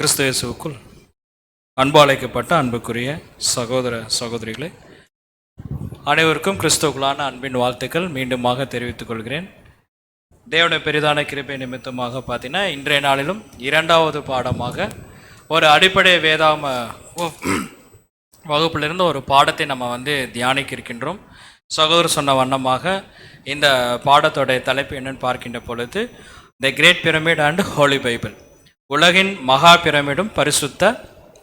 கிறிஸ்து இயேசுவுக்குள் அன்பு அழைக்கப்பட்ட அன்புக்குரிய சகோதர சகோதரிகளே, அனைவருக்கும் கிறிஸ்துவுக்குள்ளான அன்பின் வாழ்த்துக்கள் மீண்டுமாக தெரிவித்துக் கொள்கிறேன். தேவனுடைய பெரிதான கிருபை நிமித்தமாக பார்த்தீங்கன்னா இன்றைய நாளிலும் இரண்டாவது பாடமாக ஒரு அடிப்படை வேதாம வகுப்பிலிருந்து ஒரு பாடத்தை நம்ம தியானிக்க இருக்கின்றோம். சகோதரர் சொன்ன வண்ணமாக இந்த பாடத்தோடைய தலைப்பு என்னன்னு பார்க்கின்ற பொழுது the great pyramid and holy bible, உலகின் மகா பிரமிடும் பரிசுத்த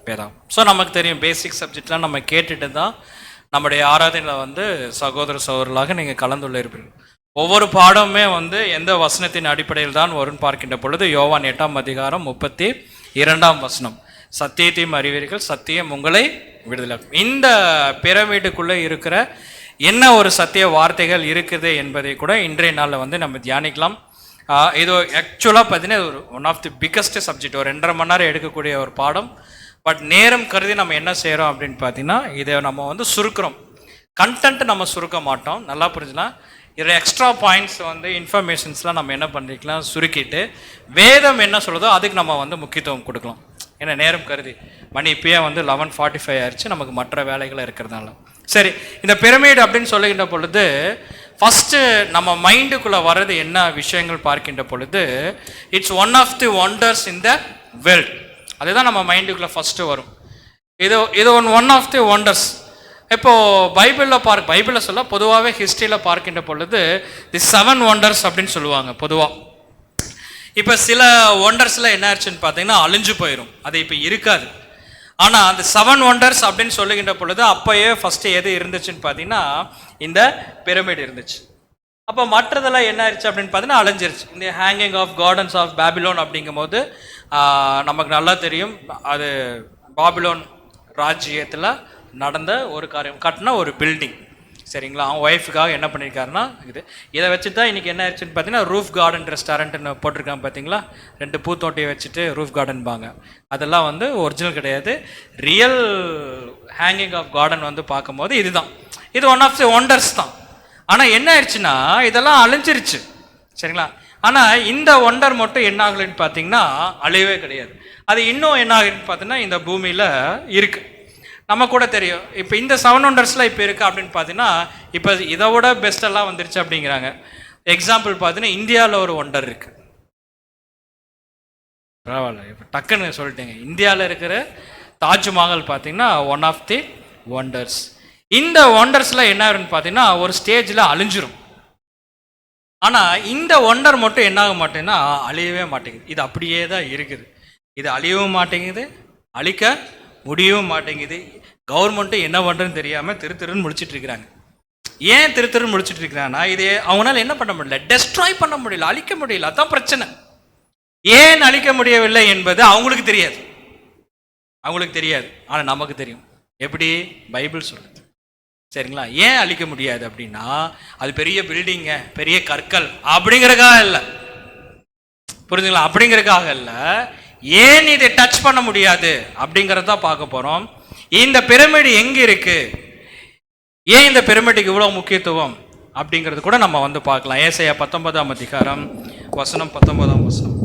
வேதம். ஸோ நமக்கு தெரியும் பேசிக் சப்ஜெக்ட்லாம் நம்ம கேட்டுட்டு தான் நம்முடைய ஆராதனையில் சகோதர சகோதரர்களாக நீங்கள் கலந்துள்ளிருப்பீர்கள். ஒவ்வொரு பாடமுமே எந்த வசனத்தின் அடிப்படையில் தான் வரும்னு பார்க்கின்ற பொழுது யோவான் 8ஆம் அதிகாரம் 32ஆம் வசனம், சத்தியத்தையும் அறிவீர்கள், சத்தியம் உங்களை விடுதலை. இந்த பிரமிடுக்குள்ளே இருக்கிற என்ன ஒரு சத்திய வார்த்தைகள் இருக்குது என்பதை கூட இன்றைய நாளில் நம்ம தியானிக்கலாம். இது ஆக்சுவலாக பார்த்தீங்கன்னா ஒரு one of the biggest subject. ஒரு 2.5 மணி நேரம் எடுக்கக்கூடிய ஒரு பாடம். பட் நேரம் கருதி நம்ம என்ன செய்கிறோம் அப்படின்னு பார்த்தீங்கன்னா இதை நம்ம சுருக்கிறோம். கண்டென்ட் நம்ம சுருக்க மாட்டோம், நல்லா புரிஞ்சுக்கலாம். இதில் எக்ஸ்ட்ரா பாயிண்ட்ஸ் இன்ஃபர்மேஷன்ஸ்லாம் நம்ம என்ன பண்ணிக்கலாம், சுருக்கிட்டு வேதம் என்ன சொல்லுதோ அதுக்கு நம்ம முக்கியத்துவம் கொடுக்கலாம். ஏன்னா நேரம் கருதி மணி இப்போயே 11:45 ஆயிடுச்சு, நமக்கு மற்ற வேலைகள் இருக்கிறதுனால. சரி, இந்த பிரமிட் அப்படின்னு சொல்லுகின்ற பொழுது ஃபஸ்ட்டு நம்ம மைண்டுக்குள்ளே வர்றது என்ன விஷயங்கள் பார்க்கின்ற பொழுது it's one of the wonders in the world. அதுதான் நம்ம மைண்டுக்குள்ளே ஃபஸ்ட்டு வரும். இது ஒன் ஆஃப் தி ஒண்டர்ஸ். இப்போது பைபிளில் சொல்ல பொதுவாகவே ஹிஸ்ட்ரியில் பார்க்கின்ற பொழுது தி 7 ஒண்டர்ஸ் அப்படின்னு சொல்லுவாங்க பொதுவாக. இப்போ சில ஒண்டர்ஸில் என்ன ஆச்சுன்னு பார்த்தீங்கன்னா அழிஞ்சு போயிடும், அது இப்போ இருக்காது. ஆனால் அந்த 7 ஒண்டர்ஸ் அப்படின்னு சொல்லுகின்ற பொழுது அப்போயே ஃபஸ்ட்டு எது இருந்துச்சுன்னு பார்த்தீங்கன்னா இந்த பிரமிட் இருந்துச்சு. அப்போ மற்றதெல்லாம் என்ன ஆயிடுச்சு அப்படின்னு பார்த்தீங்கன்னா அழிஞ்சிருச்சு. இந்த hanging of gardens of Babylon அப்படிங்கும் போது நமக்கு நல்லா தெரியும், அது பாபிலோன் ராஜ்யத்தில் நடந்த ஒரு காரியம், கட்டின ஒரு பில்டிங். சரிங்களா, அவன் ஒய்ஃபுக்காக என்ன பண்ணியிருக்காருன்னா இதை வச்சு தான் இன்றைக்கி என்ன ஆயிடுச்சுன்னு பார்த்தீங்கன்னா ரூஃப் கார்டன் ரெஸ்டாரண்ட்னு போட்டிருக்காங்க பார்த்தீங்களா. 2 பூத்தோட்டையை வச்சுட்டு ரூஃப் கார்டன்பாங்க. அதெல்லாம் ஒரிஜினல் கிடையாது, ரியல் ஹேங்கிங் ஆஃப் கார்டன் பார்க்கும்போது இதுதான். இது ஒன் ஆஃப் தி ஒண்டர்ஸ் தான். ஆனால் என்ன ஆயிடுச்சுன்னா இதெல்லாம் அழிஞ்சிருச்சு. சரிங்களா, ஆனால் இந்த ஒண்டர் மட்டும் என்ன ஆகலைன்னு பார்த்தீங்கன்னா அழியவே கிடையாது. அது இன்னும் என்ன ஆகுதுன்னு பார்த்தீங்கன்னா இந்த பூமியில் இருக்குது. நம்ம கூட தெரியும் இப்போ இந்த 7 ஒண்டர்ஸ்லாம் இப்போ இருக்குது அப்படின்னு பார்த்தீங்கன்னா இப்போ இதை விட பெஸ்ட்டெல்லாம் வந்துருச்சு அப்படிங்கிறாங்க. எக்ஸாம்பிள் பார்த்தீங்கன்னா இந்தியாவில் ஒரு ஒண்டர் இருக்குது. பரவாயில்ல, இப்போ டக்குன்னு சொல்லிட்டேங்க. இந்தியாவில் இருக்கிற தாஜ்மஹால் பார்த்தீங்கன்னா ஒன் ஆஃப் தி ஒண்டர்ஸ். இந்த ஒண்டர்ஸில் என்ன ஆகுதுன்னு பார்த்தீங்கன்னா ஒரு ஸ்டேஜில் அழிஞ்சிரும். ஆனால் இந்த ஒண்டர் மட்டும் என்ன ஆக மாட்டேங்கன்னா அழியவே மாட்டேங்குது. இது அப்படியே தான் இருக்குது. இது அழியவும் மாட்டேங்குது, அழிக்க முடியவும் மாட்டேங்குது. கவர்மெண்ட்டு என்ன பண்ணுறதுன்னு தெரியாமல் திருன்னு முடிச்சுட்டு இருக்கிறாங்க. ஏன் திருன்னு முடிச்சுட்டு இருக்கிறாங்கன்னா இது அவங்களால என்ன பண்ண முடியல, டெஸ்ட்ராய் பண்ண முடியல, அழிக்க முடியல. அதான் பிரச்சனை. ஏன் அழிக்க முடியவில்லை என்பது அவங்களுக்கு தெரியாது, ஆனால் நமக்கு தெரியும். எப்படி பைபிள் சொல்லுது. சரிங்களா, ஏன் அழிக்க முடியாது அப்படின்னா அது பெரிய பில்டிங்க, பெரிய கற்கள் அப்படிங்கிறதுக்காக இல்லை, புரிஞ்சுங்களா, அப்படிங்கிறதுக்காக இல்லை. ஏன் இதை டச் பண்ண முடியாது அப்படிங்கிறத பார்க்க போகிறோம். இந்த பிரமிடு எங்கே இருக்கு, ஏன் இந்த பிரமிடுக்கு இவ்வளோ முக்கியத்துவம் அப்படிங்கிறது கூட நம்ம பார்க்கலாம். ஏசாயா 19ஆம் அதிகாரம் வசனம் 19ஆம் வசனம்.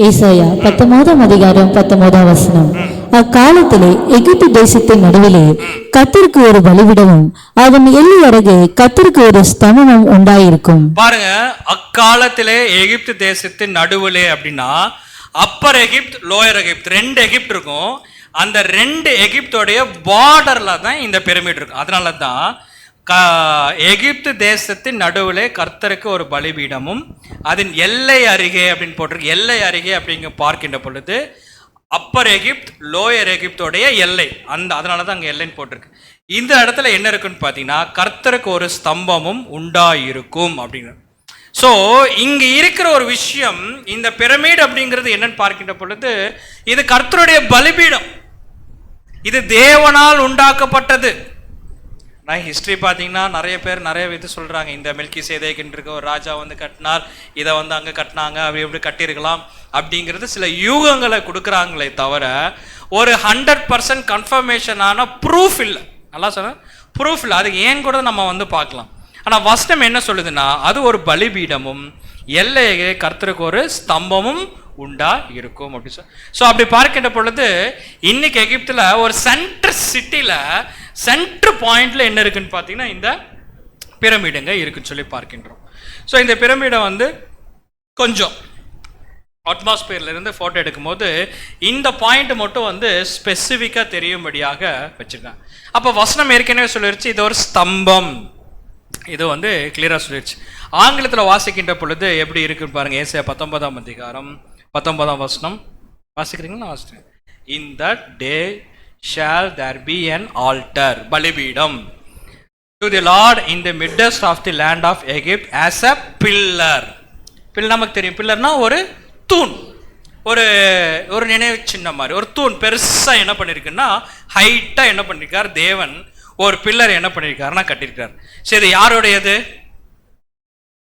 ஏசாயா 19ஆம் அதிகாரம் 19ஆம் வசனம். அக்காலத்திலே எகிப்து தேசத்தின் நடுவிலே கர்த்தருக்கு ஒரு பலிபீடமும் அதன் எல்லை அருகே கர்த்தருக்கு ஒரு ஸ்தம்பமும் உண்டாயிருக்கும். பாருங்க, அக்காலத்திலே எகிப்து தேசத்தின் நடுவிலே அப்படின்னா upper Egypt, lower Egypt, 2 Egypt இருக்கும். அந்த 2 எகிப்தோடைய பார்டர்ல தான் இந்த பிரமிட் இருக்கும். அதனால தான் எகிப்து தேசத்தின் நடுவில் கர்த்தருக்கு ஒரு பலிபீடமும் அதன் எல்லை அருகே அப்படின்னு போட்டிருக்கு. எல்லை அருகே அப்படிங்க பார்க்கின்ற பொழுது அப்பர் எகிப்த், லோயர் எகிப்தோடைய எல்லை, அதனால தான் அங்கே எல்லைன்னு போட்டிருக்கு. இந்த இடத்துல என்ன இருக்குன்னு பார்த்தீங்கன்னா கர்த்தருக்கு ஒரு ஸ்தம்பமும் உண்டாயிருக்கும் அப்படிங்கிற. ஸோ இங்கே இருக்கிற ஒரு விஷயம், இந்த பிரமிட் அப்படிங்கிறது என்னன்னு பார்க்கின்ற பொழுது இது கர்த்தருடைய பலிபீடம், இது தேவனால் உண்டாக்கப்பட்டது. நான் ஹிஸ்ட்ரி பார்த்தீங்கன்னா நிறைய பேர் நிறைய வித சொல்கிறாங்க. இந்த மெல்கிசேதேக்குன்னு இருக்க ஒரு ராஜா கட்டினார், இதை அங்கே கட்டினாங்க, அப்படி எப்படி கட்டியிருக்கலாம் அப்படிங்கிறது சில யூகங்களை கொடுக்குறாங்களே தவிர ஒரு 100% கன்ஃபர்மேஷனான ப்ரூஃப் இல்லை. நல்லா சொன்ன ப்ரூஃப் இல்லை. அதுக்கு ஏன் கூட நம்ம பார்க்கலாம். ஆனால் வசனம் என்ன சொல்லுதுன்னா அது ஒரு பலிபீடமும் எல்லையே கர்த்தருக்கு ஒரு ஸ்தம்பமும் உண்டா இருக்கும் அப்படி ஸோ அப்படி பார்க்கின்ற பொழுது இன்னைக்கு எகிப்துல ஒரு சென்டர் சிட்டில சென்டர் பாயிண்ட்ல என்ன இருக்குன்னு பார்த்தீங்கன்னா இந்த பிரமிடுங்க இருக்குன்னு சொல்லி பார்க்கின்றோம். ஸோ இந்த பிரமிடை வந்து கொஞ்சம் அட்மாஸ்பியர்ல இருந்து ஃபோட்டோ எடுக்கும்போது இந்த பாயிண்ட் மட்டும் வந்து ஸ்பெசிஃபிக்காக தெரியும்படியாக வச்சிருக்காங்க. அப்போ வசனம் ஏற்கனவே சொல்லிருச்சு இது ஒரு ஸ்தம்பம், இது வந்து கிளியராக சொல்லிருச்சு. ஆங்கிலத்தில் வாசிக்கின்ற பொழுது எப்படி இருக்குன்னு பாருங்க. ஏசாயா 19ஆம் அதிகாரம் 19ஆம் வசனம் வாசிக்கிறீங்களா? வாசிக்கிறேன். In that day shall there be an altar, பலிபீடம், to the Lord in the midst of the land of Egypt as a pillar. Pillar நமக்கு தெரியும், பில்லர்னா ஒரு தூண், ஒரு ஒரு நினைவு சின்னம் மாதிரி ஒரு தூண் பெருசாக என்ன பண்ணியிருக்குன்னா ஹைட்டாக என்ன பண்ணியிருக்கார் தேவன் ஒரு பில்லர் என்ன பண்ணியிருக்காருன்னா கட்டியிருக்கார். சரி, யாருடையது?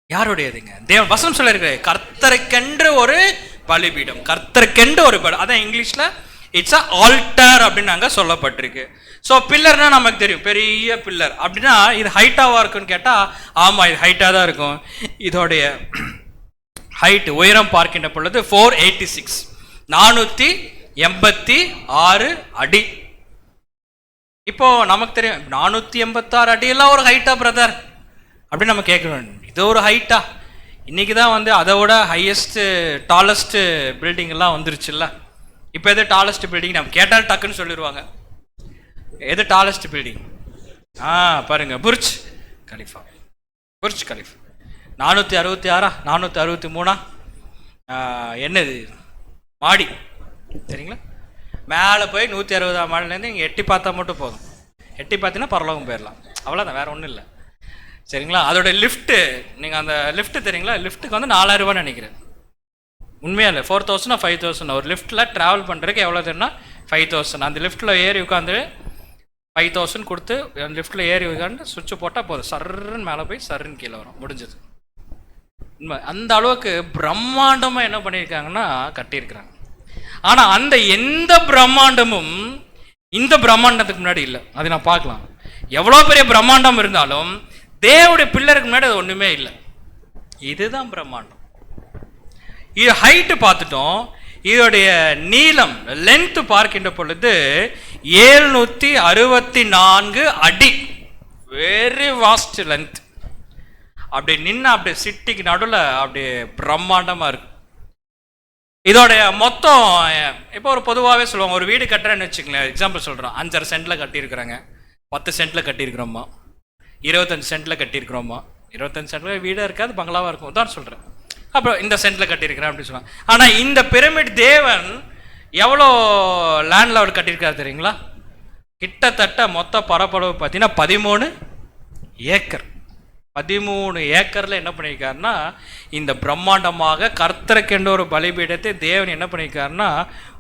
யாருடையதுங்க? தேவன் வசனம் சொல்லியிருக்காரு கர்த்தருக்கென்று ஒரு பலிபீடம், கர்த்தருக்கென்று ஒரு அதான் இங்கிலீஷில் இட்ஸ் அ ஆல்டர் அப்படின்னு அங்கே சொல்லப்பட்டிருக்கு. ஸோ பில்லர்னா நமக்கு தெரியும் பெரிய பில்லர் அப்படின்னா இது ஹைட்டாவாக இருக்குன்னு கேட்டால் ஆமாம் இது ஹைட்டாக தான் இருக்கும். இதோடைய ஹைட் உயரம் பார்க்கின்ற பொழுது 486 486 அடி. இப்போ நமக்கு தெரியும் 486 அடியெல்லாம் ஒரு ஹைட்டா பிரதர் அப்படின்னு நம்ம கேட்கணும். இது ஒரு ஹைட்டா? இன்னைக்கு தான் வந்து அதை விட ஹையஸ்ட் டாலஸ்ட் பில்டிங் எல்லாம் வந்துருச்சுல்ல. இப்போ எது டாலஸ்ட் பில்டிங் நம்ம கேட்டால் டக்குன்னு சொல்லிடுவாங்க. எது டாலஸ்ட் பில்டிங்? பாருங்க, புர்ஜ் கலிஃபா. புர்ஜ் கலிஃபா 466 463 என்னது மாடி தெரியுங்களா? மேலே போய் 160ஆம் மாடிலேருந்து இங்கே எட்டி பார்த்தா மட்டும் போதும். எட்டி பார்த்தீங்கன்னா பரலோகம் போயிடலாம், அவ்வளோதான், வேறு ஒன்றும் இல்லை. சரிங்களா? அதோட லிஃப்ட்டு, நீங்கள் அந்த லிஃப்ட்டு தெரியுங்களா? லிஃப்ட்டுக்கு வந்து 4000 ரூபான்னு நினைக்கிறேன். உண்மையாக இல்லை, 4000 5000. ஒரு லிஃப்ட்டில் ட்ராவல் பண்ணுறதுக்கு எவ்வளோ தெரியும்னா 5000. அந்த லிஃப்ட்டில் ஏறி உட்காந்து 5000 கொடுத்து அந்த லிஃப்ட்டில் ஏறி உட்காந்து சுவிட்சு போட்டால் போதும், சர்ன்னு மேலே போய் சர்ன்னு கீழே வரும், முடிஞ்சது. அந்த அளவுக்கு பிரம்மாண்டமாக என்ன பண்ணியிருக்காங்கன்னா கட்டியிருக்கிறாங்க. ஆனால் அந்த எந்த பிரம்மாண்டமும் இந்த பிரம்மாண்டத்துக்கு முன்னாடி இல்லை. அதை நான் பார்க்கலாம். எவ்வளோ பெரிய பிரம்மாண்டம் இருந்தாலும் தேவனுடைய பிள்ளருக்கு முன்னாடி அது ஒன்றுமே இல்லை. இதுதான் பிரம்மாண்டம். இது ஹைட்டு பார்த்துட்டோம். இதோடைய நீளம் லென்த் பார்க்கின்ற பொழுது 764 அடி. Very vast length. அப்படி நின்று அப்படி சிட்டிக்கு நடுவில் அப்படி பிரம்மாண்டமாக இருக்கு. இதோடைய மொத்தம் இப்போ ஒரு பொதுவாகவே சொல்லுவாங்க, ஒரு வீடு கட்டுறேன்னு வச்சுக்கங்களேன், எக்ஸாம்பிள் சொல்கிறோம், 5.5 சென்ட்டில் கட்டியிருக்கிறாங்க, 10 சென்ட்டில் கட்டியிருக்கிறோமா, 25 சென்ட்டில் கட்டியிருக்கிறோமா. 25 சென்ட்டில் வீடாக இருக்காது, பங்களாவாக இருக்கும், தான் சொல்கிறேன். அப்புறம் இந்த சென்ட்டில் கட்டியிருக்கிறேன் அப்படின்னு சொல்லுவாங்க. ஆனால் இந்த பிரமிட் தேவன் எவ்வளோ லேண்டில் அவர் கட்டியிருக்காரு தெரியுங்களா? கிட்டத்தட்ட மொத்த பரப்பளவு பார்த்தீங்கன்னா 13 ஏக்கர். 13 ஏக்கரில் என்ன பண்ணியிருக்காருன்னா இந்த பிரம்மாண்டமாக கர்த்தருக்கென்ற ஒரு பலிபீடத்தை தேவன் என்ன பண்ணியிருக்காருன்னா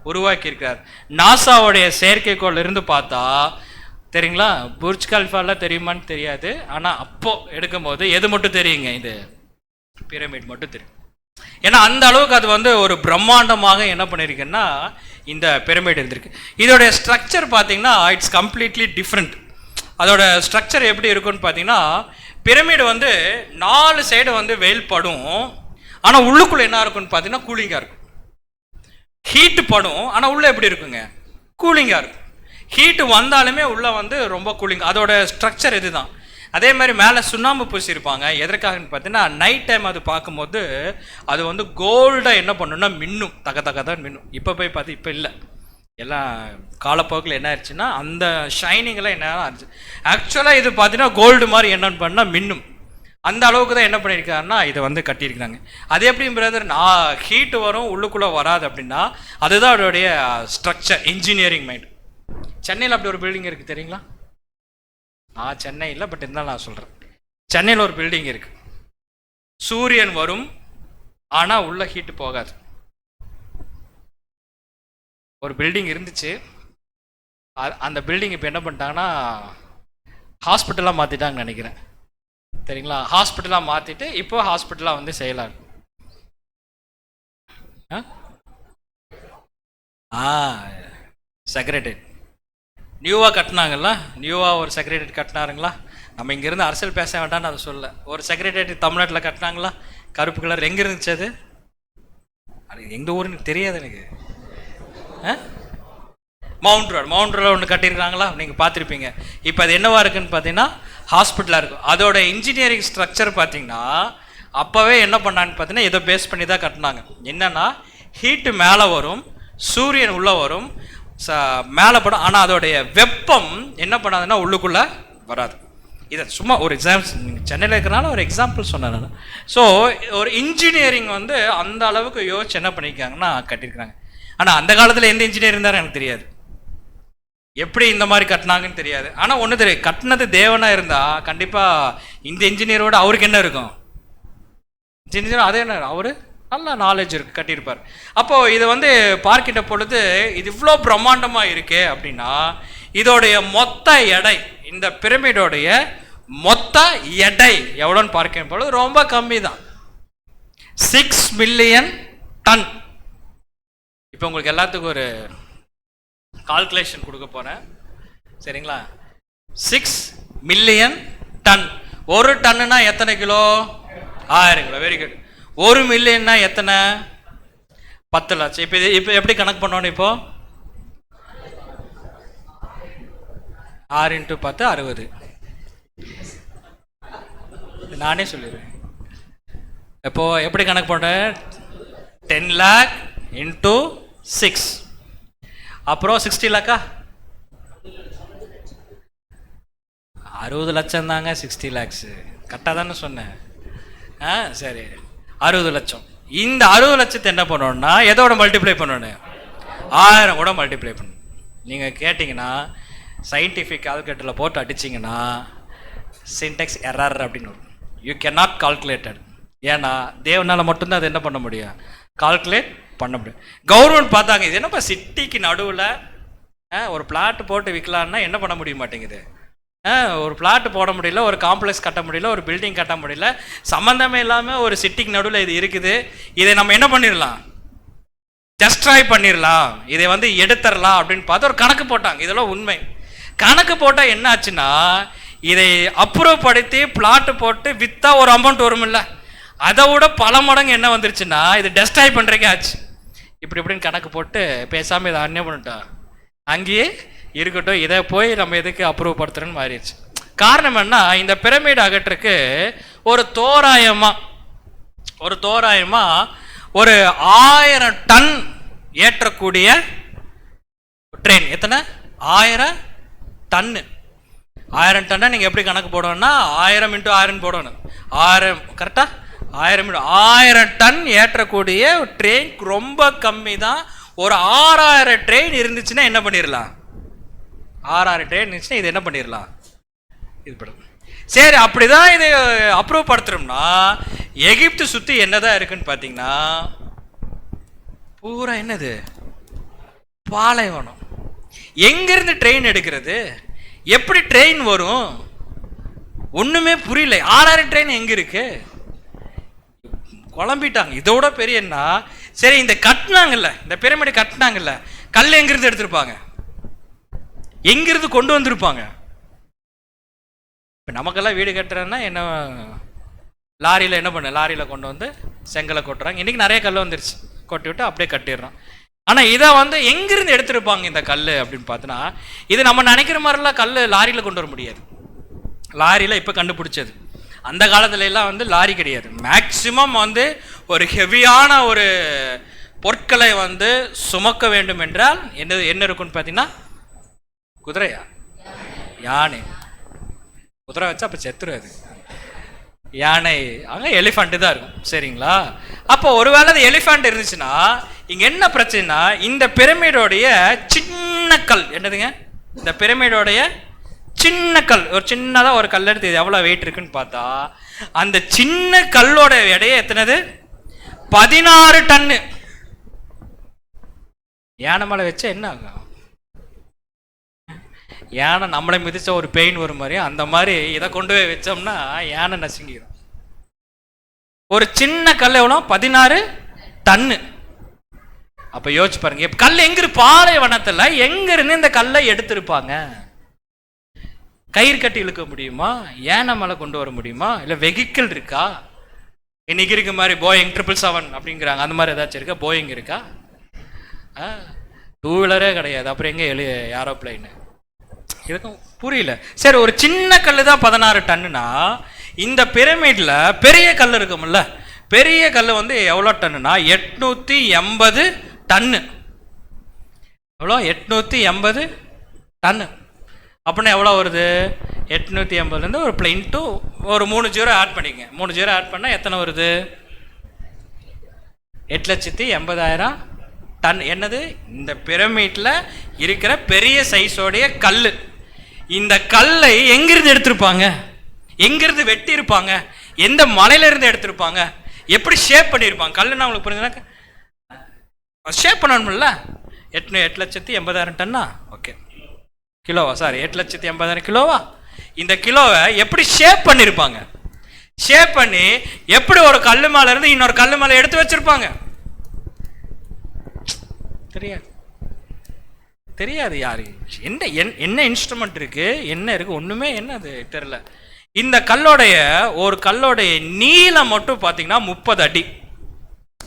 உருவாக்கியிருக்கார். நாசாவுடைய செயற்கைக்கோள் இருந்து பார்த்தா தெரியுங்களா, புர்ஜ் கலிஃபாலாம் தெரியுமான்னு தெரியாது, ஆனால் அப்போ எடுக்கும்போது எது மட்டும் தெரியுங்க, இது பிரமிட் மட்டும் தெரியும். ஏன்னா அந்த அளவுக்கு அது வந்து ஒரு பிரம்மாண்டமாக என்ன பண்ணியிருக்குன்னா இந்த பிரமிட் இருந்திருக்கு. இதோடைய ஸ்ட்ரக்சர் பார்த்தீங்கன்னா இட்ஸ் கம்ப்ளீட்லி டிஃப்ரெண்ட். அதோட ஸ்ட்ரக்சர் எப்படி இருக்குன்னு பார்த்தீங்கன்னா பிரமிடு வந்து 4 சைடு வந்து வெயில் படும், ஆனால் உள்ளுக்குள்ளே என்ன இருக்குன்னு பார்த்தீங்கன்னா கூலிங்காக இருக்கும். ஹீட்டு படும், ஆனால் உள்ளே எப்படி இருக்குங்க, கூலிங்காக இருக்கும். ஹீட்டு வந்தாலுமே உள்ளே வந்து ரொம்ப கூலிங். அதோட ஸ்ட்ரக்சர் இதுதான். அதே மாதிரி மேலே சுண்ணாம்பு பூசியிருப்பாங்க. எதற்காகன்னு பார்த்தீங்கன்னா நைட் டைம் அது பார்க்கும்போது அது வந்து கோல்டாக என்ன பண்ணுன்னா மின்னும், தக தக தான் மின்னும். இப்போ போய் பார்த்து இப்போ இல்லை, எல்லாம் காலப்போக்கில் என்ன ஆயிடுச்சுன்னா அந்த ஷைனிங்கெல்லாம் என்ன ஆச்சு. ஆக்சுவலாக இது பார்த்தீங்கன்னா கோல்டு மாதிரி என்னன்னு பண்ணால் மின்னும். அந்த அளவுக்கு தான் என்ன பண்ணியிருக்காருன்னா இதை வந்து கட்டியிருக்கிறாங்க. அது எப்படி பிரதர் ஹீட்டு வரும் உள்ளுக்குள்ளே வராது அப்படின்னா அதுதான் அதோடைய ஸ்ட்ரக்சர், இன்ஜினியரிங் மைண்ட். சென்னையில் அப்படி ஒரு பில்டிங் இருக்குது தெரியுங்களா? சென்னை இல்லை, பட் இருந்தாலும் நான் சொல்கிறேன், சென்னையில் ஒரு பில்டிங் இருக்குது. சூரியன் வரும் ஆனால் உள்ள ஹீட்டு போகாது. ஒரு பில்டிங் இருந்துச்சு, அந்த பில்டிங் இப்போ என்ன பண்ணிட்டாங்கன்னா ஹாஸ்பிட்டலாக மாற்றிட்டாங்கன்னு நினைக்கிறேன். சரிங்களா? ஹாஸ்பிட்டலாக மாற்றிட்டு இப்போ ஹாஸ்பிட்டலாக வந்து செயலாக இருக்கும். செக்ரட்டரியேட் நியூவாக கட்டினாங்கல்ல, நியூவாக ஒரு செக்ரட்டரியேட் கட்டினாருங்களா? நம்ம இங்கேருந்து அரசியல் பேச வேண்டாம்னு அதை சொல்ல. ஒரு செக்ரட்டரியேட் தமிழ்நாட்டில் கட்டினாங்களா? கருப்பு கலர் எங்கே இருந்துச்சு அது? அது எங்கள் ஊருன்னு தெரியாது எனக்கு. மவுண்ட் ரோடு ஒன்று கட்டியிருக்காங்களா, நீங்கள் பார்த்துருப்பீங்க. இப்போ அது என்னவா இருக்குன்னு பார்த்தீங்கன்னா ஹாஸ்பிட்டலாக இருக்கும். அதோட இன்ஜினியரிங் ஸ்ட்ரக்சர் பார்த்தீங்கன்னா அப்போவே என்ன பண்ணான்னு பார்த்தீங்கன்னா இதை பேஸ் பண்ணி தான் கட்டினாங்க. என்னென்னா ஹீட்டு மேலே வரும், சூரியன் உள்ளே வரும், மேலே படும். ஆனால் அதோடைய வெப்பம் என்ன பண்ணாதுன்னா உள்ளுக்குள்ளே வராது. இதை சும்மா ஒரு எக்ஸாம்பிள், நீங்கள் சென்னையில் இருக்கிறனால ஒரு எக்ஸாம்பிள் சொன்னேன். ஸோ ஒரு இன்ஜினியரிங் வந்து அந்த அளவுக்கு யோசிச்சு என்ன பண்ணியிருக்காங்கன்னா கட்டியிருக்காங்க. ஆனால் அந்த காலத்தில் எந்த இன்ஜினியர் இருந்தாலும் எனக்கு தெரியாது, எப்படி இந்த மாதிரி கட்டினாங்கன்னு தெரியாது. ஆனால் ஒன்று தெரியும், கட்டினது தேவனாக இருந்தால் கண்டிப்பாக இந்த இன்ஜினியரோட அவருக்கு என்ன இருக்கும், இன்ஜினியர் அதே என்ன அவர் நல்ல நாலேஜ் இருக்கு, கட்டியிருப்பார். அப்போது இதை வந்து பார்க்கின்ற பொழுது இது இவ்வளோ பிரம்மாண்டமாக இருக்கே அப்படின்னா இதோடைய மொத்த எடை, இந்த பிரமிடோடைய மொத்த எடை எவ்வளோன்னு பார்க்கின்ற பொழுது ரொம்ப கம்மி தான், 6 மில்லியன் டன். இப்போ உங்களுக்கு எல்லாத்துக்கும் ஒரு கால்குலேஷன் கொடுக்க போகிறேன், சரிங்களா? 6 மில்லியன் டன். ஒரு டன்னுனா எத்தனை கிலோ? 1000 கிலோ. Very good. 1 மில்லியன்னா எத்தனை? 10 லட்சம். இப்போ எப்படி கணக்கு பண்ணணும்? இப்போ 6 × 10 60. நானே சொல்லிடுறேன். இப்போ எப்படி கணக்கு பண்ணுறேன்? 10 lakh × 6, அப்புறம் 60 lakhா? 60 லட்சம் தாங்க 60 lakhs. கரெக்டாக தானே சொன்னேன்? சரி, 60 லட்சம். இந்த 60 லட்சத்தை என்ன பண்ணணும்னா எதோட மல்டிப்ளை பண்ணணும்? 1000 கூட மல்டிப்ளை பண்ணணும். நீங்கள் கேட்டிங்கன்னா சயின்டிஃபிக் கால்குலேட்டரில் போட்டு அடிச்சிங்கன்னா சின்டெக்ஸ் எரர் அப்படின்னு வரும். You can not calculated. ஏன்னா தேவனால் மட்டும்தான் அது என்ன பண்ண முடியும், கால்குலேட் பண்ண முடியும். கவர்மெண்ட் பார்த்தாங்க, இது என்னப்பா சிட்டிக்கு நடுவில் ஒரு பிளாட் போட்டு விற்கலான்னா என்ன பண்ண முடிய மாட்டேங்குது, ஒரு பிளாட் போட முடியல, ஒரு காம்ப்ளெக்ஸ் கட்ட முடியல, ஒரு பில்டிங் கட்ட முடியல, சம்மந்தமே இல்லாமல் ஒரு சிட்டிக்கு நடுவில் இது இருக்குது, இதை நம்ம என்ன பண்ணிடலாம், டெஸ்ட்ராய் பண்ணிடலாம், இதை வந்து எடுத்துடலாம் அப்படின்னு பார்த்து ஒரு கணக்கு போட்டாங்க. இதெல்லாம் உண்மை. கணக்கு போட்டால் என்ன ஆச்சுன்னா இதை அப்ரூவ் படுத்தி பிளாட்டு போட்டு விற்றா ஒரு அமௌண்ட் வரும் இல்லை, அதை விட பல மடங்கு என்ன வந்துருச்சுன்னா இது டெஸ்ட்ராய் பண்ணுறக்கே ஆச்சு. இப்படின்னு கணக்கு போட்டு பேசாமல் இதை அன்னியம் பண்ணிட்டோம், அங்கேயே இருக்கட்டும், இதை போய் நம்ம எதுக்கு அப்ரூவ் படுத்துறோன்னு மாறிடுச்சு. காரணம் என்ன, இந்த பிரமிட் அகற்றுக்கு ஒரு தோராயமாக ஒரு 1000 டன் ஏற்றக்கூடிய ட்ரெயின். எத்தனை? 1000 டன்னு. 1000 டன்னா நீங்கள் எப்படி கணக்கு போடணும்னா 1000 × 1000 போடணும். 1000 கரெக்டாக 1000 டன் ஏற்றக்கூடிய ட்ரெயின் ரொம்ப கம்மி தான். ஒரு 6000 ட்ரெயின் இருந்துச்சுன்னா என்ன பண்ணிடலாம், 6000 ட்ரெயின் இருந்துச்சுன்னா இது என்ன பண்ணிடலாம், இது படும். சரி, அப்படிதான் இது அப்ரூவ் படுத்துறோம்னா எகிப்து சுற்றி என்னதான் இருக்குன்னு பார்த்தீங்கன்னா பூரா என்னது, பாலைவனம். எங்கிருந்து ட்ரெயின் எடுக்கிறது, எப்படி ட்ரெயின் வரும், ஒன்றுமே புரியல. 6000 ட்ரெயின் எங்கே இருக்கு, குழம்பிட்டாங்க. இதோட பெரியன்னா சரி, இந்த கட்டினாங்கல்ல, இந்த பிரமிடு கட்டினாங்கல்ல, கல் எங்கிருந்து எடுத்திருப்பாங்க, எங்கிருந்து கொண்டு வந்திருப்பாங்க? இப்போ நமக்கெல்லாம் வீடு கட்டுறேன்னா என்ன, லாரியில் என்ன பண்ண, லாரியில் கொண்டு வந்து செங்கலை கொட்டுறாங்க. இன்றைக்கி நிறைய கல் வந்துருச்சு, கொட்டி விட்டு அப்படியே கட்டிடுறோம். ஆனால் இதை வந்து எங்கிருந்து எடுத்திருப்பாங்க இந்த கல் அப்படின்னு பார்த்தோன்னா, இது நம்ம நினைக்கிற மாதிரிலாம் கல் லாரியில் கொண்டு வர முடியாது. லாரியில் இப்போ கண்டுபிடிச்சது, அந்த காலத்துல எல்லாம் வந்து லாரி கிடையாது. மேக்சிமம் வந்து ஒரு ஹெவியான ஒரு பொருட்களை வந்து சுமக்க வேண்டும் என்றால் என்ன இருக்குன்னு பார்த்தீங்கன்னா, குதிரையா, யானை. குதிரை வச்சா அப்போ செத்துருது, யானை அங்கே எலிஃபண்ட் தான் இருக்கும், சரிங்களா? அப்போ ஒருவேளை அது எலிஃபண்ட் இருந்துச்சுன்னா இங்கே என்ன பிரச்சனைனா, இந்த பிரமிடோடைய சின்ன கல் என்னதுங்க, இந்த பிரமிடோடைய சின்ன கல், ஒரு சின்னதாக ஒரு கல் எடுத்து இது எவ்வளோ வெயிட் இருக்குன்னு பார்த்தா அந்த சின்ன கல்லோட எடையை எத்தனது, 16 டன்னு. யானை மேலே வச்சா என்ன ஆகும், யானை நம்மளை மிதிச்சா ஒரு பெயின் வரும் மாதிரி, அந்த மாதிரி இதை கொண்டு போய் வச்சோம்னா யானை நசுங்கிடும். ஒரு சின்ன கல் எவ்வளோ, 16 டன்னு. அப்போ யோசிச்சு பாருங்க, கல் எங்கிருந்து, பாலைவனத்தில் எங்கிருந்து இந்த கல்லை எடுத்திருப்பாங்க? கயிறு கட்டி இழுக்க முடியுமா, யானை மேலே கொண்டு வர முடியுமா, இல்லை வெஹிக்கிள் இருக்கா? இன்னைக்கு இருக்க மாதிரி போயிங் 777 அப்படிங்கிறாங்க, அந்த மாதிரி ஏதாச்சும் இருக்கா? போயிங் இருக்கா? டூ வீலரே கிடையாது, அப்புறம் எங்கே ஏரோப்ளைனு? இதுக்கும் புரியல. சரி, ஒரு சின்ன கல் தான் 16 டன்னுனா, இந்த பிரமிட்ல பெரிய கல் இருக்கும்ல, பெரிய கல் வந்து எவ்வளோ டன்னுனா 880 டன்னு. எவ்வளோ? 880 டன்னு. அப்படின்னா எவ்வளோ வருது? 880லேருந்து ஒரு பிளைன் டு ஒரு 3 ஜீரோ ஆட் பண்ணிக்கங்க. 3 ஜீரோ ஆட் பண்ணால் எத்தனை வருது? 8,80,000 டன். என்னது? இந்த பிரமிட்ல இருக்கிற பெரிய சைஸோடைய கல். இந்த கல்லை எங்கிருந்து எடுத்திருப்பாங்க? எங்கிருந்து வெட்டி இருப்பாங்க? எந்த மலையிலிருந்து எடுத்திருப்பாங்க? எப்படி ஷேப் பண்ணியிருப்பாங்க? கல்லுன்னா உங்களுக்கு புரிஞ்சுனாக்க ஷேப் பண்ணணும்ல. 8,80,000 டன்னா? ஓகே, கிலோவா? சாரி, 8,80,000 கிலோவா? இந்த கிலோவை எப்படி ஷேப் பண்ணியிருப்பாங்க? ஷேப் பண்ணி எப்படி ஒரு கல்லு மேல இருந்து இன்னொரு கல்லு மேல எடுத்து வச்சிருப்பாங்க? தெரியாது, தெரியாது. யாரு என்ன இன்ஸ்ட்ருமெண்ட் இருக்கு, என்ன இருக்கு, ஒண்ணுமே என்ன அது தெரியல. இந்த கல்லோடைய ஒரு கல்லோடைய நீளம் மட்டும் பார்த்தீங்கன்னா 30 அடி.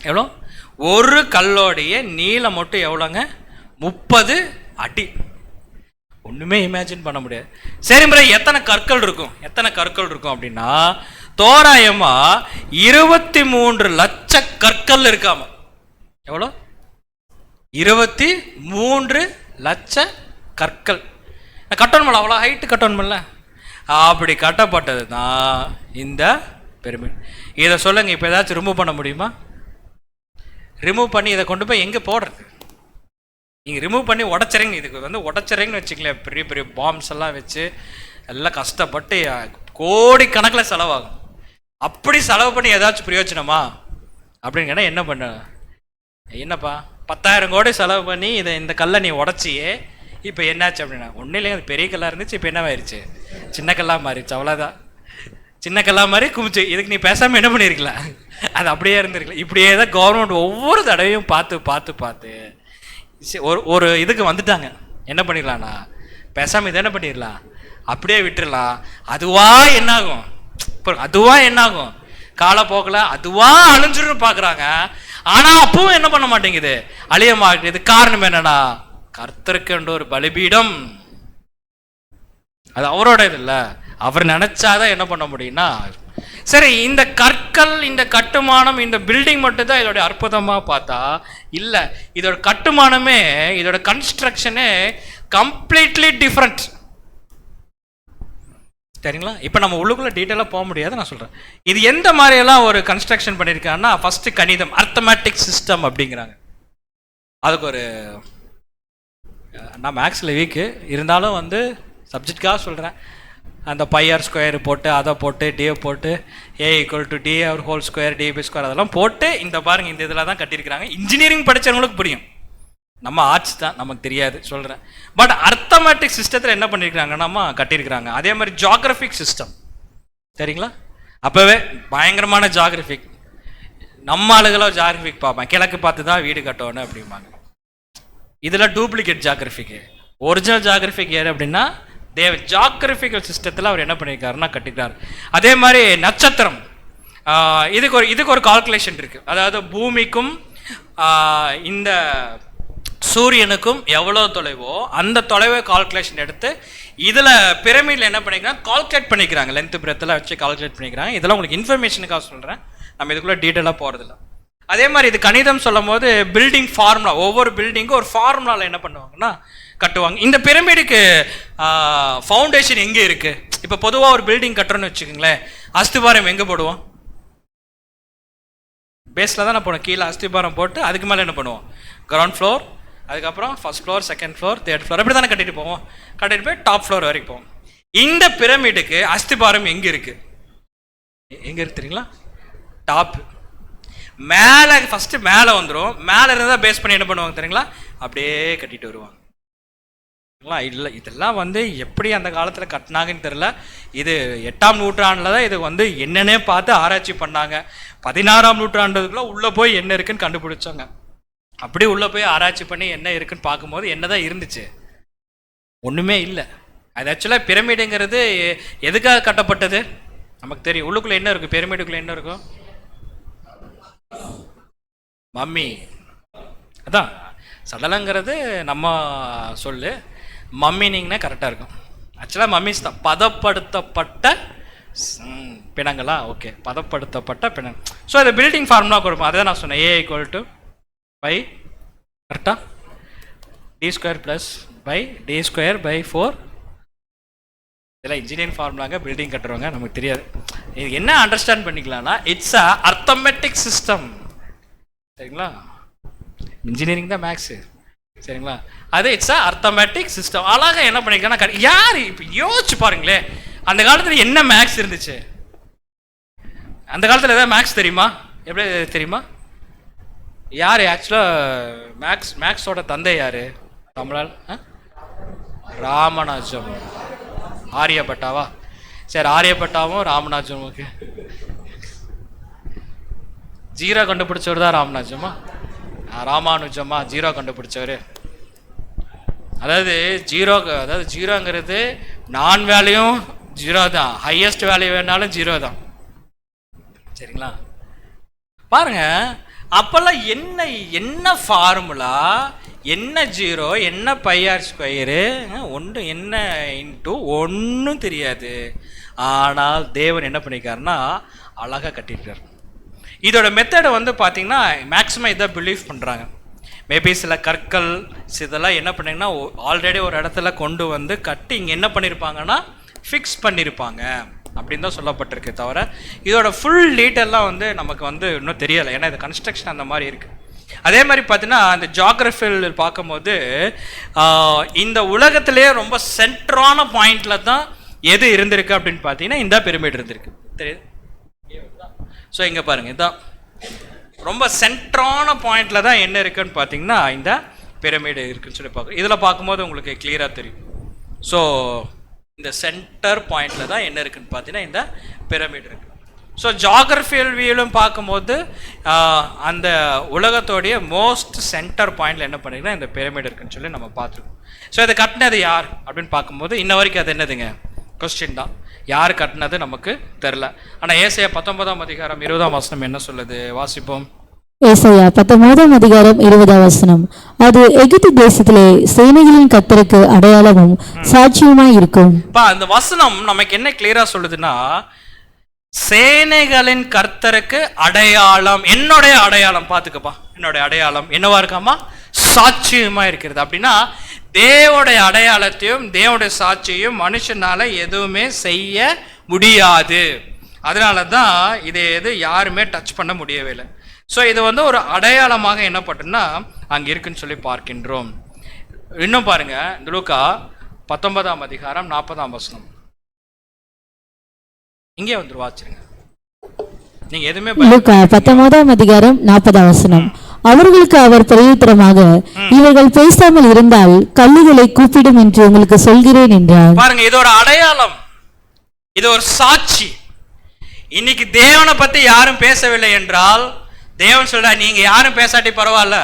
எவ்வளோ? ஒரு கல்லோடைய நீளம் மட்டும் எவ்வளோங்க? 30 அடி. ஒண்ணுமே இமேஜின் பண்ண முடியாது. சரி, முறை எத்தனை கற்கள் இருக்கும்? எத்தனை கற்கள் இருக்கும் அப்படின்னா தோராயமா 23 லட்ச கற்கள் இருக்காம. எவ்வளோ? 23 லட்ச கற்கள் கட்டணுமில்ல, அவ்வளோ ஹைட்டு கட்டணுமில்ல. அப்படி கட்டப்பட்டது தான் இந்த பிரமிட். இதை சொல்லுங்க, இப்போ ஏதாச்சும் ரிமூவ் பண்ண முடியுமா? ரிமூவ் பண்ணி இதை கொண்டு போய் எங்கே போடுறது? நீங்கள் ரிமூவ் பண்ணி உடச்சிறீங்க. இதுக்கு வந்து உடச்சிறீங்கன்னு வச்சுக்கல, பெரிய பெரிய பாம்ஸ் எல்லாம் வச்சு எல்லாம் கஷ்டப்பட்டு கோடிக்கணக்கில் செலவாகும். அப்படி செலவு பண்ணி ஏதாச்சும் பிரயோஜனமா அப்படின்னு கேட்டால் என்ன பண்ண? என்னப்பா 10,000 கோடி செலவு பண்ணி இந்த கல்லை நீ உடச்சியே, இப்போ என்னாச்சு அப்படின்னா ஒன்றும் இல்லைங்க, அது பெரிய கல்லாக இருந்துச்சு, இப்போ என்னவாயிருச்சு? சின்ன கல்லாக மாறிடுச்சு, அவ்வளோதான். சின்ன கல்லாக மாதிரி குமிச்சு. இதுக்கு நீ பேசாமல் என்ன பண்ணியிருக்கலாம்? அது அப்படியே இருந்திருக்கலாம். இப்படியே தான் கவர்மெண்ட் ஒவ்வொரு தடவையும் பார்த்து பார்த்து பார்த்து ஒரு இதுக்கு வந்துட்டாங்க. என்ன பண்ணிடலாம்ண்ணா, பேசாமல் இதை என்ன பண்ணிடலாம், அப்படியே விட்டுடலாம். அதுவா என்னாகும்? அதுவா என்னாகும்? காலப்போக்கில் அதுவா அழிஞ்சிடும் பார்க்குறாங்க. ஆனால் அப்பவும் என்ன பண்ண மாட்டேங்குது, அழிய மாட்டேங்குது. காரணம் என்னன்னா, கர்த்தருக்குன்ற ஒரு பலிபீடம், அது அவரோட இது இல்லை. அவர் நினைச்சாதான் என்ன பண்ண முடியும்னா. சரி, இந்த கற்கள், இந்த கட்டுமானம், இந்த பில்டிங் மட்டும் தான் இதோட அற்புதமா பார்த்தா இல்லை, இதோட கட்டுமானமே, இதோட கன்ஸ்ட்ரக்ஷனே கம்ப்ளீட்லி டிஃப்ரெண்ட். சரிங்களா? இப்போ நம்ம உள்ளுக்குள்ள டீட்டெயிலாக போக முடியாது, நான் சொல்கிறேன். இது எந்த மாதிரியெல்லாம் ஒரு கன்ஸ்ட்ரக்ஷன் பண்ணியிருக்காங்கன்னா, ஃபர்ஸ்ட் கணிதம், அர்த்தமேட்டிக் சிஸ்டம் அப்படிங்கிறாங்க. அதுக்கு ஒரு நான் மேக்ஸில் வீக்கு இருந்தாலும் வந்து சப்ஜெக்டுக்காக சொல்கிறேன். அந்த பைஆர் ஸ்கொயர் போட்டு, அதை போட்டு, டிஏ போட்டு, ஏ ஈக்குவல் டு டி அவர் ஹோல் ஸ்கொயர் டிபி ஸ்கொயர் அதெல்லாம் போட்டு இந்த பாருங்க, இந்த இதில் தான் கட்டியிருக்கிறாங்க. இன்ஜினியரிங் படித்தவங்களுக்கு புரியும், நம்ம ஆர்ட்ஸ் தான், நமக்கு தெரியாது சொல்கிறேன். பட் அர்த்தமேட்டிக் சிஸ்டத்தில் என்ன பண்ணியிருக்கிறாங்கன்னா கட்டியிருக்கிறாங்க. அதே மாதிரி ஜியாகிரபிக் சிஸ்டம், சரிங்களா? அப்போவே பயங்கரமான ஜியாகிரபிக். நம்ம ஆளுகளோ ஜியாகிரபிக் பார்ப்பேன், கிழக்கு பார்த்து தான் வீடு கட்டணும் அப்படிம்பாங்க. இதில் டூப்ளிகேட் ஜியாகிரபிக். ஒரிஜினல் ஜியாகிரபிக் ஏறு அப்படின்னா ஜியாகிரபிக்கல் சிஸ்டத்தில் அவர் என்ன பண்ணியிருக்காருன்னா கட்டிக்கிறார். அதே மாதிரி நட்சத்திரம், இதுக்கு ஒரு கால்குலேஷன் இருக்குது. அதாவது பூமிக்கும் இந்த சூரியனுக்கும் எவ்வளோ தொலைவோ அந்த தொலைவை கால்குலேஷன் எடுத்து இதில் பிரமிடில் என்ன பண்ணிக்கிறாங்க, கால்குலேட் பண்ணிக்கிறாங்க. லென்த்து பிரெத்தில் வச்சு கால்குலேட் பண்ணிக்கிறாங்க. இதெல்லாம் உங்களுக்கு இன்ஃபர்மேஷனுக்காக சொல்கிறேன், நம்ம இதுக்குள்ளே டீட்டெயிலாக போகிறதில்ல. அதே மாதிரி இது கணிதம் சொல்லும் போது பில்டிங் ஃபார்முலா, ஒவ்வொரு பில்டிங்கும் ஒரு ஃபார்முலாவில் என்ன பண்ணுவாங்கன்னா கட்டுவாங்க. இந்த பிரமிடுக்கு ஃபவுண்டேஷன் எங்கே இருக்குது? இப்போ பொதுவாக ஒரு பில்டிங் கட்டுறோன்னு வச்சுக்கோங்களேன், அஸ்திபாரம் எங்கே போடுவோம்? பேஸில் தான் நான் போடுவோம். கீழே அஸ்திபாரம் போட்டு அதுக்கு மேலே என்ன பண்ணுவோம், கிரவுண்ட் ஃப்ளோர், அதுக்கப்புறம் first floor, second floor, third floor, அப்படி தானே கட்டிட்டு போவோம். கட்டிட்டு போய் டாப் ஃப்ளோர் வரைக்கும் போவோம். இந்த பிரமிடுக்கு அஸ்திபாரம் எங்கே இருக்குது? எங்கே இருக்கு தெரியுங்களா? டாப் மேலே, ஃபஸ்ட்டு மேலே வந்துடும். மேலே இருந்தால் பேஸ் பண்ணி என்ன பண்ணுவாங்க தெரியுங்களா, அப்படியே கட்டிட்டு வருவாங்க. இல்லை, இதெல்லாம் வந்து எப்படி அந்த காலத்தில் கட்டினாங்கன்னு தெரில. இது 8ஆம் நூற்றாண்டில் தான் இது வந்து என்னன்னே பார்த்து ஆராய்ச்சி பண்ணாங்க. 16ஆம் நூற்றாண்டுக்குள்ளே உள்ளே போய் என்ன இருக்குன்னு கண்டுபிடிச்சாங்க. அப்படி உள்ளே போய் ஆராய்ச்சி பண்ணி என்ன இருக்குன்னு பார்க்கும்போது என்னதான் இருந்துச்சு, ஒன்றுமே இல்லை. அது ஆக்சுவலாக பிரமிடுங்கிறது எதுக்காக கட்டப்பட்டது நமக்கு தெரியும். உள்ளுக்குள்ளே என்ன இருக்கும், பிரமிடுக்குள்ளே என்ன இருக்கும்? மம்மி. அதான் சடலங்கிறது நம்ம சொல்லு, மம்மினிங்கன்னா கரெக்டாக இருக்கும். ஆக்சுவலாக மம்மிஸ் தான் பதப்படுத்தப்பட்ட பிணங்களா? ஓகே, பதப்படுத்தப்பட்ட பிணம். ஸோ இது பில்டிங் ஃபார்முலா கொடுப்போம். அதை நான் சொன்னேன், A = பை கரெக்டாக d² + பை d²/4. இதெல்லாம் இன்ஜினியரிங் ஃபார்முலாங்க, பில்டிங் கட்டுறவங்க நமக்கு தெரியாது. இது என்ன அண்டர்ஸ்டாண்ட் பண்ணிக்கலாம்னா, இட்ஸ் அ அர்த்தமெட்டிக் சிஸ்டம். சரிங்களா? இன்ஜினியரிங் தான் மேக்ஸு. சரிங்களா? அது இட்ஸ் அ அர்த்தமெட்டிக் சிஸ்டம். அழகாக என்ன பண்ணிக்கலாம், யார் இப்போ யோசிச்சு பாருங்களேன், அந்த காலத்தில் என்ன மேக்ஸ் இருந்துச்சு? அந்த காலத்தில் ஏதாவது மேக்ஸ் தெரியுமா? எப்படி தெரியுமா? யார் ஆக்சுவலாக மேக்ஸோட தந்தை யார் நம்மளால்? ராமனாஜம். ஆரியப்பட்டாவா? சரி, ஆரியப்பட்டாவும் ராமனாஜமுக்கு ஜீரோ கண்டுபிடிச்சவர் தான் ராமனாஜமா? ராமானுஜமா ஜீரோ கண்டுபிடிச்சவர். அதாவது ஜீரோங்கிறது நான் வேல்யூம் ஜீரோ தான், ஹையஸ்ட் வேல்யூ வேணாலும் ஜீரோ தான். சரிங்களா? பாருங்க, அப்பெல்லாம் என்ன ஃபார்முலா, என்ன ஜீரோ, என்ன πr², ஒன்று என்ன இன்ட்டு ஒன்றும் தெரியாது. ஆனால் தேவன் என்ன பண்ணிக்காருன்னா அழகாக கட்டியிருக்கார். இதோட மெத்தடை பார்த்தீங்கன்னா மேக்ஸிமம் இதை பிலீவ் பண்ணுறாங்க. மேபி சில கற்கள் இதெல்லாம் என்ன பண்ணிங்கன்னா ஆல்ரெடி ஒரு இடத்துல கொண்டு வந்து கட்டி இங்கே என்ன பண்ணியிருப்பாங்கன்னா ஃபிக்ஸ் பண்ணியிருப்பாங்க அப்படின்னு தான் சொல்லப்பட்டிருக்கு. தவிர இதோட ஃபுல் டீட்டெயிலாம் நமக்கு இன்னும் தெரியலை. ஏன்னா இது கன்ஸ்ட்ரக்ஷன் அந்த மாதிரி இருக்குது. அதே மாதிரி பார்த்தீங்கன்னா அந்த ஜியாகிரஃபியில் பார்க்கும்போது இந்த உலகத்திலே ரொம்ப சென்ட்ரான பாயிண்டில் தான் எது இருந்திருக்கு அப்படின்னு பார்த்தீங்கன்னா இந்த பிரமிட் இருந்திருக்கு. தெரியுது? ஸோ இங்கே பாருங்கள், இதுதான் ரொம்ப சென்ட்ரான பாயிண்டில் தான் என்ன இருக்குன்னு பார்த்தீங்கன்னா இந்த பிரமிடு இருக்குன்னு சொல்லி பார்க்குறோம். இதில் பார்க்கும்போது உங்களுக்கு கிளியராக தெரியும். ஸோ இந்த சென்டர் பாயிண்டில் தான் என்ன இருக்குன்னு பார்த்தீங்கன்னா இந்த பிரமிட் இருக்குது. ஸோ ஜியாகிரஃபியல் வியூலும் பார்க்கும்போது அந்த உலகத்தோடைய மோஸ்ட் சென்டர் பாயிண்டில் என்ன பண்ணிங்கன்னா இந்த பிரமிட் இருக்குன்னு சொல்லி நம்ம பார்த்துருக்கோம். ஸோ இதை கட்டினது யார் அப்படின்னு பார்க்கும்போது இன்ன வரைக்கும் அது என்னதுங்க கொஸ்டின் தான். யார் கட்டினது நமக்கு தெரில. ஆனால் ஏசாயா 19:20 என்ன சொல்லுது? வாசிப்போம். ஏசாயா 19:20 அது எகிப்து தேசத்திலே சேனைகளின் கர்த்தருக்கு அடையாளமும் சாட்சியுமாய் இருக்கும். அந்த வசனம் நமக்கு என்ன கிளியரா சொல்லுதுன்னா, சேனைகளின் கர்த்தருக்கு அடையாளம், என்னுடைய அடையாளம் பார்த்துக்கப்பா, என்னுடைய அடையாளம் என்னவா இருக்காமா? சாட்சியுமா இருக்கிறது. அப்படின்னா தேவனுடைய அடையாளத்தையும் தேவனுடைய சாட்சியையும் மனுஷனால எதுவுமே செய்ய முடியாது. அதனால தான் இதை யாருமே டச் பண்ண முடியவே இல்லை. ஸோ இது ஒரு அடையாளமாக என்ன பண்ணுன்னா அங்கே இருக்குன்னு சொல்லி பார்க்கின்றோம். இன்னும் பாருங்க, இந்த லூக்கா 19:40 இங்கே வாசிருங்க. நீங்க எதுவுமே லூக்கா 19:40 அவர்களுக்கு அவர் பிரயுத்தரமாக, இவர்கள் பேசாமல் இருந்தால் கல்லுகளை கூப்பிடும் என்று உங்களுக்கு சொல்கிறேன் என்றார். பாருங்க, இது ஒரு அடையாளம், இது ஒரு சாட்சி. இன்னைக்கு தேவனை பத்தி யாரும் பேசவில்லை என்றால் தேவன் சொல்ற, நீங்க யாரும் பேசாட்டி பரவாயில்ல,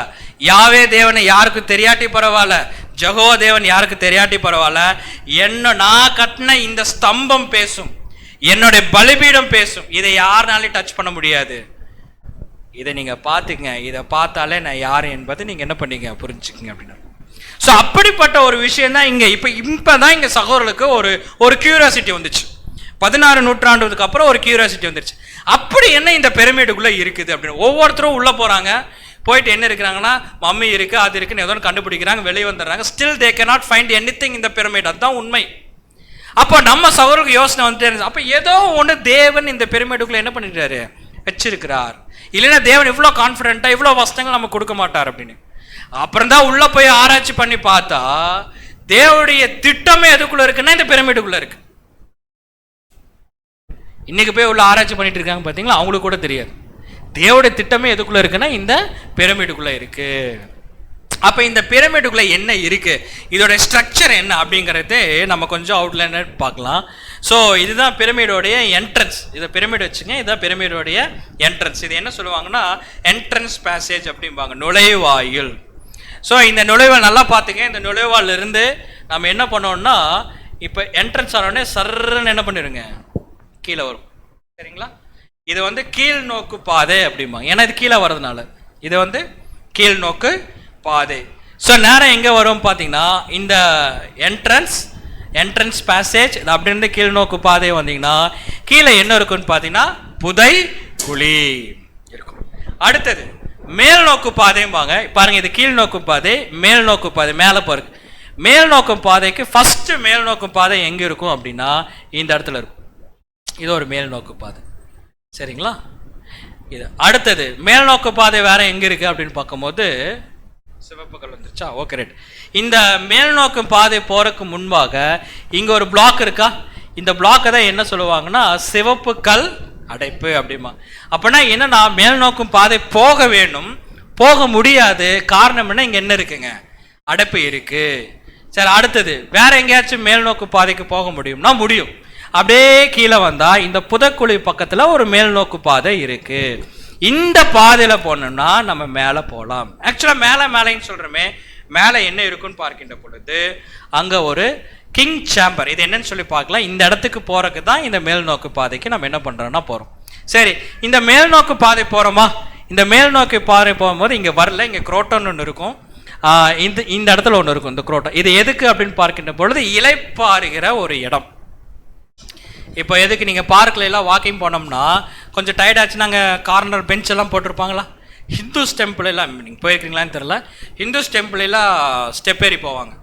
யாவே தேவனை யாருக்கு தெரியாட்டி பரவாயில்ல, ஜெகோவா தேவன் யாருக்கு தெரியாட்டி பரவாயில்ல, நான் கட்டின இந்த ஸ்தம்பம் பேசும், என்னுடைய பலிபீடம் பேசும். இதை யாருனாலும் டச் பண்ண முடியாது. இதை நீங்க பாத்துங்க, இதை பார்த்தாலே நான் யாரு என்பது நீங்க என்ன பண்ணீங்க புரிஞ்சுக்கங்க அப்படின்னு. ஸோ அப்படிப்பட்ட ஒரு விஷயம் தான் இங்க இப்பதான் இங்க சகோதரர்களுக்கு ஒரு கியூரியாசிட்டி வந்துச்சு. 16 நூற்றாண்டுக்கு அப்புறம் ஒரு கியூரியாசிட்டி வந்துருச்சு. அப்படி என்ன இந்த பிரமிடுக்குள்ள இருக்குது அப்படின்னு ஒவ்வொருத்தரும் உள்ள போறாங்க. போயிட்டு என்ன இருக்கிறாங்கன்னா, மம்மி இருக்கு, அது இருக்குன்னு ஏதோ கண்டுபிடிக்கிறாங்க, வெளியே வந்துடுறாங்க. Still they cannot find anything in the pyramid. அதுதான் உண்மை. அப்போ நம்ம சகோதரருக்கு யோசனை வந்துட்டு, அப்போ ஏதோ ஒன்று தேவன் இந்த பிரமிடுக்குள்ள என்ன பண்ணிட்டாரு, வச்சிருக்கிறார். இல்லைன்னா தேவன் இவ்வளோ கான்ஃபிடென்ட்டா இவ்வளோ வசனங்கள் நம்ம கொடுக்க மாட்டார் அப்படின்னு. அப்புறம் தான் உள்ள போய் ஆராய்ச்சி பண்ணி பார்த்தா தேவனுடைய திட்டமே எதுக்குள்ள இருக்குன்னா இந்த பிரமிடுக்குள்ள இருக்கு. இன்னைக்கு போய் உள்ள ஆராய்ச்சி பண்ணிட்டு இருக்காங்க பார்த்தீங்களா, அவங்களுக்கு கூட தெரியாது தேவனுடைய திட்டமே எதுக்குள்ள இருக்குன்னா இந்த பிரமிடுக்குள்ள இருக்கு. அப்ப இந்த பிரமிடுக்குள்ள என்ன இருக்கு, இதோட ஸ்ட்ரக்சர் என்ன அப்படிங்கறது நம்ம கொஞ்சம் அவுட்லைனர் பார்க்கலாம். ஸோ இதுதான் பிரமிடோடைய என்ட்ரன்ஸ். இதை பிரமிட் வச்சுங்க, இதுதான் பிரமிடோடைய என்ட்ரன்ஸ். இது என்ன சொல்லுவாங்கன்னா என்ட்ரன்ஸ் பேசேஜ் அப்படிம்பாங்க, நுழைவாயில். ஸோ இந்த நுழைவால் நல்லா பார்த்துங்க. இந்த நுழைவால் இருந்து நம்ம என்ன பண்ணோம்னா, இப்போ என்ட்ரன்ஸ் ஆனோடனே சர்ன்னு என்ன பண்ணிடுங்க, கீழே வரும். சரிங்களா? இது கீழ் நோக்கு பாதை அப்படிம்பாங்க. ஏன்னா இது கீழே வர்றதுனால இது வந்து கீழ்நோக்கு பாதை. ஸோ நேரம் எங்கே வரும் பார்த்தீங்கன்னா இந்த என்ட்ரன்ஸ் பேசேஜ் இது அப்படி இருந்து கீழ்நோக்கு பாதை வந்தீங்கன்னா கீழே என்ன இருக்குன்னு பார்த்தீங்கன்னா புதை குழி இருக்கும். அடுத்தது மேல் நோக்கு பாதையும் வாங்க பாருங்க. இது கீழ்நோக்கு பாதை, மேல் நோக்கு பாதை மேலே பாருங்க. மேல் நோக்கும் பாதைக்கு ஃபர்ஸ்ட் மேல் நோக்கும் பாதை எங்கே இருக்கும் அப்படின்னா இந்த இடத்துல இருக்கும். இது ஒரு மேல் நோக்கு பாதை, சரிங்களா? இது அடுத்தது மேல் நோக்கு பாதை வேற எங்க இருக்கு அப்படின்னு பார்க்கும்போது சிவப்பு கல் வந்துருச்சா? Okay right. இந்த மேல் நோக்கு பாதை போறதுக்கு முன்பாக இங்க ஒரு பிளாக் இருக்கா? இந்த பிளாக்கை தான் என்ன சொல்லுவாங்கன்னா சிவப்பு கல் அடைப்பு அப்படிமா. அப்படின்னா என்னன்னா மேல் நோக்கும் பாதை போக வேண்டும், போக முடியாது. காரணம் என்ன? இங்க என்ன இருக்குங்க? அடைப்பு இருக்கு. சரி, அடுத்தது வேற எங்கேயாச்சும் மேல் நோக்கு பாதைக்கு போக முடியும்னா முடியும். அப்படியே கீழே வந்தா இந்த புதக்குழி பக்கத்துல ஒரு மேல் நோக்கு பாதை இருக்கு. இந்த பாதையில போனோம்னா நம்ம மேலே போகலாம். ஆக்சுவலா மேலேன்னு சொல்றோமே, மேலே என்ன இருக்குன்னு பார்க்கின்ற பொழுது அங்க ஒரு கிங் சேம்பர். இது என்னன்னு சொல்லி பார்க்கலாம். இந்த இடத்துக்கு போறதுக்கு தான் இந்த மேல் நோக்கு பாதைக்கு நம்ம என்ன பண்றோம்னா போறோம். சரி, இந்த மேல் நோக்கு பாதை போறோமா? இந்த மேல் நோக்கு பாதை போகும்போது இங்க வரல, இங்க குரோட்டன் ஒன்று இருக்கும். இந்த இடத்துல ஒன்று இருக்கும், இந்த குரோட்டன். இது எதுக்கு அப்படின்னு பார்க்கின்ற பொழுது இலைப்பாறுகிற ஒரு இடம். இப்போ எதுக்கு நீங்கள் பார்க்கில் எல்லாம் வாக்கிங் போனோம்னா கொஞ்சம் டயர்ட் ஆச்சு, நாங்கள் கார்னர் பெஞ்ச் எல்லாம் போட்டிருப்பாங்களா? ஹிந்துஸ் டெம்பிள் எல்லாம் நீங்கள் போயிருக்கீங்களான்னு தெரில. ஹிந்துஸ் டெம்பிள் எல்லாம் ஸ்டெப் ஏறி போவாங்க.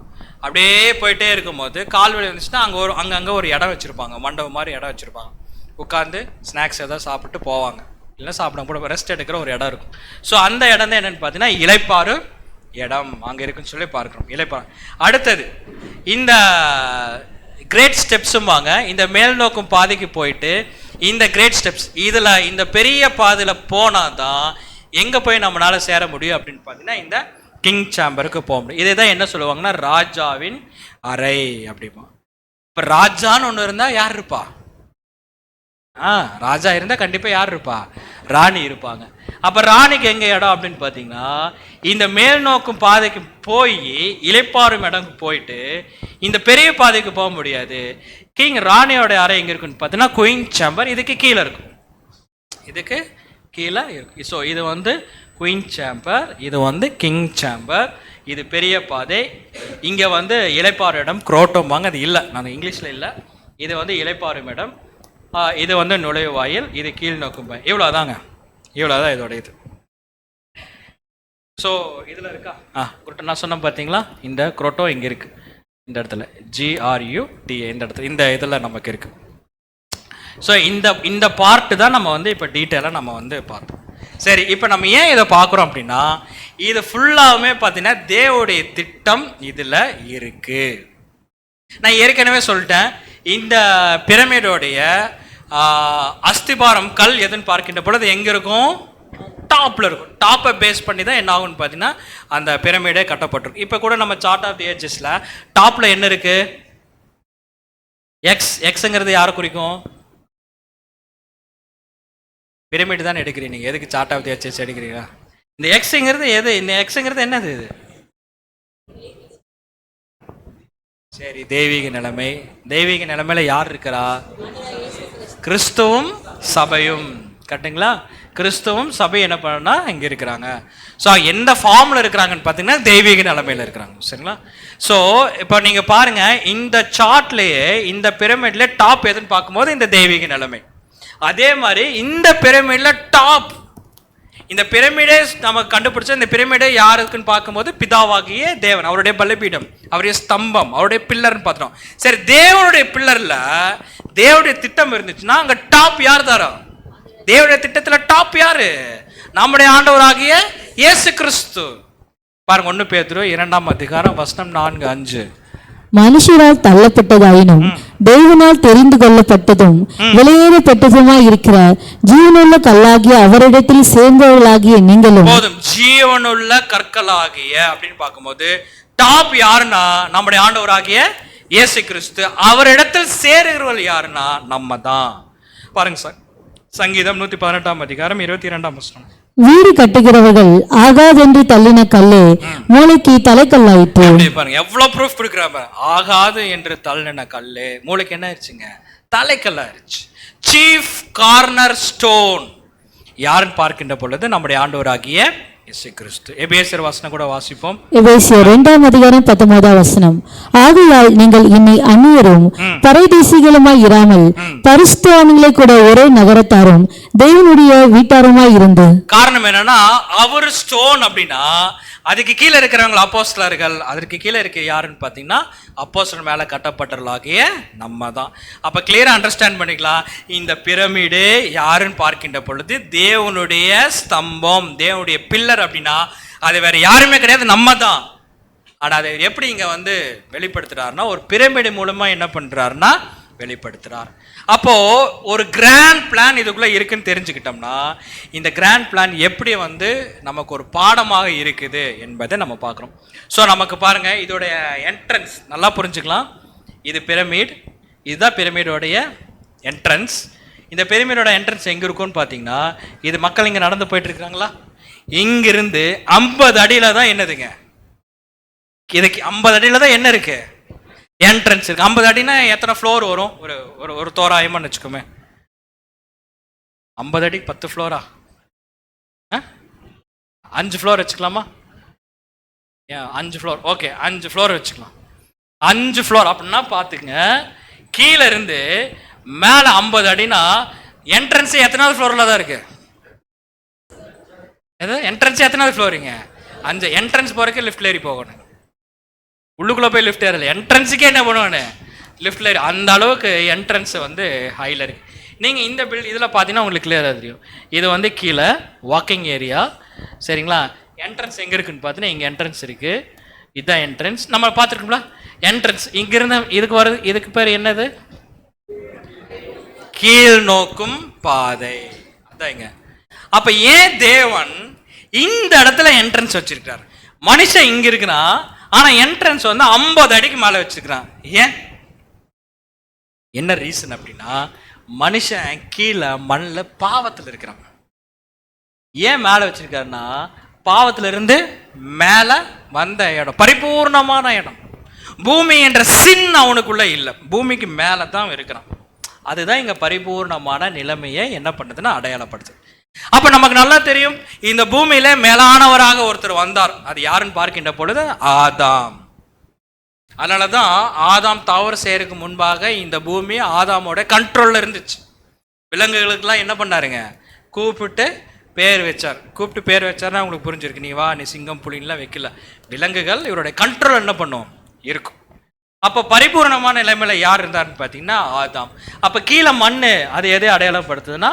அப்படியே போயிட்டே இருக்கும்போது கால்வெளி வந்துச்சுன்னா அங்கங்கே ஒரு இடம் வச்சுருப்பாங்க, மண்டபம் மாதிரி இடம் வச்சுருப்பாங்க. உட்காந்து ஸ்நாக்ஸ் எதாவது சாப்பிட்டு போவாங்க, இல்லை சாப்பிட கூட ரெஸ்ட் எடுக்கிற ஒரு இடம் இருக்கும். ஸோ அந்த இடம் தான் என்னென்னு பார்த்தீங்கன்னா இலைப்பாறு இடம் அங்கே இருக்குன்னு சொல்லி பார்க்குறோம். இலைப்பாறு. அடுத்தது இந்த கிரேட் ஸ்டெப்ஸும் வாங்க. இந்த மேல் நோக்கும் பாதைக்கு போயிட்டு இந்த கிரேட் ஸ்டெப்ஸ் இதில் இந்த பெரிய பாதையில் போனால் தான் எங்கே போய் நம்மளால் சேர முடியும் அப்படின்னு பார்த்தீங்கன்னா இந்த கிங் சேம்பருக்கு போக முடியும். இதை தான் என்ன சொல்லுவாங்கன்னா ராஜாவின் அறை அப்படிமா. இப்போ ராஜான்னு ஒன்று இருந்தால் யார் இருப்பா? ராஜா இருந்தால் கண்டிப்பாக யார் இருப்பா? ராணி இருப்பாங்க. அப்போ ராணிக்கு எங்கே இடம் அப்படின்னு பார்த்தீங்கன்னா இந்த மேல் நோக்கும் பாதைக்கு போய் இலைப்பாறும் இடம்க்கு போயிட்டு இந்த பெரிய பாதைக்கு போக முடியாது. கிங் ராணியோட அறை எங்கே இருக்குன்னு பார்த்தீங்கன்னா குயின் சேம்பர். இதுக்கு கீழே இருக்கும், இதுக்கு கீழே இருக்கு. ஸோ இது வந்து குயின் சேம்பர், இது வந்து கிங் சேம்பர். இது பெரிய பாதை. இங்கே வந்து இலைப்பாறு இடம் குரோட்டம் வாங்க. அது இல்லை, நாங்கள் இங்கிலீஷில் இல்லை. இது வந்து இலைப்பாறும் இடம். இது வந்து நுழைவாயில், இது கீழ் நோக்கும் பாதை. இவ்வளோதாங்க, இவ்வளோதான் இதோட இது. ஸோ இதில் இருக்கா குரோட்டோ நான் சொன்னேன் பார்த்தீங்களா? இந்த குரோட்டோ இங்கே இருக்குது, இந்த இடத்துல GRUTA இந்த இடத்துல இந்த இதில் நமக்கு இருக்குது. ஸோ இந்த பார்ட்டு தான் நம்ம வந்து இப்போ டீட்டெயிலாக நம்ம வந்து பார்ப்போம். சரி, இப்போ நம்ம ஏன் இதை பார்க்குறோம் அப்படின்னா இது ஃபுல்லாகவுமே பார்த்தீங்கன்னா தேவனுடைய திட்டம் இதில் இருக்குது. நான் ஏற்கனவே சொல்லிட்டேன், இந்த பிரமிடோடைய அஸ்திபாரம் கல் எதுன்னு பார்க்கின்ற பொழுது எங்கே இருக்கும்? டாப்பில் இருக்கும். டாப்பை பேஸ் பண்ணி தான் என்ன ஆகும்னு பார்த்தீங்கன்னா அந்த பிரமிடே கட்டப்பட்டிருக்கும். இப்போ கூட நம்ம சார்ட் ஆஃப் தி ஏஜஸில் டாப்பில் என்ன இருக்கு? எக்ஸுங்கிறது யாரை குறிக்கும்? பிரமிட் தானே எடுக்கிறீங்க நீங்கள். எதுக்கு சார்ட் ஆஃப் தி ஏஜஸ் எடுக்கிறீங்க? இந்த எக்ஸுங்கிறது எது? இந்த எக்ஸுங்கிறது என்னது? இது சரி, தெய்வீக நிலைமை. தெய்வீக நிலைமையில யார் இருக்கிறா? கிறிஸ்துவும் சபையும். கரெக்டுங்களா? கிறிஸ்துவும் சபை என்ன பண்ணா இங்க இருக்கிறாங்க. ஸோ எந்த ஃபார்ம்ல இருக்கிறாங்கன்னு பார்த்தீங்கன்னா தெய்வீக நிலைமையில இருக்கிறாங்க. சரிங்களா? ஸோ இப்போ நீங்க பாருங்க, இந்த சார்ட்லயே இந்த பிரமிட்ல டாப் எதுன்னு பார்க்கும்போது இந்த தெய்வீக நிலைமை. அதே மாதிரி இந்த பிரமிட்ல டாப், இந்த பிரமிடே நம்ம கண்டுபிடிச்ச இந்த பிரமிடே யாருக்குன்னு பார்க்கும்போது பிதாவாகிய தேவன், அவருடைய பலிபீடம், அவருடைய ஸ்தம்பம், அவருடைய பில்லர்னு பார்த்துட்டோம். சரி, தேவனுடைய பில்லர்ல தேவனுடைய திட்டம் இருந்துச்சுன்னா அங்க டாப் யார் தாரா? தேவனுடைய திட்டத்துல டாப் யாரு? நம்முடைய ஆண்டவராகிய இயேசு கிறிஸ்து. பாருங்க, 1 பேதுரு 2:4-5. மனுஷரால் தள்ளப்பட்டதாயினும் தேவனால் தெரிந்து கொள்ளப்பட்டதும் வெளியேறப்பட்டதுமாய் இருக்கிற ஜீவனுள்ள கல்லாகிய அவரிடத்தில் சேர்ந்தவர்களாகிய நீங்களும். போதும், ஜீவனுள்ள கற்களாகிய அப்படின்னு பார்க்கும்போது டாப் யாருன்னா நம்முடைய ஆண்டவராகிய இயேசு கிறிஸ்து. அவரிடத்தில் சேருகிறவர்கள் யாருன்னா நம்ம தான். பாருங்க சார், சங்கீதம் 118:22. வீடு கட்டுகிறவர்கள் ஆகாதென்று தள்ளின கல்லே மூளைக்கு தலைக்கல்லாயிற்று. பாருங்க எவ்வளவு ப்ரூஃப் கொடுக்குறாங்க. ஆகாது என்று தள்ளின கல்லே மூளைக்கு என்ன ஆயிடுச்சுங்க? தலைக்கல்லாயிருச்சு. சீஃப் கார்னர் ஸ்டோன் யாருன்னு பார்க்கின்ற பொழுது நம்முடைய ஆண்டவராகிய இயேசு கிறிஸ்து. எபேசியர் வசனம் கூட வாசிப்போம். எபேசியர் 2:19. ஆகையால் நீங்கள் இனி அந்நியரும் பரதேசிகளுமாய் இராமல் பரிசுத்தவான்களை கூட ஒரே நகரத்தாரும் தேவனுடைய வீட்டாருமாய் இருந்து. காரணம் என்னன்னா, அவர் ஸ்டோன் அப்படின்னா அதுக்கு கீழே இருக்கிறவங்க அப்போஸ்தலர்கள், அதற்கு கீழே இருக்க யாருன்னு பார்த்தீங்கன்னா அப்போஸ்தலர் மேலே கட்டப்பட்டவர்களாகிய நம்ம தான். அப்போ கிளியராக அண்டர்ஸ்டாண்ட் பண்ணிக்கலாம். இந்த பிரமிடு யாருன்னு பார்க்கின்ற பொழுது தேவனுடைய ஸ்தம்பம், தேவனுடைய பில்லர் அப்படின்னா அது வேற யாருமே கிடையாது, நம்ம தான். ஆனால் அதை எப்படி இங்கே வெளிப்படுத்துறாருன்னா ஒரு பிரமிடு மூலமாக என்ன பண்ணுறாருன்னா வெளிப்படுத்துறார். அப்போ ஒரு கிராண்ட் பிளான் இதுக்குள்ள இருக்குன்னு தெரிஞ்சுக்கிட்டோம்னா இந்த கிராண்ட் பிளான் எப்படி நமக்கு ஒரு பாடமாக இருக்குது என்பதை நம்ம பார்க்குறோம். ஸோ நமக்கு பாருங்க, இதோடைய என்ட்ரன்ஸ் நல்லா புரிஞ்சுக்கலாம். இது பிரமிட், இதுதான் பிரமிடோடைய என்ட்ரன்ஸ். இந்த பிரமிடோட என்ட்ரன்ஸ் எங்கே இருக்கும்னு பார்த்தீங்கன்னா, இது மக்கள் இங்கே நடந்து போயிட்டு இருக்கிறாங்களா, இங்கிருந்து 50 அடியில் தான் என்னதுங்க, இதுக்கு 50 அடியில் தான் என்ன இருக்கு, என்ட்ரன்ஸ் இருக்கு. 50 அடினா எத்தனை ஃப்ளோர் வரும்? ஒரு ஒரு தோராயமான்னு வச்சுக்கோமே. 50 அடி 10 ஃப்ளோரா? 5 ஃப்ளோர் வச்சுக்கலாமா? 5 ஃப்ளோர், ஓகே, 5 ஃப்ளோர் வச்சுக்கலாம். 5 ஃப்ளோர் அப்படின்னா பார்த்துங்க, கீழே இருந்து மேலே 50 அடினா என்ட்ரன்ஸ் எத்தனாவது ஃப்ளோரில் தான் இருக்கு? என்ட்ரன்ஸ் எத்தனாவது ஃப்ளோரிங்க? 5. என்ட்ரன்ஸ் போறதுக்கு லிஃப்ட்ல ஏறி போகணும். உள்ளுக்குள்ளே போய் லிஃப்ட் ஏறல, என்ட்ரன்ஸுக்கே என்ன பண்ணுவானு லிஃப்ட்ல ஏறி. அந்த அளவுக்கு என்ட்ரன்ஸ் ஹையில் இருக்கு. நீங்கள் இந்த இதில் பார்த்தீங்கன்னா உங்களுக்கு கிளியராக தெரியும். இது கீழே வாக்கிங் ஏரியா, சரிங்களா? என்ட்ரன்ஸ் எங்கே இருக்குன்னு பார்த்தீங்கன்னா இங்கே என்ட்ரன்ஸ் இருக்குது. இதுதான் என்ட்ரன்ஸ். நம்ம பார்த்துருக்கோம்ல என்ட்ரன்ஸ். இங்கிருந்த இதுக்கு வருது, இதுக்கு பேர் என்னது? கீழ் நோக்கும் பாதை. அதான் இங்க. அப்போ ஏன் தேவன் இந்த இடத்துல என்ட்ரன்ஸ் வச்சிருக்கார்? மனுஷன் இங்கே இருக்குன்னா ஆனா என்ட்ரன்ஸ் 50 அடிக்கு மேல வச்சிருக்கிறான். ஏன்? என்ன ரீசன் அப்படின்னா, மனுஷன் கீழே மண்ணில் பாவத்தில் இருக்கிறான். ஏன் மேல வச்சிருக்காருன்னா, பாவத்துல இருந்து மேல வந்த இடம், பரிபூர்ணமான இடம். பூமி என்ற சின் அவனுக்குள்ள இல்லை, பூமிக்கு மேல தான் இருக்கிறான். அதுதான் இங்க பரிபூர்ணமான நிலைமையை என்ன பண்ணுதுன்னா அடையாளப்படுது. அப்ப நமக்கு நல்லா தெரியும், இந்த பூமியில மேலானவராக ஒருத்தர் வந்தார். அது யாருன்னு பார்க்கின்ற பொழுது ஆதாம். அதனாலதான் ஆதாம் தவறு செய்யறதுக்கு முன்பாக இந்த பூமி ஆதாமோட கண்ட்ரோல்ல இருந்துச்சு. விலங்குகளுக்கெல்லாம் என்ன பண்ணாருங்க, கூப்பிட்டு பேர் வச்சார். கூப்பிட்டு பேர் வச்சார்னா உங்களுக்கு புரிஞ்சிருக்கு. நீ வா, நீ சிங்கம் புலின்லாம் வைக்கல. விலங்குகள் இவருடைய கண்ட்ரோல் என்ன பண்ணும் இருக்கும். அப்போ பரிபூர்ணமான நிலைமையில யார் இருந்தாருன்னு பார்த்தீங்கன்னா ஆதாம். அப்போ கீழே மண்ணு அது எதை அடையாளப்படுத்துதுன்னா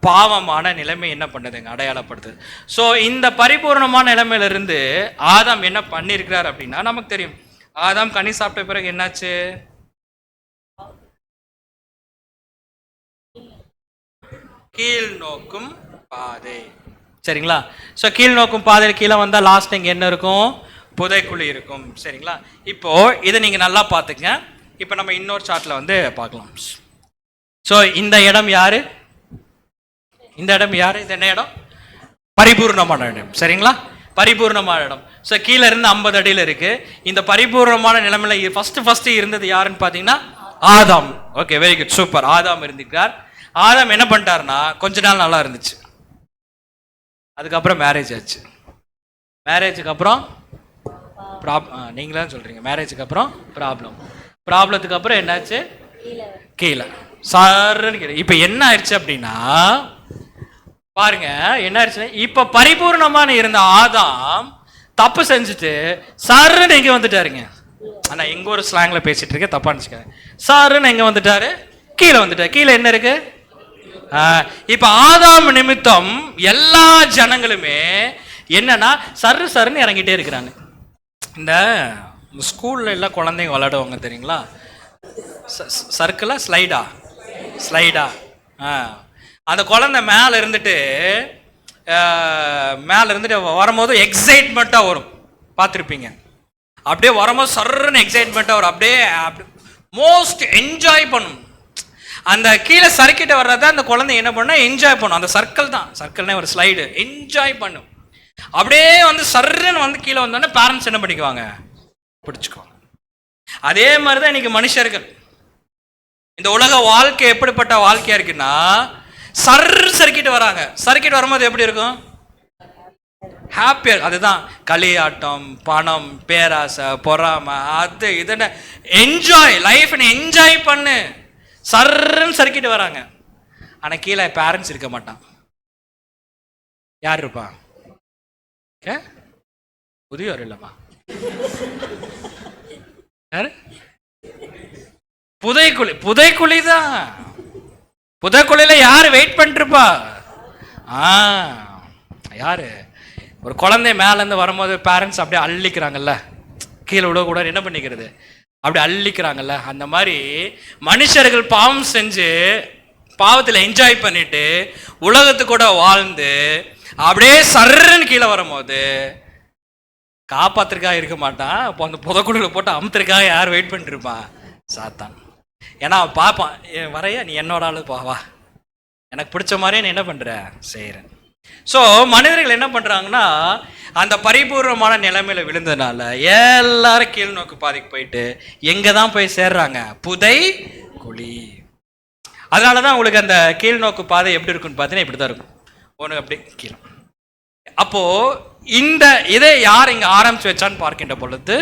பாவமான நிலைமை என்ன பண்ணுதுங்க அடையாளப்படுத்துது. ஸோ இந்த பரிபூர்ணமான நிலைமையிலிருந்து ஆதாம் என்ன பண்ணியிருக்கிறார் அப்படின்னா நமக்கு தெரியும். ஆதாம் கனி சாப்பிட்ட பிறகு என்னாச்சு? கீழ் நோக்கும் பாதை, சரிங்களா? ஸோ கீழ் நோக்கும் பாதையில் கீழே வந்தால் லாஸ்ட் இங்கே என்ன இருக்கும்? புதைக்குழி இருக்கும், சரிங்களா? இப்போ இதை நீங்கள் நல்லா பார்த்துங்க. இப்போ நம்ம இன்னொரு சார்ட்டில் பார்க்கலாம். ஸோ இந்த இடம் யாரு? இந்த இடம் யாரு? இது என்ன இடம்? பரிபூர்ணமான இடம், சரிங்களா? பரிபூர்ணமான இடம். ஸோ கீழே இருந்து 50 அடியில் இருக்கு. இந்த பரிபூர்ணமான நிலைமையில ஃபர்ஸ்ட் இருந்தது யாருன்னு பார்த்தீங்கன்னா Adam. Okay, very good, super. Adam இருந்திருக்கார். ஆதாம் என்ன பண்ணிட்டாருன்னா கொஞ்ச நாள் நல்லா இருந்துச்சு. அதுக்கப்புறம் மேரேஜ் ஆச்சு. மேரேஜுக்கு அப்புறம் நீங்களே சொல்றீங்க, மேரேஜுக்கு அப்புறம் ப்ராப்ளத்துக்கு அப்புறம் என்னாச்சு? கீழே சார்ன்னு. இப்போ என்ன ஆயிடுச்சு அப்படின்னா பாருங்க, என்ன ஆயிடுச்சு? இப்ப பரிபூர்ணமான இருந்த ஆதாம் தப்பு செஞ்சுட்டு சாருன்னு எங்க வந்துட்டாருங்க. ஆனா எங்க ஒரு ஸ்லாங்ல பேசிட்டு இருக்க, தப்பா நினைச்சுக்காங்க. சாருன்னு எங்க வந்துட்டாரு? கீழே வந்துட்டாரு. கீழே என்ன இருக்கு? இப்ப ஆதாம் நிமித்தம் எல்லா ஜனங்களுமே என்னன்னா சருன்னு இறங்கிட்டே இருக்கிறாங்க. இந்த ஸ்கூல்ல எல்லாம் குழந்தைங்க விளையாடுவாங்க தெரியுங்களா? சர்க்கிளா ஸ்லைடா அந்த குழந்தை மேலே இருந்துட்டு வரும்போது எக்ஸைட்மெண்ட்டாக வரும், பார்த்துருப்பீங்க. அப்படியே வரும்போது சர்ன்னு எக்ஸைட்மெண்ட்டாக வரும். அப்படியே மோஸ்ட் என்ஜாய் பண்ணும். அந்த கீழே சர்க்கிட்ட வர்றத அந்த குழந்தை என்ன பண்ணால் என்ஜாய் பண்ணும். அந்த சர்க்கிள்னே ஒரு ஸ்லைடு என்ஜாய் பண்ணும். அப்படியே சர்ன்னு கீழே வந்தோடனே பேரண்ட்ஸ் என்ன பண்ணிக்குவாங்க? பிடிச்சிக்குவாங்க. அதே மாதிரி தான் இன்னைக்கு மனுஷர்கள். இந்த உலக வாழ்க்கை எப்படிப்பட்ட வாழ்க்கையா இருக்குன்னா சர்க்கிட்டு வராங்க. சர்க்கிட் வரும்போது எப்படி இருக்கும்? ஹாப்பியாக. அதுதான் களியாட்டம், பணம், பேராசை, பொறாமை, அது இதுன்னு என்ஜாய் லைஃப்னு என்ஜாய் பண்ணு சர்ன்னு சறுக்கிட்டு வராங்க. ஆனால் கீழே பேரண்ட்ஸ் இருக்க மாட்டான். யார் இருப்பா? புதியோர் இல்லைப்பா, யாரு? புதைக்குழி. புதைக்குழி தான். புதைக்குழியில யாரு வெயிட் பண்ணிருப்பா? யாரு? ஒரு குழந்தை மேல இருந்து வரும்போது பேரண்ட்ஸ் அப்படியே அள்ளிக்கிறாங்கல்ல, கீழே விட கூட என்ன பண்ணிக்கிறது, அப்படி அள்ளிக்கிறாங்கல்ல. அந்த மாதிரி மனுஷர்கள் பாவம் செஞ்சு பாவத்தில் என்ஜாய் பண்ணிட்டு உலகத்து கூட வாழ்ந்து அப்படியே சர்ன்னு கீழே வரும்போது காப்பாத்திற்காக இருக்க மாட்டான். அப்போ அந்த புதக்குழியில் போட்டு அமுத்திற்காக யார் வெயிட் பண்ணிட்டு இருப்பான்? சாத்தான். ஏன்னா பார்ப்பான், வரையா நீ என்னோட ஆளு பாவா, எனக்கு பிடிச்ச மாதிரியே நீ என்ன பண்ற செய்கிறேன். ஸோ மனிதர்கள் என்ன பண்றாங்கன்னா அந்த பரிபூர்ணமான நிலைமையில விழுந்ததுனால எல்லாரும் கீழ் நோக்கு பாதைக்கு போயிட்டு எங்க தான் போய் சேர்றாங்க? புதை குழி. அதனாலதான் உங்களுக்கு அந்த கீழ் நோக்கு பாதை எப்படி இருக்குன்னு பார்த்தீங்கன்னா இப்படிதான் இருக்கும், ஒன்று அப்படி கீழே. அப்போ இந்த இதை யார் இங்க ஆரம்பிச்சு வச்சான்னு பார்க்கின்ற பொழுது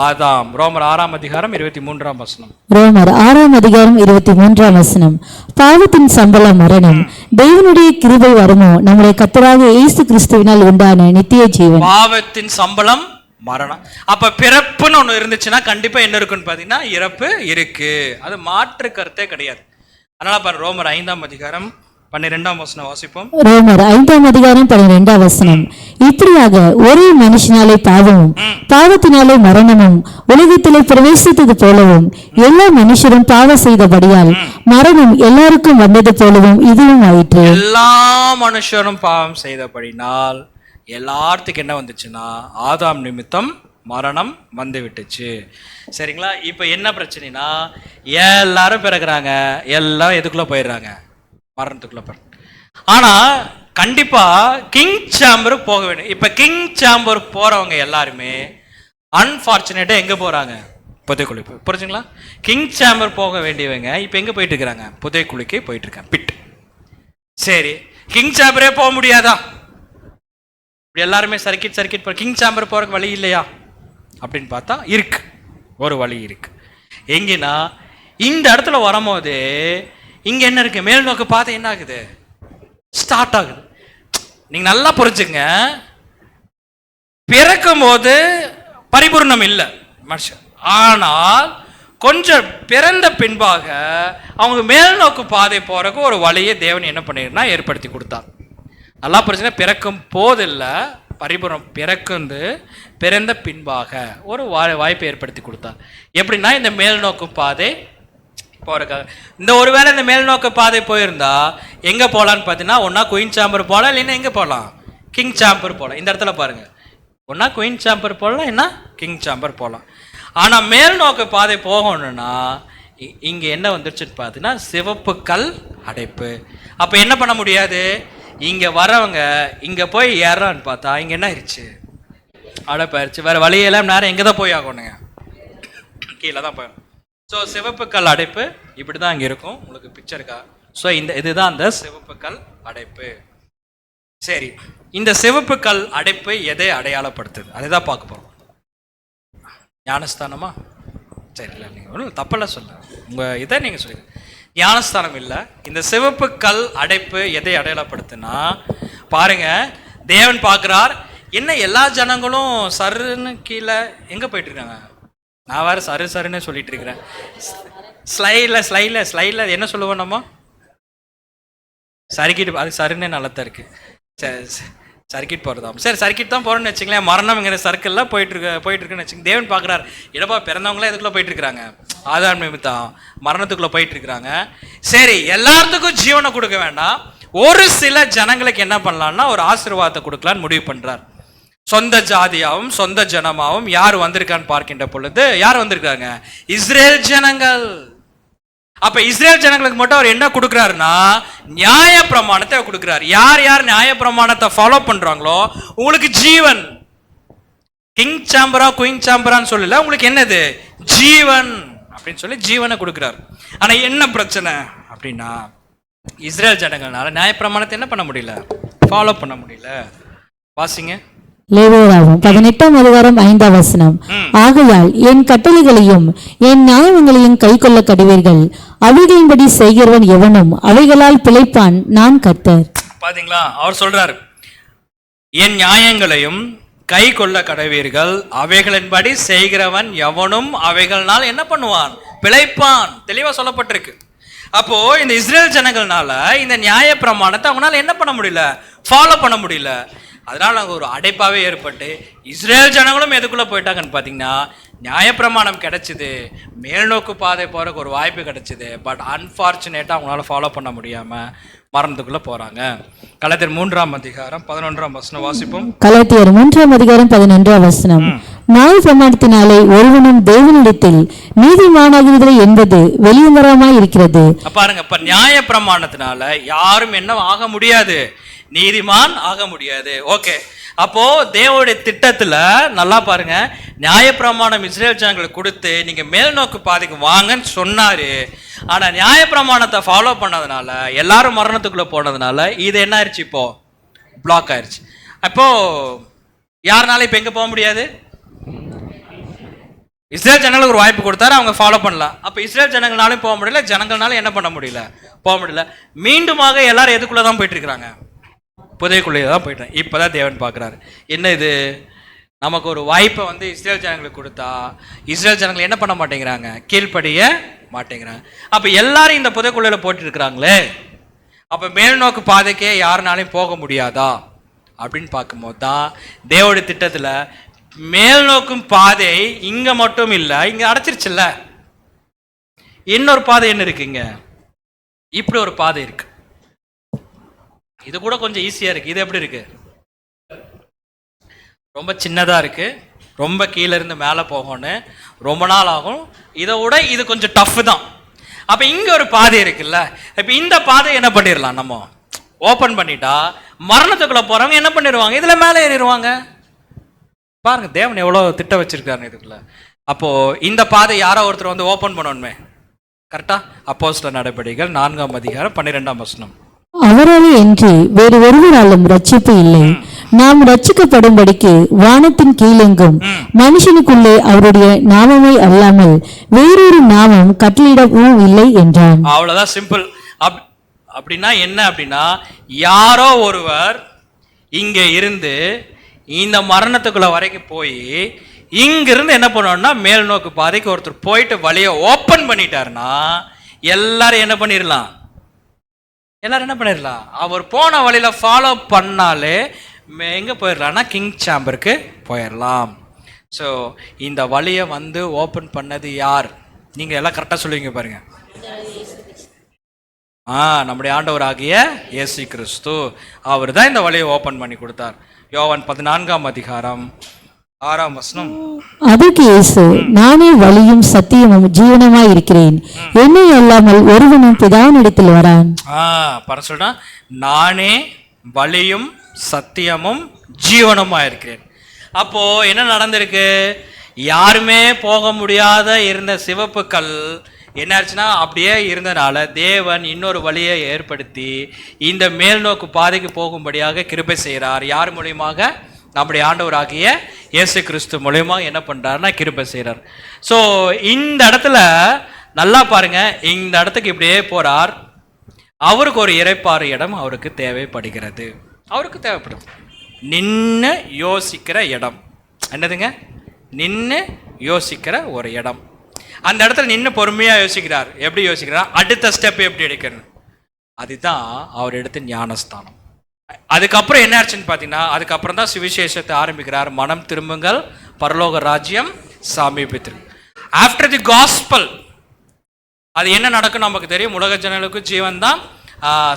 ஆதாம். ரோமர் 6ஆம் அதிகாரம் 23ஆம் வசனம். ரோமர் 6ஆம் அதிகாரம் 23ஆம் வசனம். பாவத்தின் சம்பளம் மரணம், தேவனுடைய கிருபை வருமோ நம்முடைய கர்த்தராகிய இயேசு கிறிஸ்துவினால் உண்டான நித்திய ஜீவன். பாவத்தின் சம்பளம் மரணம். அப்ப பிறப்புன்னு ஒண்ணு இருந்துச்சுன்னா கண்டிப்பா என்ன இருக்குன்னு பாத்தீங்கன்னா இறப்பு இருக்கு. அது மாற்று கருத்தே கிடையாது. அதனால பாரு ரோமர் 5ஆம் அதிகாரம் 12ஆம் வசனம் வாசிப்போம். ரோமர் 5ஆம் அதிகாரம் 12ஆம் வசனம். இப்படியாக ஒரே மனுஷனாலே பாவமும் பாவத்தினாலே மரணமும் உலகத்திலே பிரவேசித்தது போலவும் எல்லா மனுஷரும் பாவம் செய்தபடியால் மரணம் எல்லாருக்கும் வந்தது போலவும் இதுவும் ஆயிற்று. எல்லா மனுஷரும் பாவம் செய்தபடினால் எல்லாத்துக்கும் என்ன வந்துச்சுன்னா ஆதாம் நிமித்தம் மரணம் வந்து விட்டுச்சு. சரிங்களா? இப்ப என்ன பிரச்சனைனா எல்லாரும் பிறகுறாங்க, எல்லாம் எதுக்குள்ள போயிடுறாங்க? மரணத்துக்குள்ள போற. ஆனா கண்டிப்பா கிங் சேம்பர் போக வேண்டும். இப்ப கிங் சேம்பர் போறவங்க எல்லாருமே அன்பார்ச்சுனேட்டா எங்க போறாங்க? புதைக்குழி. புரிஞ்சுங்களா? கிங் சேம்பர் போக வேண்டியவங்க இப்ப எங்க போயிட்டு இருக்காங்க? புதைக்குழிக்கு போயிட்டு இருக்காங்க, பிட். சரி, கிங் சேம்பரே போக முடியாதா? எல்லாருமே சர்க்கிட் கிங் சேம்பர் போறதுக்கு வழி இல்லையா அப்படின்னு பார்த்தா இருக்கு, ஒரு வழி இருக்கு. எங்கன்னா இந்த இடத்துல வரும்போது இங்க என்ன இருக்கு? மேல் நோக்கு பாதை என்ன ஆகுது? ஸ்டார்ட் ஆகுது. நீங்க நல்லா புரிஞ்சுங்க, பிறக்கும் போது பரிபூர்ணம் இல்லை மனுஷன். ஆனால் கொஞ்சம் பிறந்த பின்பாக அவங்க மேல் நோக்கு பாதை போறதுக்கு ஒரு வழியை தேவன் என்ன பண்ணிருந்தா ஏற்படுத்தி கொடுத்தார். நல்லா புரிஞ்சுங்க, பிறக்கும் போது இல்லை, பரிபூர்ணம் பிறந்த பின்பாக ஒரு வாய்ப்பை ஏற்படுத்தி கொடுத்தார். எப்படின்னா இந்த மேல் நோக்கு பாதை போறதுக்காக. இந்த ஒருவேளை இந்த மேல் நோக்க பாதை போயிருந்தா எங்க போகலான்னு பார்த்தீங்கன்னா ஒன்னா குயின் சாம்பர் போகலாம், இல்லைன்னா எங்க போகலாம்? கிங் சாம்பர் போகலாம். இந்த இடத்துல பாருங்க, ஒன்னா குயின் சாம்பர் போகலாம், என்ன கிங் சாம்பர் போகலாம். ஆனா மேல் நோக்க பாதை போகணும்னா இங்க என்ன வந்துருச்சுன்னு பார்த்தீங்கன்னா சிவப்பு கல் அடைப்பு. அப்ப என்ன பண்ண முடியாது? இங்க வரவங்க இங்க போய் ஏறான்னு பார்த்தா இங்க என்ன ஆயிடுச்சு? அடைப்பாயிருச்சு. வேற வழியெல்லாம் நேரம் எங்க தான் போய் ஆகணுங்க? கீழே தான் போய். ஸோ சிவப்பு கல் அடைப்பு இப்படி தான் இங்கே இருக்கும். உங்களுக்கு பிக்சருக்கா? ஸோ இதுதான் அந்த சிவப்பு கல் அடைப்பு. சரி, இந்த சிவப்பு கல் அடைப்பு எதை அடையாளப்படுத்துது? அதை தான் பார்க்க போகிறோம். ஞானஸ்தானமா? சரி, இல்லை நீங்கள் ஒன்றும் தப்பெல்லாம் சொல்ல, உங்கள் இதை நீங்கள் சொல்லுங்க. ஞானஸ்தானம் இல்லை. இந்த சிவப்பு கல் அடைப்பு எதை அடையாளப்படுத்துனா பாருங்க, தேவன் பார்க்குறார், என்ன எல்லா ஜனங்களும் சருன்னு கீழே எங்கே போயிட்டு இருக்காங்க? நான் வேறு சருன்னு சொல்லிட்டு இருக்கிறேன். ஸ்லைடில் என்ன சொல்லுவோம் நம்ம? சர்க்கிட். அது சருன்னே நல்லதான் இருக்கு. சர்க்கிட் போகிறதா? சரி, சர்க்கிட் தான் போகிறோன்னு வச்சுங்களேன். மரணம்ங்கிற சர்க்கிளில் போயிட்டு இருக்குன்னு வச்சுங்க. தேவன் பார்க்குறாரு, இடப்பா பிறந்தவங்களே இதுக்குள்ளே போயிட்டு இருக்கிறாங்க, ஆதாம் நிமித்தம் மரணத்துக்குள்ளே போயிட்டு இருக்கிறாங்க. சரி, எல்லாத்துக்கும் ஜீவனை கொடுக்க வேண்டாம், ஒரு சில ஜனங்களுக்கு என்ன பண்ணலாம்னா ஒரு ஆசீர்வாதத்தை கொடுக்கலான்னு முடிவு பண்ணுறார். சொந்த ஜாதியாவும் சொந்த ஜனமாவும் யார் வந்திருக்கான்னு பார்க்கின்ற பொழுது யார் வந்திருக்காங்க? இஸ்ரேல் ஜனங்கள். அப்ப இஸ்ரேல் ஜனங்களுக்கு மட்டும் அவர் என்ன கொடுக்கிறாருன்னா நியாய பிரமாணத்தை கொடுக்கிறார். யார் யார் நியாய பிரமாணத்தை ஃபாலோ பண்றாங்களோ உங்களுக்கு ஜீவன். கிங் சாம்பரா குயின் சாம்பரான்னு சொல்லல, உங்களுக்கு என்னது? ஜீவன் அப்படின்னு சொல்லி ஜீவனை கொடுக்கிறார். ஆனா என்ன பிரச்சனை அப்படின்னா இஸ்ரேல் ஜனங்கள்னால நியாய பிரமாணத்தை என்ன பண்ண முடியல? ஃபாலோ பண்ண முடியல. வாசிங்க லேவியராகும் 18 ஆகையால் என் கட்டளைகளையும் என் நியாயங்களையும் கைக்கொள்ள கடுவீர்கள். அவைகளின்படி செய்கிறவன் எவனும் அவைகளால் பிழைப்பான். நான் கர்த்தர். பாத்தீங்களா, அவர் சொல்றாரு என் நியாயங்களையும் கை கொள்ள கடவீர்கள், அவைகளின்படி செய்கிறவன் எவனும் அவைகள்னால் என்ன பண்ணுவான்? பிழைப்பான். தெளிவா சொல்லப்பட்டிருக்கு. அப்போ இந்த இஸ்ரேல் ஜனங்கள்னால இந்த நியாய பிரமாணத்தை அவங்களால என்ன பண்ண முடியல? ஃபாலோ பண்ண முடியல. அதனால அங்கே ஒரு அடைப்பாகவே ஏற்பட்டு இஸ்ரேல் ஜனங்களும் எதுக்குள்ளே போயிட்டாங்கன்னு பார்த்தீங்கன்னா, நியாயப்பிரமாணம் கிடைச்சிது, மேல்நோக்கு பாதை போகிறக்கு ஒரு வாய்ப்பு கிடைச்சிது. பட் அன்ஃபார்ச்சுனேட்டாக அவங்களால ஃபாலோ பண்ண முடியாமல் மரணத்துக்குள்ளே போகிறாங்க. கலாத்தியர் 3:11 வாசிப்போம். கலாத்தியர் 3:11 நியாய பிரமாணத்தினாலே ஒருவனும் தேவனிடத்தில் நீதிமானாகிறது என்பது வெளியங்கரமாய் இருக்கிறது. பாருங்க, இப்ப நியாய பிரமாணத்தினால யாரும் என்ன ஆக முடியாது? நீதிமான் ஆக முடியாது. ஓகே, அப்போ தேவனுடைய திட்டத்துல நல்லா பாருங்க, நியாயப்பிரமாணம் இஸ்ரேல் ஜனங்களுக்கு கொடுத்து நீங்க மேல் நோக்கு பாதைக்கு வாங்கன்னு சொன்னாரு. ஆனா நியாயப்பிரமாணத்தை ஃபாலோ பண்ணதுனால எல்லாரும் மரணத்துக்குள்ள போனதுனால இது என்ன ஆயிடுச்சு? இப்போ பிளாக் ஆயிடுச்சு. அப்போ யாருனால இப்ப எங்க போக முடியாது? இஸ்ரேல் ஜனங்களுக்கு ஒரு வாய்ப்பு கொடுத்தாரு, அவங்க ஃபாலோ பண்ணலாம். அப்ப இஸ்ரேல் ஜனங்களாலும் போக முடியல, ஜனங்கள்னாலும் என்ன பண்ண முடியல? போக முடியல. மீண்டுமாக எல்லாரும் எதுக்குள்ளதான் போயிட்டு இருக்கிறாங்க? புதைக்குள்ளே தான் போயிட்டேன். இப்போதான் தேவன் பார்க்குறாரு, என்ன இது நமக்கு ஒரு வாய்ப்பை வந்து இஸ்ரேல் ஜனங்களுக்கு கொடுத்தா இஸ்ரேல் ஜனங்கள் என்ன பண்ண மாட்டேங்கிறாங்க? கீழ்ப்படிய மாட்டேங்கிறாங்க. அப்போ எல்லாரும் இந்த புதைக்குள்ளையில் போட்டு இருக்கிறாங்களே, அப்போ மேல் நோக்கு பாதைக்கே யாருனாலையும் போக முடியாதா அப்படின்னு பார்க்கும்போது தான் தேவனுடைய திட்டத்தில் மேல் நோக்கும் பாதை இங்கே மட்டும் இல்லை, இங்கே அடைச்சிருச்சுல்ல. இன்னொரு பாதை என்ன இருக்குங்க? இப்படி ஒரு பாதை இருக்கு. இது கூட கொஞ்சம் ஈஸியா இருக்கு. இது எப்படி இருக்கு? ரொம்ப சின்னதா இருக்கு, ரொம்ப கீழே இருந்து மேலே போகணும், ரொம்ப நாள் ஆகும். இதை விட இது கொஞ்சம் டஃப் தான். அப்ப இங்க ஒரு பாதை இருக்குல்ல, இப்ப இந்த பாதை என்ன பண்ணிடலாம்? நம்ம ஓபன் பண்ணிட்டா மரணத்துக்குள்ள போறவங்க என்ன பண்ணிடுவாங்க? இதுல மேலே ஏறிடுவாங்க. பாருங்க தேவன் எவ்வளவு திட்டம் வச்சிருக்காரு இதுக்குள்ள. அப்போ இந்த பாதை யாரோ ஒருத்தர் வந்து ஓபன் பண்ணணுமே, கரெக்டா? அப்போஸ்தலர் நடபடிகள் 4:12. அவராலே என்று வேறு ஒருவராலும் ரட்சிப்பு இல்லை. நாம் ரட்சிக்கப்படும்படிக்கு வானத்தின் கீழெங்கும் மனுஷனுக்குள்ளே அவருடைய நாமமே அல்லாமல் வேறொரு நாமம் கட்டளையிடவும் இல்லை என்றான். அவ்வளவுதான், சிம்பிள். அப்படின்னா என்ன? அப்படின்னா யாரோ ஒருவர் இங்க இருந்து இந்த மரணத்துக்குள்ள வரைக்கும் போய் இங்கிருந்து என்ன பண்ணணும்னா மேல் நோக்கு பாதைக்கு ஒருத்தர் போயிட்டு வழியை ஓப்பன் பண்ணிட்டாருன்னா எல்லாரும் என்ன பண்ணிடலாம்? எல்லாரும் என்ன பண்ணிடலாம்? அவர் போன வழியில ஃபாலோ பண்ணாலே எங்க போயிடலாம்னா கிங் சேம்பருக்கு போயிடலாம். ஸோ இந்த வழியை வந்து ஓப்பன் பண்ணது யார்? நீங்க எல்லாம் கரெக்டாக சொல்லுவீங்க பாருங்க. நம்முடைய ஆண்டவர் ஆகிய இயேசு கிறிஸ்து, அவர் தான் இந்த வழியை ஓப்பன் பண்ணி கொடுத்தார். யோவான் 14:6. அதற்கு இயேசு, நானே வழியும் சத்தியமும் ஜீவனமாய் இருக்கிறேன், என்னை அல்லாமல் ஒருவனும் பிதாவினிடத்தில் வரான். சொல்றான், நானே வழியும் சத்தியமும் ஜீவனமா இருக்கிறேன். அப்போ என்ன நடந்திருக்கு? யாருமே போக முடியாத இருந்த சிவப்பு கல் என்னாச்சுன்னா அப்படியே இருந்தனால தேவன் இன்னொரு வழியை ஏற்படுத்தி இந்த மேல் நோக்கு பாதைக்கு போகும்படியாக கிருபை செய்கிறார். யார் மூலியமாக? நம்முடைய ஆண்டவராகிய இயேசு கிறிஸ்து மூலமா என்ன பண்றாருன்னா கிருபை செய்கிறார். ஸோ இந்த இடத்துல நல்லா பாருங்க, இந்த இடத்துக்கு இப்படியே போறார். அவருக்கு ஒரு இறைப்பாறு இடம் அவருக்கு தேவைப்படுகிறது. அவருக்கு தேவைப்படுது நின்று யோசிக்கிற இடம். என்னதுங்க? நின்று யோசிக்கிற ஒரு இடம். அந்த இடத்துல நின்று பொறுமையா யோசிக்கிறார். எப்படி யோசிக்கிறார்? அடுத்த ஸ்டெப் எப்படி எடுக்கிறது, அதுதான் அவர் எடுத்த ஞானஸ்தானம். அதுக்கப்புறம் என்ன ஆச்சுன்னு பார்த்தீங்கன்னா, அதுக்கப்புறம் தான் சுவிசேஷத்தை ஆரம்பிக்கிறார். மனம் திரும்புங்கள், பரலோக ராஜ்யம் சமீபித்திருக்கு. ஆஃப்டர் தி காஸ்பல் அது என்ன நடக்கும் நமக்கு தெரியும். உலக ஜனங்களுக்கு ஜீவன் தான்,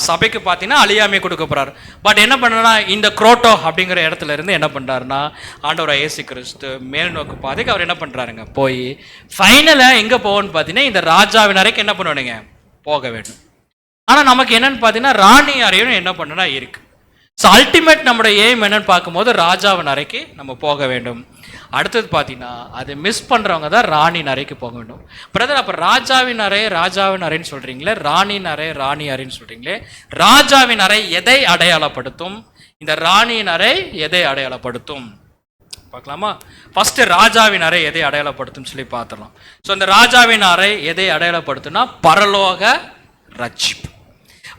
சபைக்கு பார்த்தீங்கன்னா அழியாமை கொடுக்க போறாரு. பட் என்ன பண்ணுறா, இந்த குரோட்டோ அப்படிங்கிற இடத்துல இருந்து என்ன பண்ணுறாருன்னா ஆண்டவர் இயேசு கிறிஸ்து மேல் நோக்கு பாதைக்கு அவர் என்ன பண்ணுறாருங்க போய் ஃபைனலாக எங்கே போகணும்னு பார்த்தீங்கன்னா இந்த ராஜாவின் அறைக்கு என்ன பண்ணுவானுங்க போக வேண்டும். ஆனால் நமக்கு என்னன்னு பார்த்தீங்கன்னா ராணி அறையும் என்ன பண்ணுனா இருக்கு. ஸோ அல்டிமேட் நம்மளுடைய எய்ம் என்னன்னு பார்க்கும்போது ராஜாவின் அறைக்கு நம்ம போக வேண்டும். அடுத்தது பார்த்தீங்கன்னா அது மிஸ் பண்ணுறவங்க தான் ராணின் அறைக்கு போக வேண்டும். பிரதர், அப்போ ராஜாவின் அறைன்னு சொல்கிறீங்களே, ராணி அறைன்னு சொல்கிறீங்களே, ராஜாவின் அறை எதை அடையாளப்படுத்தும்? இந்த ராணியின் அறை எதை அடையாளப்படுத்தும்? பார்க்கலாமா? ஃபர்ஸ்ட் ராஜாவின் அறை எதை அடையாளப்படுத்தும் சொல்லி பார்த்துடலாம். ஸோ இந்த ராஜாவின் அறை எதை அடையாளப்படுத்தும்னா பரலோக ரட்சிப்பு.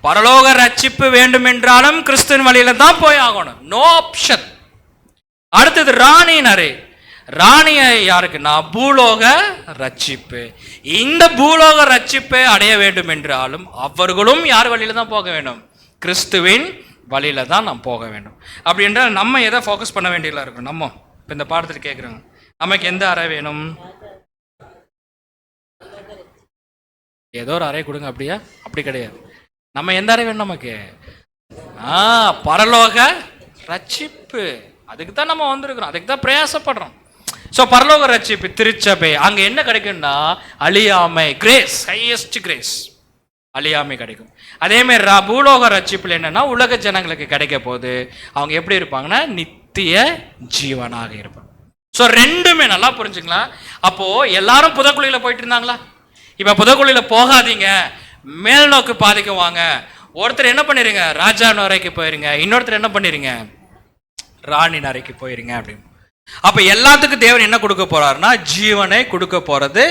பரலோக ரட்சிப்பு வேண்டும் என்றாலும் கிறிஸ்துவின் வழியில தான் போய் ஆகணும், நோ ஆப்ஷன். அடுத்தது ராணியின் அறை. ராணியை யாருக்குன்னா பூலோக ரட்சிப்பு. இந்த பூலோக ரட்சிப்பை அடைய வேண்டும் என்றாலும் அவர்களும் யார் வழியில தான் போக வேண்டும்? கிறிஸ்துவின் வழியில தான் நாம் போக வேண்டும். அப்படி என்றால் நம்ம எதை ஃபோக்கஸ் பண்ண வேண்டியதா இருக்கும்? நம்ம இப்போ இந்த பாடத்தில் கேட்குறோங்க, நமக்கு எந்த அறை வேணும்? ஏதோ ஒரு அறை கொடுங்க. அப்படியா? அப்படி கிடையாது. நம்ம எந்த அறை வேணும் நமக்கு? பரலோக ரட்சிப்பு. அதுக்கு தான் நம்ம வந்திருக்கிறோம், அதுக்கு தான் பிரயாசப்படுறோம். ஸோ பரலோக ரட்சிப்பு, திருச்சபை, அங்கே என்ன கிடைக்கும்னா அழியாமை, கிரேஸ், ஹையஸ்ட் கிரேஸ், அழியாமை கிடைக்கும். அதேமாதிரி பூலோக ரட்சிப்பில் என்னன்னா உலக ஜனங்களுக்கு கிடைக்க போது அவங்க எப்படி இருப்பாங்கன்னா நித்திய ஜீவனாக இருப்பாங்க. ஸோ ரெண்டுமே நல்லா புரிஞ்சுக்கலாம். அப்போ எல்லாரும் புதக்குழியில போயிட்டு இருந்தாங்களா? இப்போ புதக்குழியில போகாதீங்க, மேல் நோக்கு பாதிக்க வாங்க. ஒருத்தர் என்ன பண்ணிருங்க, ராஜாவின் அறைக்கு போயிருங்க, இன்னொருத்தர் என்ன பண்ணிருங்க, ராணின் அறைக்கு போயிருங்க அப்படின்னு. அப்ப எல்லாத்துக்கும் தேவன் என்ன கொடுக்க போறாருன்னா ஜீவனை கொடுக்க போறது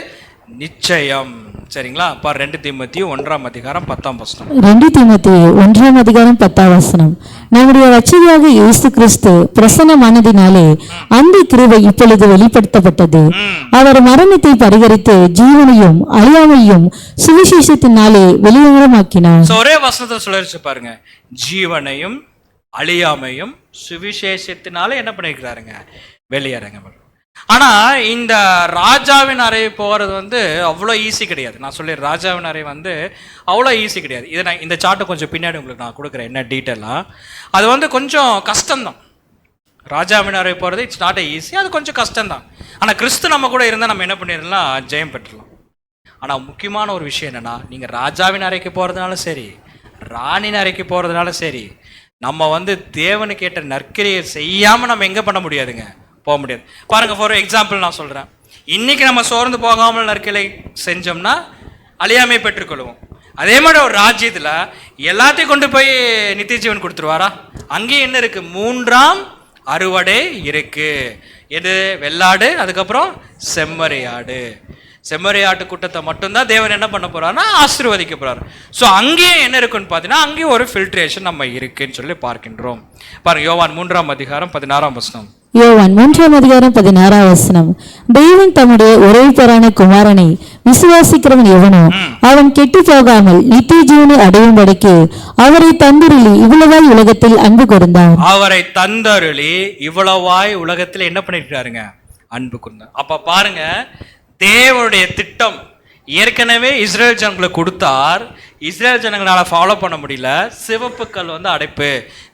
நிச்சயம். சரிங்களா? அப்ப 2 தீமோத்தேயு 1:10. 2 தீமோத்தேயு 1:10. நம்முடைய ரட்சகராக இயேசு கிறிஸ்து பிரசன்னமானதினாலே அந்த கிருபை இப்பொழுது வெளிப்படுத்தப்பட்டது. அவர் மரணத்தை பரிகரித்து ஜீவனையும் அழியாமையும் சுவிசேஷத்தினாலே வெளியரங்கமாக்கினார். ஒரே வசனத்தை சொல்லிருச்சு பாருங்க, ஜீவனையும் அழியாமையும் சுவிசேஷத்தினாலே என்ன பண்ணிருக்கிறாருங்க? வெளியரங்க. ஆனா இந்த ராஜாவின் அறை போகிறது அவ்வளோ ஈஸி கிடையாது. நான் சொல்லி ராஜாவின் அறை அவ்வளோ ஈஸி கிடையாது. இதை நான் இந்த சார்ட்டை கொஞ்சம் பின்னாடி உங்களுக்கு நான் கொடுக்குறேன் என்ன டீட்டெயிலாக. அது கொஞ்சம் கஷ்டம்தான். ராஜாவின் அறை போகிறது இட்ஸ் நாட் ஈஸி, அது கொஞ்சம் கஷ்டம்தான். ஆனால் கிறிஸ்து நம்ம கூட இருந்தால் நம்ம என்ன பண்ணிடலாம், ஜெயம் பெற்றுலாம். ஆனால் முக்கியமான ஒரு விஷயம் என்னென்னா, நீங்கள் ராஜாவின் அறைக்கு போகிறதுனால சரி, ராணின் அறைக்கு போகிறதுனால சரி, நம்ம தேவனுக்கு ஏற்ற நற்கிரியை செய்யாமல் நம்ம எங்கே பண்ண முடியாதுங்க, போக முடியாது. பாருங்க, ஃபார் எக்ஸாம்பிள் நான் சொல்கிறேன், இன்னைக்கு நம்ம சோர்ந்து போகாமல் நற்கிரை செஞ்சோம்னா அழியாமை பெற்றுக்கொள்வோம். அதே மாதிரி ஒரு ராஜ்யத்தில் எல்லாத்தையும் கொண்டு போய் நித்திய ஜீவன் கொடுத்துருவாரா? அங்கேயும் என்ன இருக்கு, 3ஆம் அறுவடை இருக்கு. எது? வெள்ளாடு, அதுக்கப்புறம் செம்மறியாடு. செம்மறியாட்டு கூட்டத்தை மட்டும்தான் தேவன் என்ன பண்ண போறாருன்னா ஆசீர்வதிக்க போறாரு. ஸோ அங்கேயே என்ன இருக்குன்னு பார்த்தீங்கன்னா அங்கேயும் ஒரு ஃபில்ட்ரேஷன் நம்ம இருக்குன்னு சொல்லி பார்க்கின்றோம். பாருங்க, யோவான் 3:16. யோவான் 3:16. தெய்வன் தம்முடைய ஒரே பேரான குமாரனை விசுவாசிக்கிறவன் எவனோ அவன் கெட்டு போகாமல் நித்திய ஜீவனை அடையும்படிக்கு அவரை தந்தருளி இவ்வளவாய் உலகத்தில் அன்பு கூர்ந்தார். அவரை தந்தருளி இவ்வளவாய் உலகத்தில் என்ன பண்ணிருக்காருங்க? அன்பு கூர்ந்தார். அப்ப பாருங்க, தேவனுடைய திட்டம் ஏற்கனவே இஸ்ரேல் ஜனங்களுக்கு கொடுத்தார். இஸ்ரேல் ஜனங்களால ஃபாலோ பண்ண முடியல. சிவப்பு கல் அடைப்பு,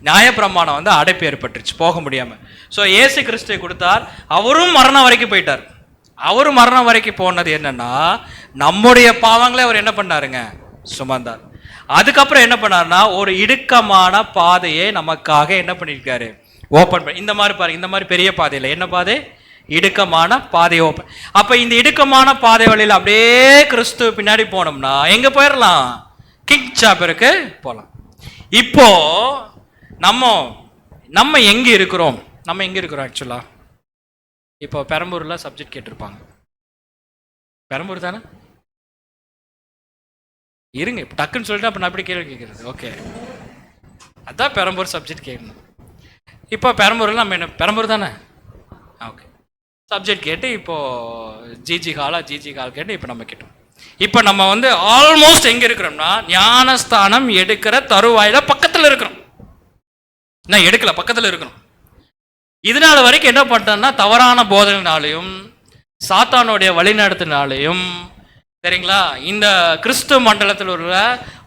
நியாயப்பிரமாணம் அடைப்பு ஏற்பட்டுருச்சு, போக முடியாம. ஸோ இயேசு கிறிஸ்துவை கொடுத்தார். அவரும் மரணம் வரைக்கும் போயிட்டார். அவரும் மரணம் வரைக்கும் போனது என்னன்னா நம்முடைய பாவங்களை அவர் என்ன பண்ணாருங்க? சுமந்தார். அதுக்கப்புறம் என்ன பண்ணாருன்னா ஒரு இடுக்கமான பாதையை நமக்காக என்ன பண்ணிருக்காரு? ஓப்பன் பண்ணி. இந்த மாதிரி பாருங்க, இந்த மாதிரி பெரிய பாதையில் என்ன பாதை? இடுக்கமான பாதை ஓப்பன். அப்ப இந்த இடுக்கமான பாதை வழியில் அப்படியே கிறிஸ்து பின்னாடி போனோம்னா எங்க போயிடலாம்? கிங் சாப்பருக்கு போகலாம். இப்போ நம்ம எங்க இருக்கிறோம்? நம்ம எங்க இருக்கிறோம் ஆக்சுவலா? இப்போ பெரம்பூர்ல சப்ஜெக்ட் கேட்டிருப்பாங்க. பெரம்பூர் தானே? இருங்க, இப்போ டக்குன்னு சொல்லிட்டு அப்ப நான் எப்படி கேள்வி கேட்கறது? ஓகே, அதான் பெரம்பூர் சப்ஜெக்ட் கேட்கணும். இப்போ பெரம்பூர்ல நம்ம என்ன, பெரம்பூர் தானே? ஓகே, சப்ஜெக்ட் கேட்டு இப்போ ஜிஜி ஹால் கேட்டு இப்போ நம்ம கேட்டோம். இப்போ நம்ம ஆல்மோஸ்ட் எங்க இருக்கிறோம்னா ஞானஸ்தானம் எடுக்கிற தருவாயில பக்கத்தில் இருக்கிறோம். நான் எடுக்கல, பக்கத்தில் இருக்கிறோம். இதனால வரைக்கும் என்ன பண்ணிட்டோம்னா தவறான போதனைனாலையும் சாத்தானுடைய வழிநடத்தினாலையும், சரிங்களா, இந்த கிறிஸ்துவ மண்டலத்தில் உள்ள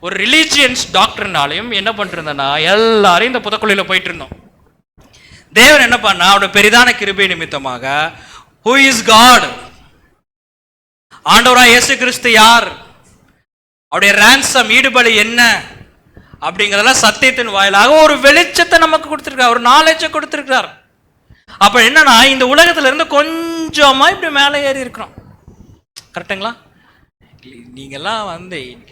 ஒரு ரிலீஜியன்ஸ் டாக்டர்னாலையும் என்ன பண்ணிட்டு இருந்தோம்னா எல்லாரும் இந்த புதக்குழியில போயிட்டு இருந்தோம். தேவன் என்ன பண்ணா அவருடைய பெரிதான கிருபை நிமித்தமாக who is God, ஆண்டவராய் இயேசு கிறிஸ்து யார், அவருடைய ransom ஈடுபலி என்ன அப்படிங்கிறதெல்லாம் சத்தியத்தின் வாயிலாக ஒரு வெளிச்சத்தை நமக்கு கொடுத்திருக்கார், ஒரு நாலேஜை கொடுத்திருக்கார். அப்ப என்னன்னா இந்த உலகத்துல இருந்து கொஞ்சமா இப்படி மேலே ஏறி இருக்கிறோம். கரெக்டுங்களா? நீங்கெல்லாம்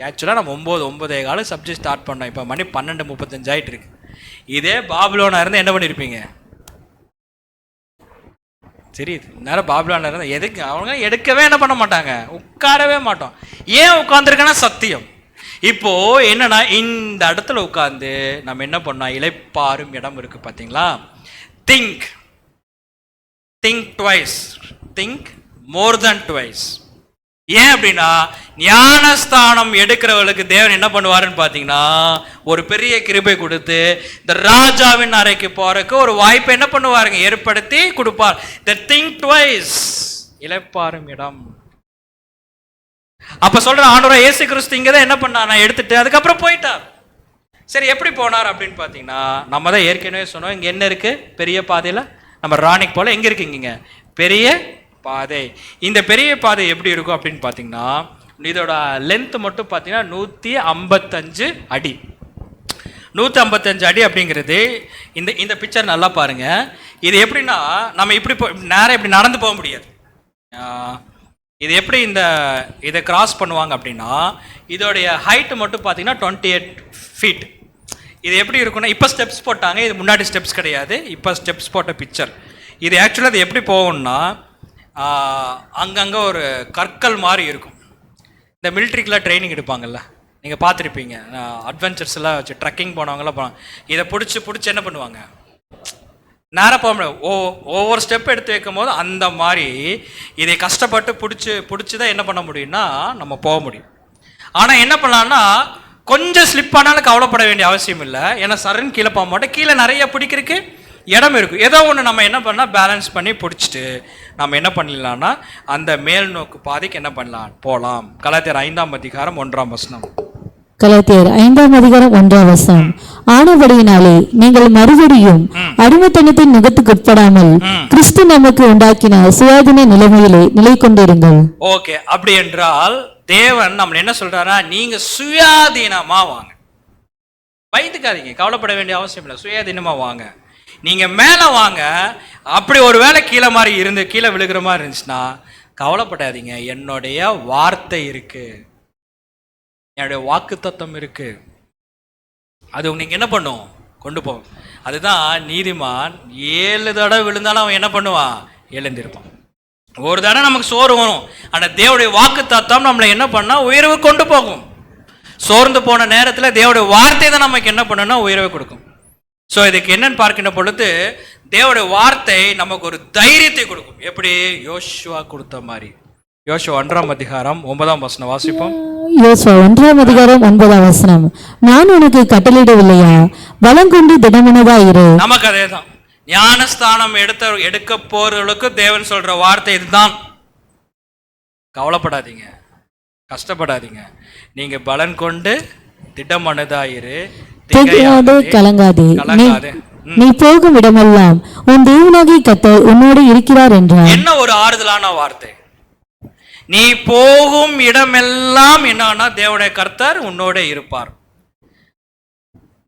ஆக்சுவலா நம்ம 9:15 சப்ஜெக்ட் ஸ்டார்ட் பண்ணோம். இப்ப மணி 12:35 ஆயிட்டு இருக்கு. இதே பாபிலோனா இருந்து என்ன பண்ணிருப்பீங்க? தெரியுது. நேரம் பாபிலோன்ல இருந்தால் எதுக்கு அவங்க எடுக்கவே என்ன பண்ண மாட்டாங்க, உட்காரவே மாட்டோம். ஏன் உட்காந்துருக்கேன்னா சத்தியம். இப்போ என்னன்னா இந்த இடத்துல உட்காந்து நம்ம என்ன பண்ணோம், இளைப்பாறும் இடம் இருக்கு பார்த்தீங்களா. திங்க் ட்வைஸ், திங்க் மோர் தென் ட்வைஸ். ஏன் அப்படின்னா ஞானஸ்தானம் எடுக்கிறவர்களுக்கு தேவன் என்ன பண்ணுவாருன்னு பார்த்தீங்கன்னா ஒரு பெரிய கிருபை கொடுத்து இந்த ராஜாவின் அறைக்கு போறதுக்கு ஒரு வாய்ப்பை என்ன பண்ணுவாருங்க, ஏற்படுத்தி கொடுப்பார். த திங்க் ட்வைஸ், இளைப்பாறும் இடம். அப்ப சொல்ற ஆண்டவராகிய இயேசு கிறிஸ்து இங்க தான் என்ன பண்ணார், நான் எடுத்துட்டு அதுக்கப்புறம் போயிட்டார். சரி, எப்படி போனார் அப்படின்னு பார்த்தீங்கன்னா நம்ம தான் ஏற்கனவே சொன்னோம். இங்க என்ன இருக்கு, பெரிய பாதையில நம்ம ராணிக்கு போல எங்க இருக்குங்க பெரிய பாதை. இந்த பெரிய பாதை எப்படி இருக்கும் அப்படின்னு பார்த்தீங்கன்னா இதோட லென்த் மட்டும் பார்த்தீங்கன்னா 155 அடி. 155 அடி அப்படிங்கிறது இந்த பிக்சர் நல்லா பாருங்க. இது எப்படின்னா நம்ம இப்படி நேரம் இப்படி நடந்து போக முடியாது. இது எப்படி இதை கிராஸ் பண்ணுவாங்க அப்படின்னா இதோடைய ஹைட்டு மட்டும் பார்த்தீங்கன்னா 28 ஃபீட். இது எப்படி இருக்குன்னா இப்போ ஸ்டெப்ஸ் போட்டாங்க, இது முன்னாடி ஸ்டெப்ஸ் கிடையாது, இப்போ ஸ்டெப்ஸ் போட்ட பிக்சர். இது ஆக்சுவலாக அது எப்படி போகும்னா அங்கங்கே ஒரு கற்கள் மாதிரி இருக்கும். இந்த மிலிட்ரிக்கெலாம் ட்ரைனிங் எடுப்பாங்கல்ல, நீங்கள் பார்த்துருப்பீங்க, அட்வென்ச்சர்ஸ்லாம் வச்சு ட்ரக்கிங் போனவங்களாம் போனாங்க. இதை பிடிச்சி என்ன பண்ணுவாங்க, நேராக போக முடியாது. ஒவ்வொரு ஸ்டெப் எடுத்து வைக்கும் போது அந்த மாதிரி இதை கஷ்டப்பட்டு பிடிச்சி தான் என்ன பண்ண முடியும்னா நம்ம போக முடியும். ஆனால் என்ன பண்ணலான்னா கொஞ்சம் ஸ்லிப் ஆனாலும் கவலைப்பட வேண்டிய அவசியம் இல்லை. ஏன்னா சரன் கீழே போக மாட்டோம், கீழே நிறைய பிடிக்கிறதுக்கு இடம் இருக்கும். ஏதோ ஒன்று நம்ம என்ன பண்ணால் பேலன்ஸ் பண்ணி பிடிச்சிட்டு நம்ம என்ன பண்ணலாம்னா அந்த மேல் நோக்கு பாதைக்கு என்ன பண்ணலாம், போகலாம். கலாத்தியர் 5ஆம் அதிகாரம் 1ஆம் வசனம். கலாத்தியர் 5ஆம் அதிகாரம் 1ஆம் வசனம். ஆனபடியினாலே நீங்கள் மறுபடியும் அடிமைத்தனத்தின் நுகத்துக்கு உட்படாமல் கிறிஸ்து நமக்கு உண்டாக்கின சுயாதீன நிலைமையிலே நிலை கொண்டிருங்கள். ஓகே, அப்படி என்றால் தேவன் நம்ம என்ன சொல்றாரா, நீங்க சுயாதீனமா வாங்க, பயந்துக்காதீங்க, கவலைப்பட வேண்டிய அவசியம் இல்லை, சுயாதீனமா வாங்க, நீங்க மேல வாங்க. அப்படி ஒரு வேளை கீழே மாதிரி இருந்து கீழே விழுகிற மாதிரி இருந்துச்சுன்னா கவலைப்படாதீங்க, என்னுடைய வார்த்தை இருக்கு, என்னுடைய வாக்கு தத்துவம் இருக்கு, அது நீங்க என்ன பண்ணும், கொண்டு போகும். அதுதான் நீதிமான் 7 தடவை விழுந்தாலும் அவன் என்ன பண்ணுவான், எழுந்திருப்பான். ஒரு தடவை நமக்கு சோறு வரும், ஆனால் தேவனுடைய வாக்கு தத்துவம் நம்மளை என்ன பண்ணா உயர்வு கொண்டு போகும். சோர்ந்து போன நேரத்தில் தேவனுடைய வார்த்தை தான் நமக்கு என்ன பண்ணுன்னா உயர்வை கொடுக்கும். ஸோ இதுக்கு என்னன்னு பார்க்கின்ற பொழுது தேவனுடைய வார்த்தை நமக்கு ஒரு தைரியத்தை கொடுக்கும். எப்படி யோசுவா கொடுத்த மாதிரி. யோசுவா 1ஆம் அதிகாரம் 9ஆம் வசனம் வாசிப்போம். யோசுவா 1ஆம் அதிகாரம் 9ஆம் வசனம். நான் உனக்கு கட்டளையிடவில்லையா, பலம் கொண்டு திடமனதாயிரு. நமக்கு அதே தான், ஞானஸ்தானம் எடுக்க போறவர்களுக்கு தேவன் சொல்ற வார்த்தை இதுதான். கவலைப்படாதீங்க, கஷ்டப்படாதீங்க, நீங்க பலன் கொண்டு திடமனதாயிரு, திகையாதே, கலங்காதே, நீ போகும் இடமெல்லாம் உன் தேவனாகிய கர்த்தர் உன்னோடு இருக்கிறார் என்றார். என்ன ஒரு ஆறுதலான வார்த்தை. நீ போகும் இடமெல்லாம் என்னன்னா தேவனுடைய கர்த்தர் உன்னோட இருப்பார்.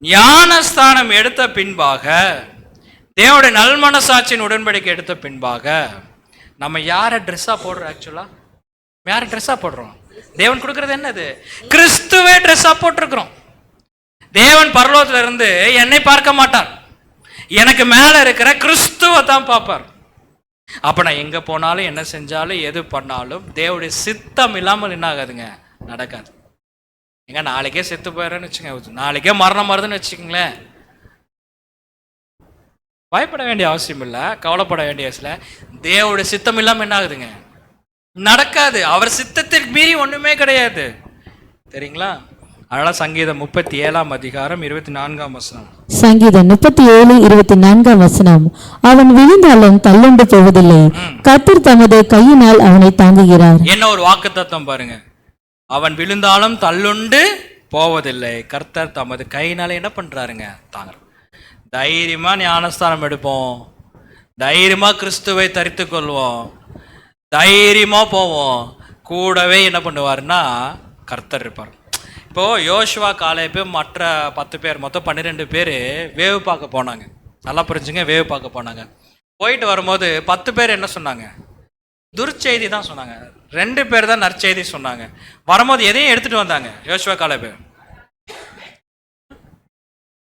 ஞானஸ்தானம் எடுத்த பின்பாக, தேவனுடைய நல்மனசாட்சியின் உடன்படிக்கை எடுத்த பின்பாக நம்ம யாரை ட்ரெஸ்ஸா போடுறோம், ஆக்சுவலா யாரை ட்ரெஸ்ஸா போடுறோம், தேவன் கொடுக்கறது என்னது, கிறிஸ்துவே ட்ரெஸ்ஸா போட்டிருக்கிறோம். தேவன் பரலோகத்துல இருந்து என்னை பார்க்க மாட்டார், எனக்கு மேல இருக்கிற கிறிஸ்துவை தான் பார்ப்பார். அப்ப நான் எங்க போனாலும் என்ன செஞ்சாலும் எது பண்ணாலும் தேவனுடைய சித்தம் இல்லாமல் என்ன ஆகாதுங்க, நடக்காது. எங்க நாளைக்கே செத்து போயிடுறேன்னு வச்சுக்கோங்க, நாளைக்கே மரணம் வருதுன்னு வச்சுக்கோங்களேன், பயப்பட வேண்டிய அவசியம் இல்லை, கவலைப்பட வேண்டிய அவசியம். தேவனுடைய சித்தம் இல்லாமல் என்ன ஆகுதுங்க, நடக்காது. அவர் சித்தத்திற்கு மீறி ஒண்ணுமே கிடையாது, தெரியுங்களா? அதனால சங்கீதம் 37ஆம் அதிகாரம் 24ஆம் வசனம். சங்கீதம் 37:24ஆம் வசனம். அவன் விழுந்தாலும் தள்ளுண்டு போவதில்லை, கர்த்தர் தமது கையினால் அவனை தாங்குகிறார். என்ன ஒரு வாக்குத்தத்தம் பாருங்க, அவன் விழுந்தாலும் தள்ளுண்டு போவதில்லை, கர்த்தர் தமது கையினால என்ன பண்றாருங்க, தாங்குறார். தைரியமா ஞானஸ்தானம் எடுப்போம், தைரியமா கிறிஸ்துவை தரித்து கொள்வோம், தைரியமா போவோம், கூடவே என்ன பண்ணுவாருன்னா கர்த்தர் இருப்பார். இப்போ யோசுவா காலேபு மற்ற 10 பேர், மொத்தம் 12 பேர் வேவு பார்க்க போனாங்க. நல்லா புரிஞ்சுங்க, வேவு பார்க்க போனாங்க. போயிட்டு வரும்போது 10 பேர் என்ன சொன்னாங்க, துர்ச்செய்தி தான் சொன்னாங்க, 2 பேர் தான் நற்செய்தி சொன்னாங்க. வரும்போது எதையும் எடுத்துட்டு வந்தாங்க யோசுவா காலேபு.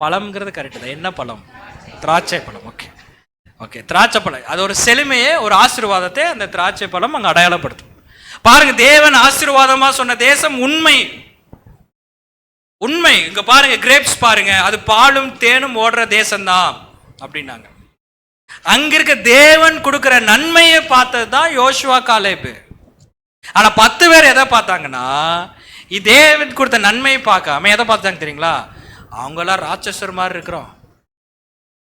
பழம்ங்கிறது கரெக்டு தான், என்ன பழம், திராட்சை பழம். ஓகே, ஓகே, திராட்சை பழம் அது ஒரு செழுமையே, ஒரு ஆசீர்வாதத்தை அந்த திராட்சை பழம் அங்கே அடையாளப்படுத்தும். பாருங்க, தேவன் ஆசீர்வாதமா சொன்ன தேசம் உண்மை. உண்மை இங்க பாருங்க, கிரேப்ஸ் பாருங்க, அது பாலும் தேனும் ஓடுற தேசம்தான் அப்படின்னாங்க. அங்க இருக்க தேவன் கொடுக்கிற நன்மையை பார்த்தது தான் யோசுவா காலேபு. ஆனா 10 பேர் எதை பார்த்தாங்கன்னா, தேவன் கொடுத்த நன்மையை பார்க்காம எதை பார்த்தாங்க தெரியுங்களா? அவங்கெல்லாம் ராட்சசர் மாதிரி இருக்கிறோம்,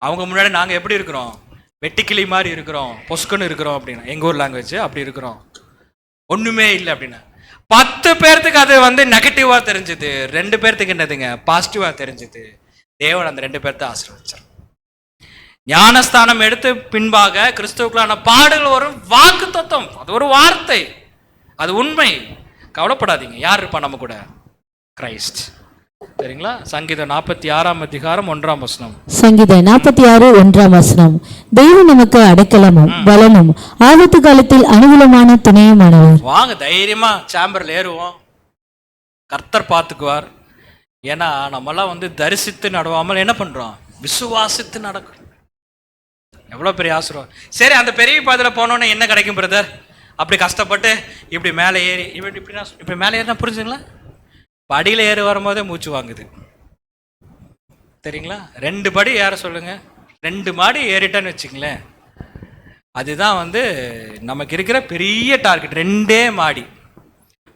அவங்க முன்னாடி நாங்க எப்படி இருக்கிறோம், வெட்டிக்கிளி மாதிரி இருக்கிறோம், பொஸ்குன்னு இருக்கிறோம் அப்படின்னு, எங்க ஊர் லாங்குவேஜ் அப்படி இருக்கிறோம், ஒண்ணுமே இல்லை அப்படின்னு. 10 பேர்த்துக்கு அது நெகட்டிவா தெரிஞ்சது, 2 பேர்த்துக்கு என்னதுங்க பாசிட்டிவா தெரிஞ்சது. தேவன் அந்த 2 பேர்த்த ஆசீர்வதிச்சார். ஞானஸ்தானம் எடுத்து பின்பாக கிறிஸ்துவுக்குள்ளான பாடுகள் ஒரு வாக்கு தத்துவம், அது ஒரு வார்த்தை, அது உண்மை. கவலைப்படாதீங்க, யார் இருப்பா நம்ம கூட? கிரைஸ்ட். சரிங்களா? சங்கீதம் 46 அதிகாரம் 1 வசனம். சங்கீதம் 46 1 தெய்வம் நமக்கு அடைக்கலமும் பலனும் ஆபத்து காலத்தில் அனுகூலமான துணையுமானவர். வாங்க தைரியமா சாம்பர்ல ஏறுவோம், கர்த்தர் பார்த்துக்குவார். ஏன்னா நம்மெல்லாம் தரிசித்து நடவாமல் என்ன பண்றோம், விசுவாசித்து நடக்கும். எவ்வளவு பெரிய ஆசீர்வாதம். சரி, அந்த பெரிய பாதையில் போனோன்னு என்ன கிடைக்கும் பிரதர்? அப்படி கஷ்டப்பட்டு இப்படி மேலே ஏறி இப்படி மேலே ஏறினா புரிஞ்சுங்களா? படியில் ஏறி வரும்போதே மூச்சு வாங்குது. சரிங்களா? 2 படி ஏற சொல்லுங்க, 2 மாடி ஏறிட்டேன்னு வச்சுங்களேன், அதுதான் நமக்கு இருக்கிற பெரிய டார்கெட். 2 மாடி,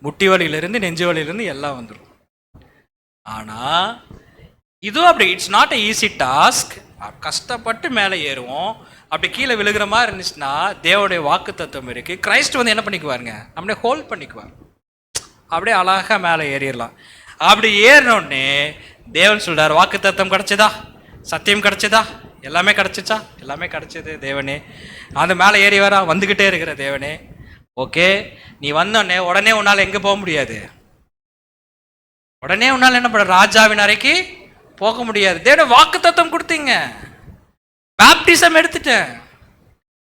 முட்டி வலியிலிருந்து நெஞ்சு வலியிலிருந்து எல்லாம் வந்துடும். ஆனால் இதுவும் அப்படி it's not a easy task. கஷ்டப்பட்டு மேலே ஏறுவோம். அப்படி கீழே விழுகிற மாதிரி இருந்துச்சுன்னா தேவனுடைய வாக்கு தத்துவம் இருக்கு. கிரைஸ்ட் என்ன பண்ணிக்குவாருங்க, நம்மளே ஹோல்ட் பண்ணிக்குவார். அப்படியே அழகா மேலே ஏறிடலாம். அப்படி ஏறினோடனே தேவன் சொல்றாரு, வாக்கு தத்துவம் கிடைச்சதா, சத்தியம் கிடைச்சதா, எல்லாமே கிடைச்சிச்சா? எல்லாமே கிடைச்சது தேவனே. அந்த மேலே ஏறி வர வந்துகிட்டே இருக்கிற தேவனே. ஓகே, நீ வந்தோடனே உடனே உன்னால் எங்கே போக முடியாது, உடனே உன்னால் என்ன பண்ண, ராஜாவின் அறைக்கு போக முடியாது. தேவனுடைய வாக்கு தத்துவம் கொடுத்தீங்க, பாப்டிசம் எடுத்துட்டேன்,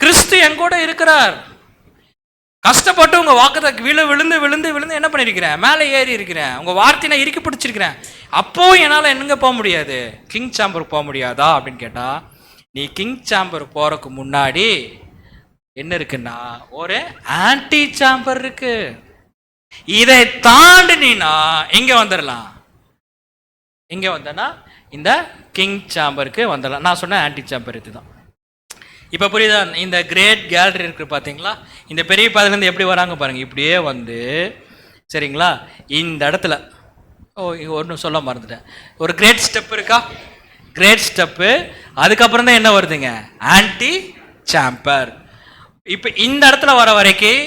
கிறிஸ்து என் கூட இருக்கிறார். கஷ்டப்பட்டு உங்க வாக்குத்தத்தம் விழுந்து விழுந்து விழுந்து என்ன பண்ணிருக்கிறேன், மேலே ஏறி இருக்கிறேன், உங்க வார்த்தையை நான் இறுக்கி பிடிச்சிருக்கிறேன். அப்போ என்னால் என்னங்க போக முடியாது, கிங் சாம்பர் போக முடியாதா அப்படின்னு கேட்டா, நீ கிங் சாம்பர் போறதுக்கு முன்னாடி என்ன இருக்குன்னா ஒரு ஆன்டி சாம்பர் இருக்கு. இதை தாண்டினா எங்க வந்துடலாம், எங்க வந்தனா இந்த கிங் சாம்பருக்கு வந்துடலாம். நான் சொன்ன ஆன்டி சாம்பர் இதுதான். இப்போ புரியுதா? இந்த கிரேட் கேலரி இருக்கு பார்த்தீங்களா, இந்த பெரிய பாதையிலேருந்து எப்படி வராங்க பாருங்க, இப்படியே சரிங்களா, இந்த இடத்துல ஒன்றும் சொல்ல மறந்துட்டேன், ஒரு கிரேட் ஸ்டெப் இருக்கா, கிரேட் ஸ்டெப்பு, அதுக்கப்புறம் தான் என்ன வருதுங்க, ஆன்டி சாம்பர். இப்போ இந்த இடத்துல வர வரைக்கும்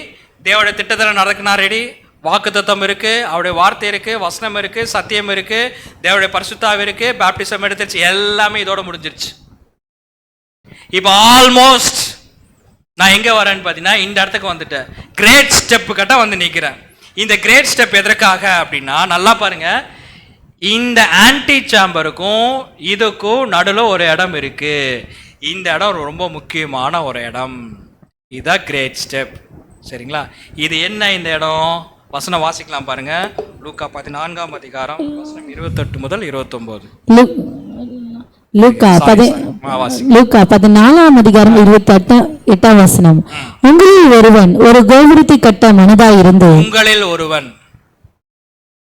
தேவனுடைய திட்டத்தில் நடக்குனா ரெடி, வாக்கு தத்துவம் இருக்கு, அவருடைய வார்த்தை இருக்கு, வசனம் இருக்கு, சத்தியம் இருக்கு, தேவனுடைய பரிசுத்தாவி இருக்கு, பாப்டிசம் எடுத்துருச்சு, எல்லாமே இதோட முடிஞ்சிருச்சு. இப்போ ஆல்மோஸ்ட் நான் எங்க வரேன்னு பார்த்தீங்கன்னா இந்த இடத்துக்கு வந்துட்டேன், கிரேட் ஸ்டெப்பு கிட்ட நிற்கிறேன். இந்த கிரேட் ஸ்டெப் எதற்காக அப்படின்னா, நல்லா பாருங்க, இந்த ஆன்டி சாம்பருக்கும் இதுக்கும் நடுவில் ஒரு இடம் இருக்கு. இந்த இடம் ரொம்ப முக்கியமான ஒரு இடம், இதுதான் கிரேட் ஸ்டெப். சரிங்களா? இது என்ன இந்த இடம்? வசனம் வாசிக்கலாம் பாருங்க, லூக்கா 14 அதிகாரம் வசனம் 28 முதல் 29. லூக்கா 14 அதிகாரம் 28 வசனம். உங்களில் ஒருவன் ஒரு கோபுரத்தை கட்ட மனதாயிருந்து, உங்களில் ஒருவன்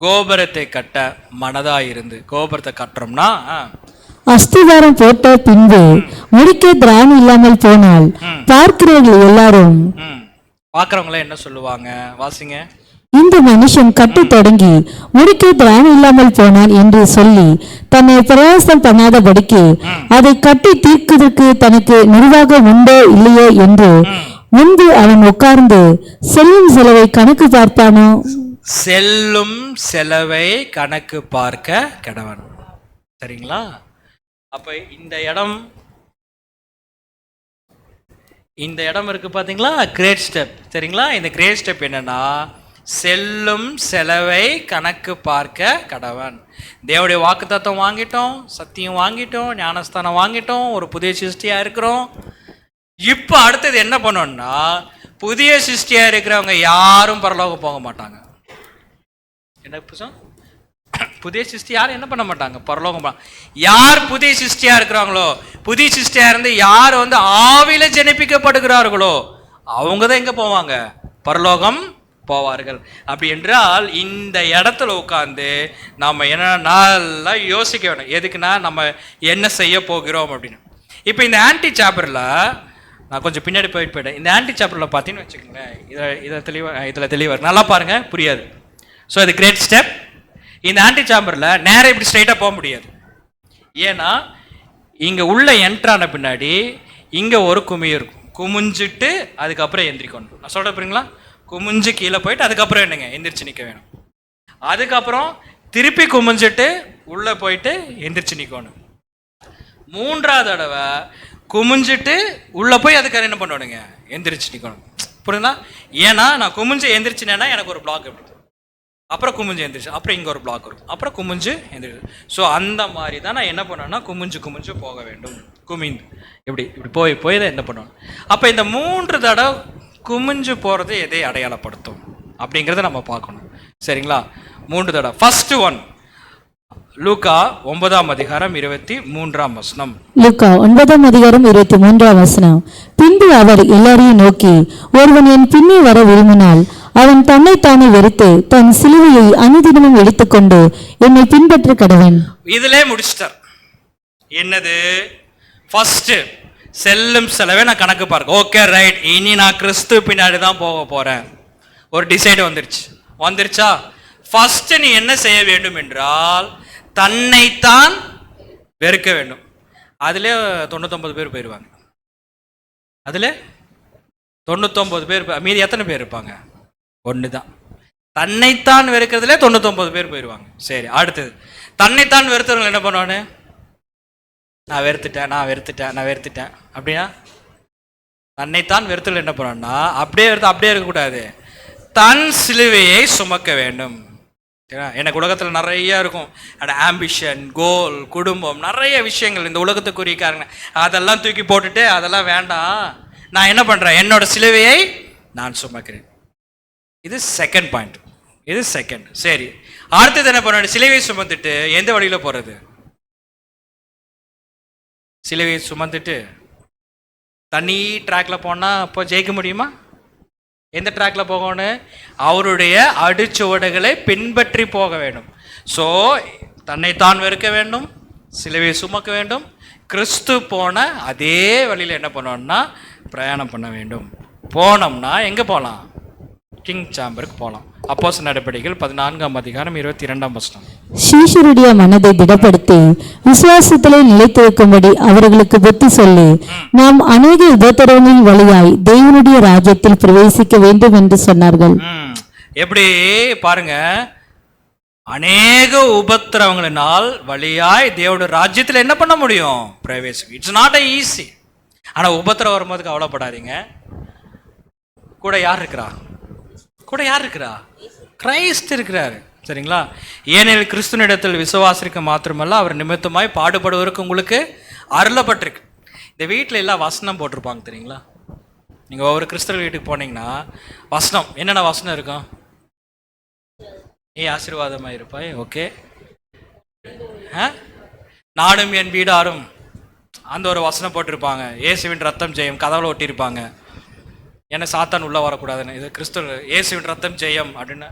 கோபுரத்தை கட்ட மனதாயிருந்து, கோபுரத்தை கட்டுறோம்னா அஸ்திவாரம் போட்ட பின்பு முடிக்க திராணி இல்லாமல் போனால் பார்க்கிறவர்கள் எல்லாரும் பார்க்கிறவங்கள என்ன சொல்லுவாங்க? வாசிங்க. இந்த மனுஷன் கட்டு தொடங்கி முடிக்க திராணி இல்லாமல் போனான் என்று சொல்லி தன்னை பிரயாசம் பண்ணாதபடிக்கு அதை கட்டி தீர்க்குவதற்கு தனக்கு நிர்வாகம் உண்டோ இல்லையோ என்று முன்பு அவன் உட்கார்ந்து செல்லும் செலவை கணக்கு பார்ப்பானோ. செல்லும் செலவை கணக்கு பார்க்க கடவன். சரிங்களா? அப்ப இந்த இடம் இருக்கு பாத்தீங்களா, கிரேட் ஸ்டெப். சரிங்களா? இந்த கிரேட் ஸ்டெப் என்னன்னா, செல்லும் செலவை கணக்கு பார்க்க கடவன். தேவனுடைய வாக்கு தத்துவம் வாங்கிட்டோம், சத்தியம் வாங்கிட்டோம், ஞானஸ்தானம் வாங்கிட்டோம், ஒரு புதிய சிருஷ்டியா இருக்கிறோம். இப்போ அடுத்தது என்ன பண்ணோம்னா, புதிய சிருஷ்டியா இருக்கிறவங்க யாரும் பரலோகம் போக மாட்டாங்க. என்ன புதுசா? புதிய சிருஷ்டி யாரும் என்ன பண்ண மாட்டாங்க, பரலோகம் யார் புதிய சிருஷ்டியா இருக்கிறாங்களோ, புதிய சிருஷ்டியா இருந்து யார் வந்து ஆவியில ஜனிப்பிக்கப்படுகிறார்களோ அவங்க தான் எங்க போவாங்க, பரலோகம் போவார்கள். அப்படி என்றால் இந்த இடத்துல உட்காந்து நம்ம என்ன நல்லா யோசிக்க வேணும். எதுக்குன்னா நம்ம என்ன செய்ய போகிறோம் அப்படின்னு. இப்போ இந்த ஆன்டி சாப்பரில் நான் கொஞ்சம் பின்னாடி போயிட்டேன். இந்த ஆன்டி சாப்பரில் பார்த்தீங்கன்னு வச்சுக்கோங்களேன், இதில் தெளிவாக நல்லா பாருங்க, புரியாது. ஸோ இது கிரேட் ஸ்டெப். இந்த ஆன்டி சாம்பரில் நேரம் இப்படி ஸ்ட்ரைட்டாக போக முடியாது. ஏன்னா இங்கே உள்ள என்ட்ரான பின்னாடி இங்கே ஒரு குமி இருக்கும், குமிஞ்சிட்டு அதுக்கப்புறம் எந்திரிக்கணும். நான் சொல்கிறேன் புரியுங்களா? குமிஞ்சு கீழே போயிட்டு அதுக்கப்புறம் என்னங்க எந்திரிச்சு நிற்க வேணும். அதுக்கப்புறம் திருப்பி குமிஞ்சிட்டு உள்ளே போயிட்டு எந்திரிச்சு நிற்கணும். 3ஆவது தடவை குமிஞ்சிட்டு உள்ளே போய் அதுக்காக என்ன பண்ணணுங்க, எந்திரிச்சு நிற்கணும். புரியுங்களா? ஏன்னா நான் குமிஞ்சு எந்திரிச்சினேன்னா எனக்கு ஒரு பிளாக் எப்படி, அப்புறம் குமிஞ்சு எந்திரிச்சு, அப்புறம் இங்கே ஒரு பிளாக் இருக்கும், அப்புறம் குமிஞ்சு எந்திரிச்சு. ஸோ அந்த மாதிரி தான் நான் என்ன பண்ணேன்னா குமிஞ்சு போக வேண்டும். குமிந்து இப்படி போய் தான் என்ன பண்ணணும். அப்போ இந்த 3 தடவை குமிஞ்சு போகிறது எதை அடையாளப்படுத்தும் அப்படிங்கிறத நம்ம பார்க்கணும். சரிங்களா? 3 தடவை. ஃபர்ஸ்ட் ஒன் லூக்கா 9:23. லூக்கா 9:23. பின்பு அவர் எல்லாரையும் நோக்கி, ஒருவன் என் பின்னே வர விரும்பினால் அவன் தன்னைத்தானே வெறுத்து தன் சிலுவையை அனுதினமும் எடுத்துக்கொண்டு என்னை பின்பற்ற கடவன். இதிலே முடிச்சிட்டார். என்னது? ஃபர்ஸ்ட் செல்லும் செலவே நான் கணக்கு பார்க்க. ஓகே ரைட், இனி நான் கிறிஸ்து பின்னாடி தான் போக போறேன். ஒரு டிசைடு வந்துருச்சா? ஃபர்ஸ்ட் நீ என்ன செய்ய வேண்டும் என்றால் தன்னைத்தான் வெறுக்க வேண்டும். அதிலே 99 பேர் போயிடுவாங்க. அதில் 99 பேர், மீதி எத்தனை பேர் இருப்பாங்க? 1 தான். தன்னைத்தான் வெறுக்கிறதுல 99 பேர் போயிடுவாங்க. சரி, அடுத்தது தன்னைத்தான் வெறுத்தவங்க என்ன பண்ணுவானு? நான் வெறுத்துட்டேன் அப்படின்னா தன்னைத்தான் வெறுத்தல் என்ன பண்ணணும்னா அப்படியே இருக்கக்கூடாது, தன் சிலுவையை சுமக்க வேண்டும். எனக்கு உலகத்தில் நிறைய இருக்கும், ஆம்பிஷன், கோல், குடும்பம், நிறைய விஷயங்கள் இந்த உலகத்துக்குரிய காரணம். அதெல்லாம் தூக்கி போட்டுட்டு அதெல்லாம் வேண்டாம், நான் என்ன பண்ணுறேன், என்னோட சிலுவையை நான் சுமக்கிறேன். இது செகண்ட் பாயிண்ட். இது செகண்ட். சரி, அடுத்தது என்ன பண்ண? சிலுவையை சுமந்துட்டு எந்த வழியில் போகிறது? சிலுவையை சுமந்துட்டு தனி ட்ராக்ல போனால் அப்போ ஜெயிக்க முடியுமா? எந்த ட்ராக்ல போகணும்? அவருடைய அடிச்சுவடுகளை பின்பற்றி போக வேண்டும். ஸோ தன்னைத்தான் வெறுக்க வேண்டும், சிலுவையை சுமக்க வேண்டும், கிறிஸ்து போன அதே வழியில் என்ன பண்ணோம்னா பிரயாணம் பண்ண வேண்டும். போனோம்னா எங்கே போகலாம்? கிங் சாம்பருக்கு போகலாம். அப்போஸ்தலர் நடபடிகள் 14:22. சீஷருடைய மனதை திடப்படுத்தி விசுவாசத்திலே நிலைத்திருக்கும்படி அவர்களுக்கு புத்தி சொல்லி, நாம் அநேக உபத்திரவங்களின் வழியாய் தேவனுடைய ராஜ்யத்தில் பிரவேசிக்க வேண்டும் என்று சொன்னார்கள். எப்படி பாருங்க, அநேக உபத்திரவங்களினால் வழியாய் தேவனுடைய ராஜ்யத்தில் என்ன பண்ண முடியும்? பிரவேசிக்க. It's not easy. ஆனால் உபத்திரவம் வரும்போது கவலைப்படாதீங்க. கூட யார் இருக்கிறா? கிறிஸ்து இருக்கிறாரு. சரிங்களா? ஏனெனில் கிறிஸ்துவனிடத்தில் விசுவாசிக்க மாத்திரமல்ல, அவர் நிமித்தமாய் பாடுபடுவதற்கு உங்களுக்கு அருளப்பட்டிருக்கு. இந்த வீட்டில் எல்லாம் வசனம் போட்டிருப்பாங்க தெரியுங்களா? நீங்கள் ஒவ்வொரு கிறிஸ்தவ வீட்டுக்கு போனீங்கன்னா வசனம், என்னென்ன வசனம் இருக்கும்? ஆசீர்வாதமாக இருப்பாய், ஓகே, நானும் என் வீடாரும், அந்த ஒரு வசனம் போட்டிருப்பாங்க. இயேசுவின் ரத்தம் ஜெயம் கதவுல ஒட்டியிருப்பாங்க. ஏன்னா சாத்தான் உள்ளே வரக்கூடாதுன்னு. இது கிறிஸ்துவ இயேசுவின் ரத்தம் ஜெயம் அப்படின்னு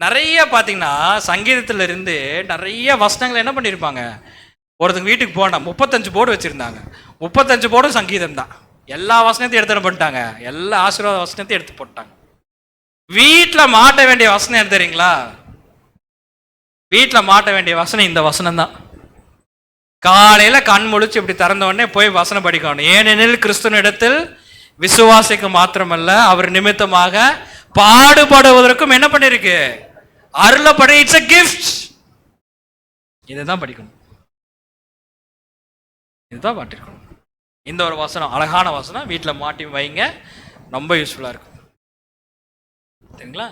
நிறைய பார்த்தீங்கன்னா சங்கீதத்தில் இருந்து நிறைய வசனங்கள் என்ன பண்ணியிருப்பாங்க. ஒருத்தங்க வீட்டுக்கு போனால் 35 போர்டு வச்சுருந்தாங்க. 35 போர்டும் சங்கீதம் தான். எல்லா வசனத்தையும் எடுத்து பண்ணிட்டாங்க, எல்லா ஆசீர்வாத வசனத்தையும் எடுத்து போட்டாங்க. வீட்டில் மாட்ட வேண்டிய வசனம் என்ன தெரியுங்களா? வீட்டில் மாட்ட வேண்டிய வசனம் இந்த வசனம் தான். காலையில் கண் முழிச்சு இப்படி திறந்த உடனே போய் வசனம் படிக்கணும். ஏனெனில் கிறிஸ்துவனிடத்தில் விசுவாசிக்க மாத்திரமல்ல, அவர் நிமித்தமாக பாடுபடுவதற்கும் என்ன பண்ணிருக்கு? அருளப்பட. It's a gift. இதுதான் படிக்கணும், இதுதான் பாட்டிருக்கணும். இந்த ஒரு வசனம், அழகான வசனம், வீட்டில் மாட்டி வைங்க, ரொம்ப யூஸ்ஃபுல்லாக இருக்கும். சரிங்களா?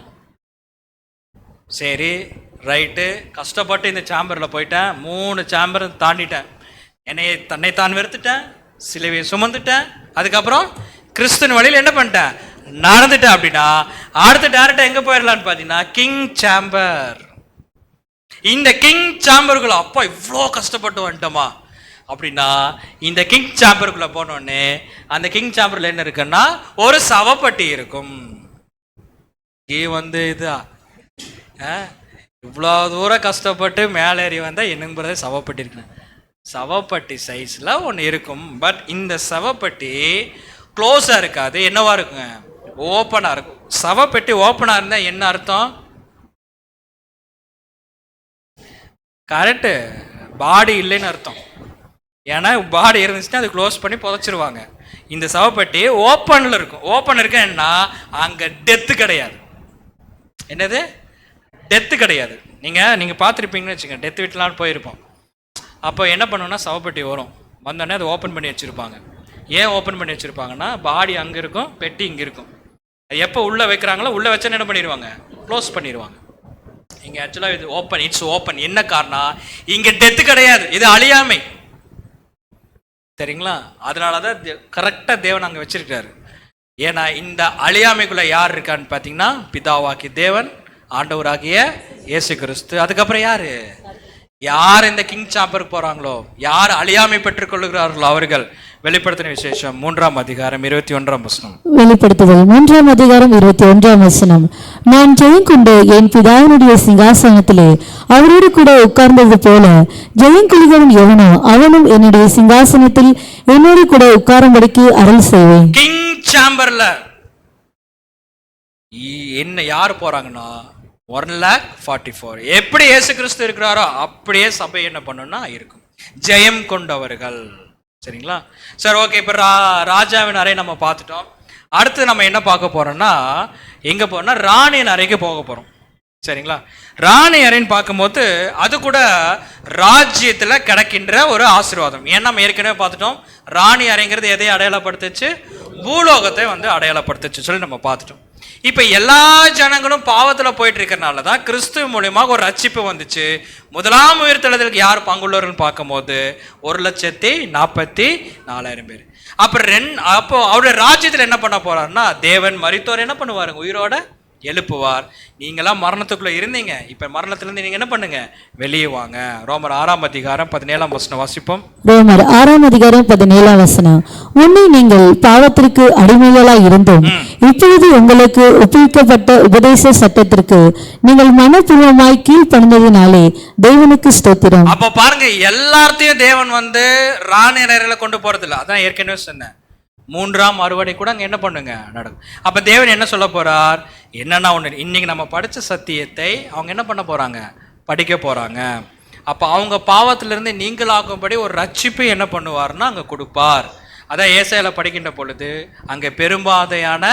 சரி, ரைட்டு. கஷ்டப்பட்டு இந்த சாம்பரில் போயிட்டேன், 3 சாம்பர் தாண்டிட்டேன், தன்னைத்தான் வெறுத்துட்டேன், சிலுவையை சுமந்துட்டேன், அதுக்கப்புறம் கிறிஸ்துவின் வழியில் என்ன பண்ணிட்டேன்? நடந்துட்டேன். அப்படின்னா அடுத்து டேரக்டா எங்க போயிடலான்னு பார்த்தீங்கன்னா கிங் சாம்பர். இந்த கிங் சாம்பருக்குள்ள அப்பா இவ்வளோ கஷ்டப்பட்டு வந்துட்டோமா அப்படின்னா, இந்த கிங் சாம்பருக்குள்ள போனோடனே அந்த கிங் சாம்பர்ல என்ன இருக்குன்னா ஒரு சவப்பட்டி இருக்கும். வந்து இதா இவ்வளோ தூரம் கஷ்டப்பட்டு மேலேறி வந்தால் என்னங்கிறத சவப்பட்டி இருக்கு. சவப்பட்டி சைஸில் ஒன்று இருக்கும். பட் இந்த சவப்பட்டி க்ளோஸாக இருக்காது, என்னவா இருக்குங்க, ஓப்பனாக இருக்கும். சவப்பெட்டி ஓப்பனாக இருந்தால் என்ன அர்த்தம்? கரெக்டு, பாடி இல்லைன்னு அர்த்தம். ஏன்னா பாடி இருந்துச்சுன்னா அது க்ளோஸ் பண்ணி புதைச்சிருவாங்க. இந்த சவப்பெட்டி ஓப்பனில் இருக்கும். ஓப்பன் இருக்குன்னா அங்கே டெத்து கிடையாது. என்னது? டெத்து கிடையாது. நீங்கள் பார்த்துருப்பீங்கன்னு வச்சுக்கோங்க, டெத்து வீட்டிலான்னு போயிருப்போம். அப்போ என்ன பண்ணுவோன்னா சவப்பெட்டி வரும், வந்தோடனே அதை ஓப்பன் பண்ணி வச்சுருப்பாங்க. ஏன் ஓப்பன் பண்ணி வச்சுருப்பாங்கன்னா பாடி அங்கே இருக்கும், பெட்டி இங்கே இருக்கும். எப்போ உள்ளே வைக்கிறாங்களோ உள்ளே வச்சோன்னு என்ன பண்ணிடுவாங்க, க்ளோஸ் பண்ணிடுவாங்க. இங்கே ஆக்சுவலாக இது ஓப்பன், இட்ஸ் ஓப்பன். என்ன காரணம்? இங்கே டெத்து கிடையாது, இது அழியாமை. சரிங்களா? அதனால தான் கரெக்டாக தேவன் அங்கே வச்சிருக்காரு. ஏன்னா இந்த அழியாமைக்குள்ளே யார் இருக்கான்னு பார்த்தீங்கன்னா, பிதாவாகிய தேவன், ஆண்டவராகிய இயேசு கிறிஸ்து. அதுக்கப்புறம் யார் இந்த கிங் சாம்பருக்கு போகிறாங்களோ, யார் அழியாமை பெற்றுக்கொள்கிறார்களோ அவர்கள். வெளிப்படுத்தின விசேஷம் 3ஆம் அதிகாரம் 21ஆம் வசனம். வெளிப்படுத்துதல் 3ஆம் அதிகாரம் 21ஆம் வசனம். நான் ஜெயம் கொண்டு என் பிதாவினுடைய சிங்காசனத்திலே அவரோடு கூட உட்கார்ந்தது போல ஜெயம் எவனோ அவனும் என்னுடைய சிங்காசனத்தில் என்னோடு கூட உட்காரும்படிக்கு அருள் செய்வேன். கிங் சாம்பர்ல என்ன யார் போறாங்கன்னா 1,44,000. எப்படி இயேசு கிறிஸ்து இருக்கிறாரோ அப்படியே சபை என்ன பண்ணுன்னா இருக்கும், ஜெயம் கொண்டவர்கள். சரிங்களா சார்? ஓகே, இப்போ ராஜாவின் அறை நம்ம பார்த்துட்டோம். அடுத்து நம்ம என்ன பார்க்க போறோம்னா, எங்க போறோம்னா ராணியின் அறைக்கு போக போறோம். சரிங்களா? ராணி அறைன்னு பார்க்கும்போது அது கூட ராஜ்யத்தில் கிடைக்கின்ற ஒரு ஆசீர்வாதம். ஏன்னா நம்ம ஏற்கனவே பார்த்துட்டோம், ராணி அறைங்கிறது எதை அடையாளப்படுத்துச்சு, பூலோகத்தை அடையாளப்படுத்துச்சு சொல்லி நம்ம பார்த்துட்டோம். இப்போ எல்லா ஜனங்களும் பாவத்தில் போயிட்டு இருக்கிறனால தான் கிறிஸ்துவ மூலியமாக ஒரு ரட்சிப்பு வந்துச்சு. முதலாம் உயிர்த்தெழுதலுக்கு யார் பங்குள்ளவர்கள் பார்க்கும்போது 1,44,000 பேர். அப்போ அவருடைய ராஜ்யத்தில் என்ன பண்ண போறாருன்னா, தேவன் மரித்தோர் என்ன பண்ணுவாருங்க, உயிரோட எழுப்புவார். நீங்களாம் மரணத்துக்குள்ள இருந்தீங்க, இப்ப மரணத்திலிருந்து நீங்க என்ன பண்ணுங்க, வெளியே வாங்க. ரோமர் 6ஆம் அதிகாரம் 17ஆம் வசனம் வாசிப்போம். ரோமர் 6ஆம் அதிகாரம் 17ஆம் வசனம். முன்னே நீங்கள் பாவத்திற்கு அடிமைகளாய் இருந்தோம், இப்பொழுது உங்களுக்கு ஒப்புவிக்கப்பட்ட உபதேச சட்டத்திற்கு நீங்கள் மனப்பூர்வமாய் கீழ்ப்படிந்ததினாலே தேவனுக்கு ஸ்தோத்திரம். அப்ப பாருங்க, எல்லாத்தையும் தேவன் ராணி அறையில கொண்டு போறதில்ல. அதான் ஏற்கனவே சொன்னேன், 3ஆம் அறுவடை கூட அங்கே என்ன பண்ணுங்க நடக்கும். அப்போ தேவன் என்ன சொல்ல போறார், என்னன்னா ஒன்று, இன்னைக்கு நம்ம படித்த சத்தியத்தை அவங்க என்ன பண்ண போறாங்க, படிக்க போறாங்க. அப்போ அவங்க பாவத்திலிருந்து நீங்களாகும்படி ஒரு ரட்சிப்பு என்ன பண்ணுவார்னா அங்கே கொடுப்பார். அதான் ஏசாயால படிக்கின்ற பொழுது அங்கே பெரும்பாதையான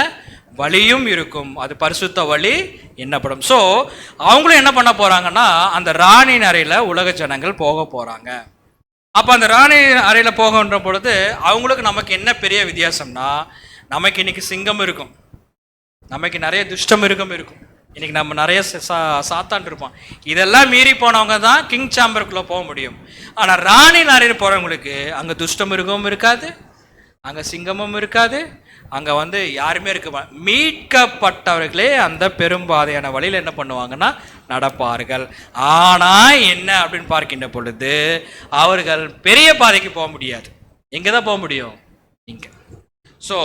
வழியும் இருக்கும், அது பரிசுத்த வழி என்னப்படும். ஸோ அவங்களும் என்ன பண்ண போறாங்கன்னா அந்த ராணியின் அறையில் உலக ஜனங்கள் போக போறாங்க. அப்போ அந்த ராணி அறையில் போகின்ற பொழுது அவங்களுக்கு நமக்கு என்ன பெரிய வித்தியாசம்னா, நமக்கு இன்னைக்கு சிங்கம் இருக்கும், நமக்கு நிறைய துஷ்டம் இருக்கும், இன்னைக்கு நம்ம நிறைய சாத்தான் இருப்போம். இதெல்லாம் மீறி போனவங்க தான் கிங் சாம்பருக்குள்ளே போக முடியும். ஆனால் ராணி அறையில் போகிறவங்களுக்கு அங்கே துஷ்டம் மிருகமும் இருக்காது, அங்கே சிங்கமும் இருக்காது, அங்கே யாருமே இருக்க. மீட்கப்பட்டவர்களே அந்த பெரும்பாதையான வழியில் என்ன பண்ணுவாங்கன்னா நடப்பார்கள். ஆனால் என்ன அப்படின்னு பார்க்கின்ற பொழுது அவர்கள் பெரிய பாதைக்கு போக முடியாது. எங்கே தான் போக முடியும், இங்கே. ஸோ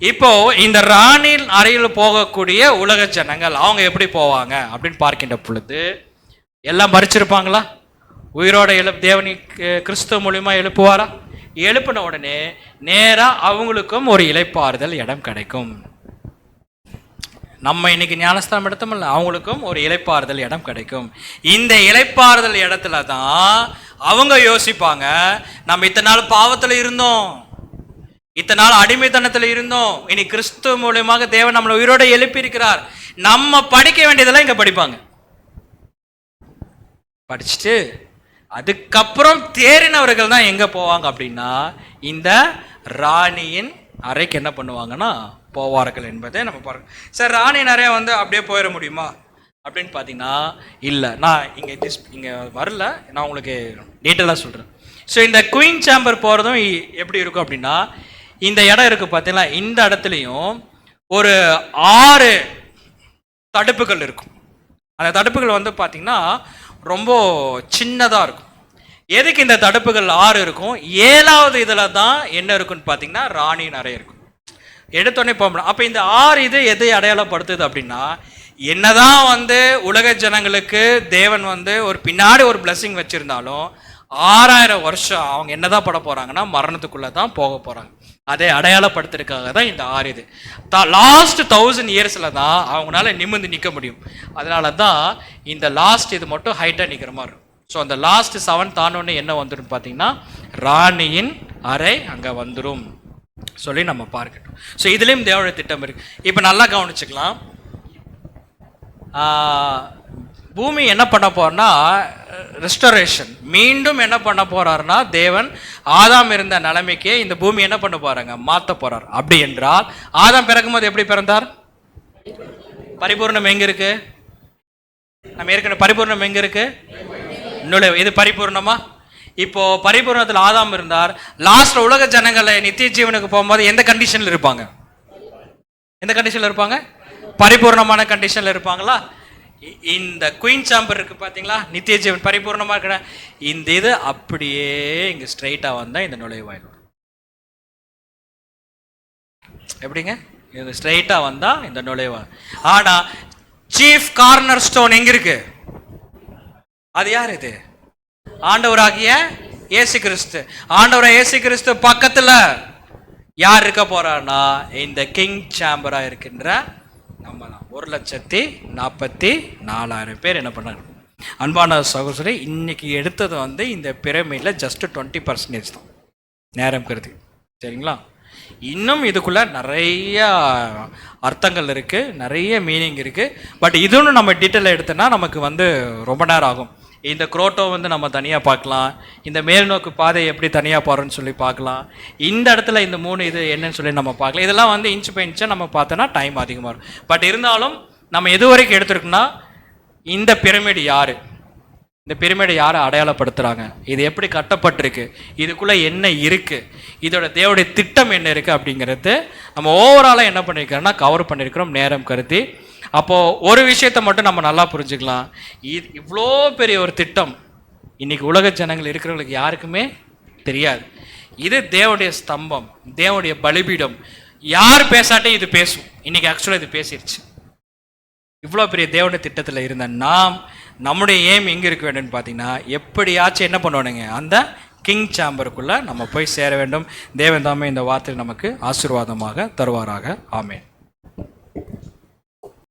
இப்போ இந்த ராணி அறையில் போகக்கூடிய உலக ஜனங்கள் அவங்க எப்படி போவாங்க அப்படின்னு பார்க்கின்ற பொழுது எல்லாம் மறிச்சிருப்பாங்களா? உயிரோட தேவனுக்கு கிறிஸ்துவ மூலியமா எழுப்புவாரா? எழுப்பின உடனே நேராக அவங்களுக்கும் ஒரு இளைப்பாறுதல் இடம் கிடைக்கும். நம்ம இன்னைக்கு ஞானஸ்தானம் எடுத்தோம்ல, அவங்களுக்கும் ஒரு இளைப்பாறுதல் இடம் கிடைக்கும். இந்த இளைப்பாறுதல் இடத்துல தான் அவங்க யோசிப்பாங்க, நம்ம இத்தனை நாள் பாவத்தில் இருந்தோம், இத்தனை நாள் அடிமைத்தனத்தில் இருந்தோம், இனி கிறிஸ்துவ மூலியமாக தேவன் நம்மளை உயிரோட எழுப்பி இருக்கிறார், நம்ம படிக்க வேண்டியதெல்லாம் இங்க படிப்பாங்க. படிச்சுட்டு அதுக்கப்புறம் தேறினவர்கள் தான் எங்க போவாங்க அப்படின்னா இந்த ராணியின் அறைக்கு என்ன பண்ணுவாங்கன்னா போவார்கள் என்பதை நம்ம பாருங்க. சார் ராணியின் அறை அப்படியே போயிட முடியுமா அப்படின்னு பார்த்தீங்கன்னா இல்லை, நான் இங்கே வரல, நான் உங்களுக்கு டீட்டெயிலாக சொல்கிறேன். ஸோ இந்த குயின் சேம்பர் போகிறதும் எப்படி இருக்கும் அப்படின்னா, இந்த இடம் இருக்குது பார்த்தீங்களா, இந்த இடத்துலையும் ஒரு 6 தடுப்புகள் இருக்கும். அந்த தடுப்புகள் பார்த்தீங்கன்னா ரொம்ப சின்னதாக இருக்கும். எதுக்கு இந்த தடுப்புகள் 6 இருக்கும்? 7வது இதில் தான் என்ன இருக்குன்னு பார்த்தீங்கன்னா ராணியின் அறை இருக்கும். எடுத்தோடனே போக முடியும். அப்போ இந்த 6 இது எதை அடையாளப்படுத்துது அப்படின்னா, என்னதான் வந்து உலக ஜனங்களுக்கு தேவன் வந்து ஒரு பின்னாடி ஒரு பிளஸிங் வச்சிருந்தாலும் 6000 வருஷம் அவங்க என்னதான் பட போறாங்கன்னா மரணத்துக்குள்ள தான் போக போறாங்க. அதை அடையாளப்படுத்துறதுக்காக தான் இந்த 6 இது. லாஸ்ட் 1000 இயர்ஸ்ல தான் அவங்களால நிமிர்ந்து நிற்க முடியும். அதனால தான் இந்த லாஸ்ட் இது மட்டும் ஹைட்டா நிற்கிற மாதிரி இருக்கும். ஸோ அந்த லாஸ்ட் 7 தானோன்னு என்ன வந்துடும் பார்த்தீங்கன்னா ராணியின் அறை அங்கே வந்துடும் சொல்லி நம்ம பார்க்கட்டும். ஸோ இதுலேயும் தேவனுடைய திட்டம் இருக்கு. இப்போ நல்லா கவனிச்சுக்கலாம். பூமி என்ன பண்ண போறனா ரெஸ்டரேஷன், மீண்டும் என்ன பண்ண போறாருன்னா தேவன் ஆதாம் இருந்த நிலைமைக்கு இந்த பூமி என்ன பண்ண போறாங்க, மாற்ற போறார். அப்படி என்றால் ஆதாம் பிறக்கும்போது எப்படி பிறந்தார்? பரிபூர்ணம் எங்க இருக்கு? நம்ம ஏற்கனவே பரிபூர்ணம் எங்க இருக்கு? நுழைவு. இது பரிபூர்ணமா? இப்போ பரிபூர்ணத்தில் ஆதாம் இருந்தார். லாஸ்ட்ல உலக ஜனங்களை நித்திய ஜீவனுக்கு போகும்போது எந்த கண்டிஷன்ல இருப்பாங்க? எந்த கண்டிஷன்ல இருப்பாங்க? பரிபூர்ணமான கண்டிஷன்ல இருப்பாங்களா? இந்த குயின் சாம்பர் இருக்கு பாத்தீங்களா, நித்திய ஜீவன் பரிபூர்ணமா இருக்கிற இந்த இது அப்படியே இங்க ஸ்ட்ரைட்டா வந்தா இந்த நுழைவாயில் எப்படிங்க? இது ஸ்ட்ரைட்டா வந்தா இந்த நுழைவாயில். ஆனா சீஃப் கார்னர் ஸ்டோன் எங்க இருக்கு? அது யார்? இது ஆண்டவராகிய இயேசு கிறிஸ்து. ஆண்டவராகிய இயேசு கிறிஸ்து பக்கத்துல யார் இருக்க போறான்னா இந்த கிங் சாம்பரா இருக்கின்ற நம்ம தான். 1,44,000 பேர் என்ன பண்ணாங்க. அன்பான சகோதரி, இன்னைக்கு எடுத்தது வந்து இந்த பிரமிட்ல ஜஸ்ட் 20% தான், நேரம் கருதி. சரிங்களா? இன்னும் இதுக்குள்ள நிறைய அர்த்தங்கள் இருக்கு, நிறைய மீனிங் இருக்கு. பட் இதுன்னு நம்ம டீட்டெயில் எடுத்தோன்னா நமக்கு வந்து ரொம்ப நேரம் ஆகும். இந்த குரோட்டோ வந்து நம்ம தனியாக பார்க்கலாம், இந்த மேல்நோக்கு பாதை எப்படி தனியாக போகிறோன்னு சொல்லி பார்க்கலாம், இந்த இடத்துல இந்த 3 இது என்னன்னு சொல்லி நம்ம பார்க்கலாம். இதெல்லாம் வந்து இன்ச் பை இன்ச்சாக நம்ம பார்த்தோன்னா டைம் அதிகமாக இருக்கும். பட் இருந்தாலும் நம்ம எது வரைக்கும் எடுத்துருக்குன்னா இந்த பிரமிடு யார், இந்த பிரமிடை யாரை அடையாளப்படுத்துகிறாங்க, இது எப்படி கட்டப்பட்டிருக்கு, இதுக்குள்ளே என்ன இருக்குது, இதோட தேவனுடைய திட்டம் என்ன இருக்குது அப்படிங்கிறது நம்ம ஓவராலாக என்ன பண்ணியிருக்கிறோன்னா கவர் பண்ணியிருக்கிறோம் நேரம் கருதி. அப்போது ஒரு விஷயத்தை மட்டும் நம்ம நல்லா புரிஞ்சுக்கலாம். இவ்வளோ பெரிய ஒரு திட்டம் இன்னைக்கு உலக ஜனங்கள் இருக்கிறவங்களுக்கு யாருக்குமே தெரியாது. இது தேவனுடைய ஸ்தம்பம், தேவனுடைய பலிபீடம். யார் பேசாட்டே இது பேசும். இன்னைக்கு ஆக்சுவலாக இது பேசிடுச்சு. இவ்வளோ பெரிய தேவனுடைய திட்டத்தில் இருந்த நாம் நம்முடைய ஏம் எங்கே இருக்க வேண்டும்னு பார்த்தீங்கன்னா, எப்படியாச்சும் என்ன பண்ணுவானுங்க, அந்த கிங் சாம்பருக்குள்ளே நம்ம போய் சேர வேண்டும். தேவன் தாமே இந்த வார்த்தை நமக்கு ஆசீர்வாதமாக தருவாராக. ஆமென்.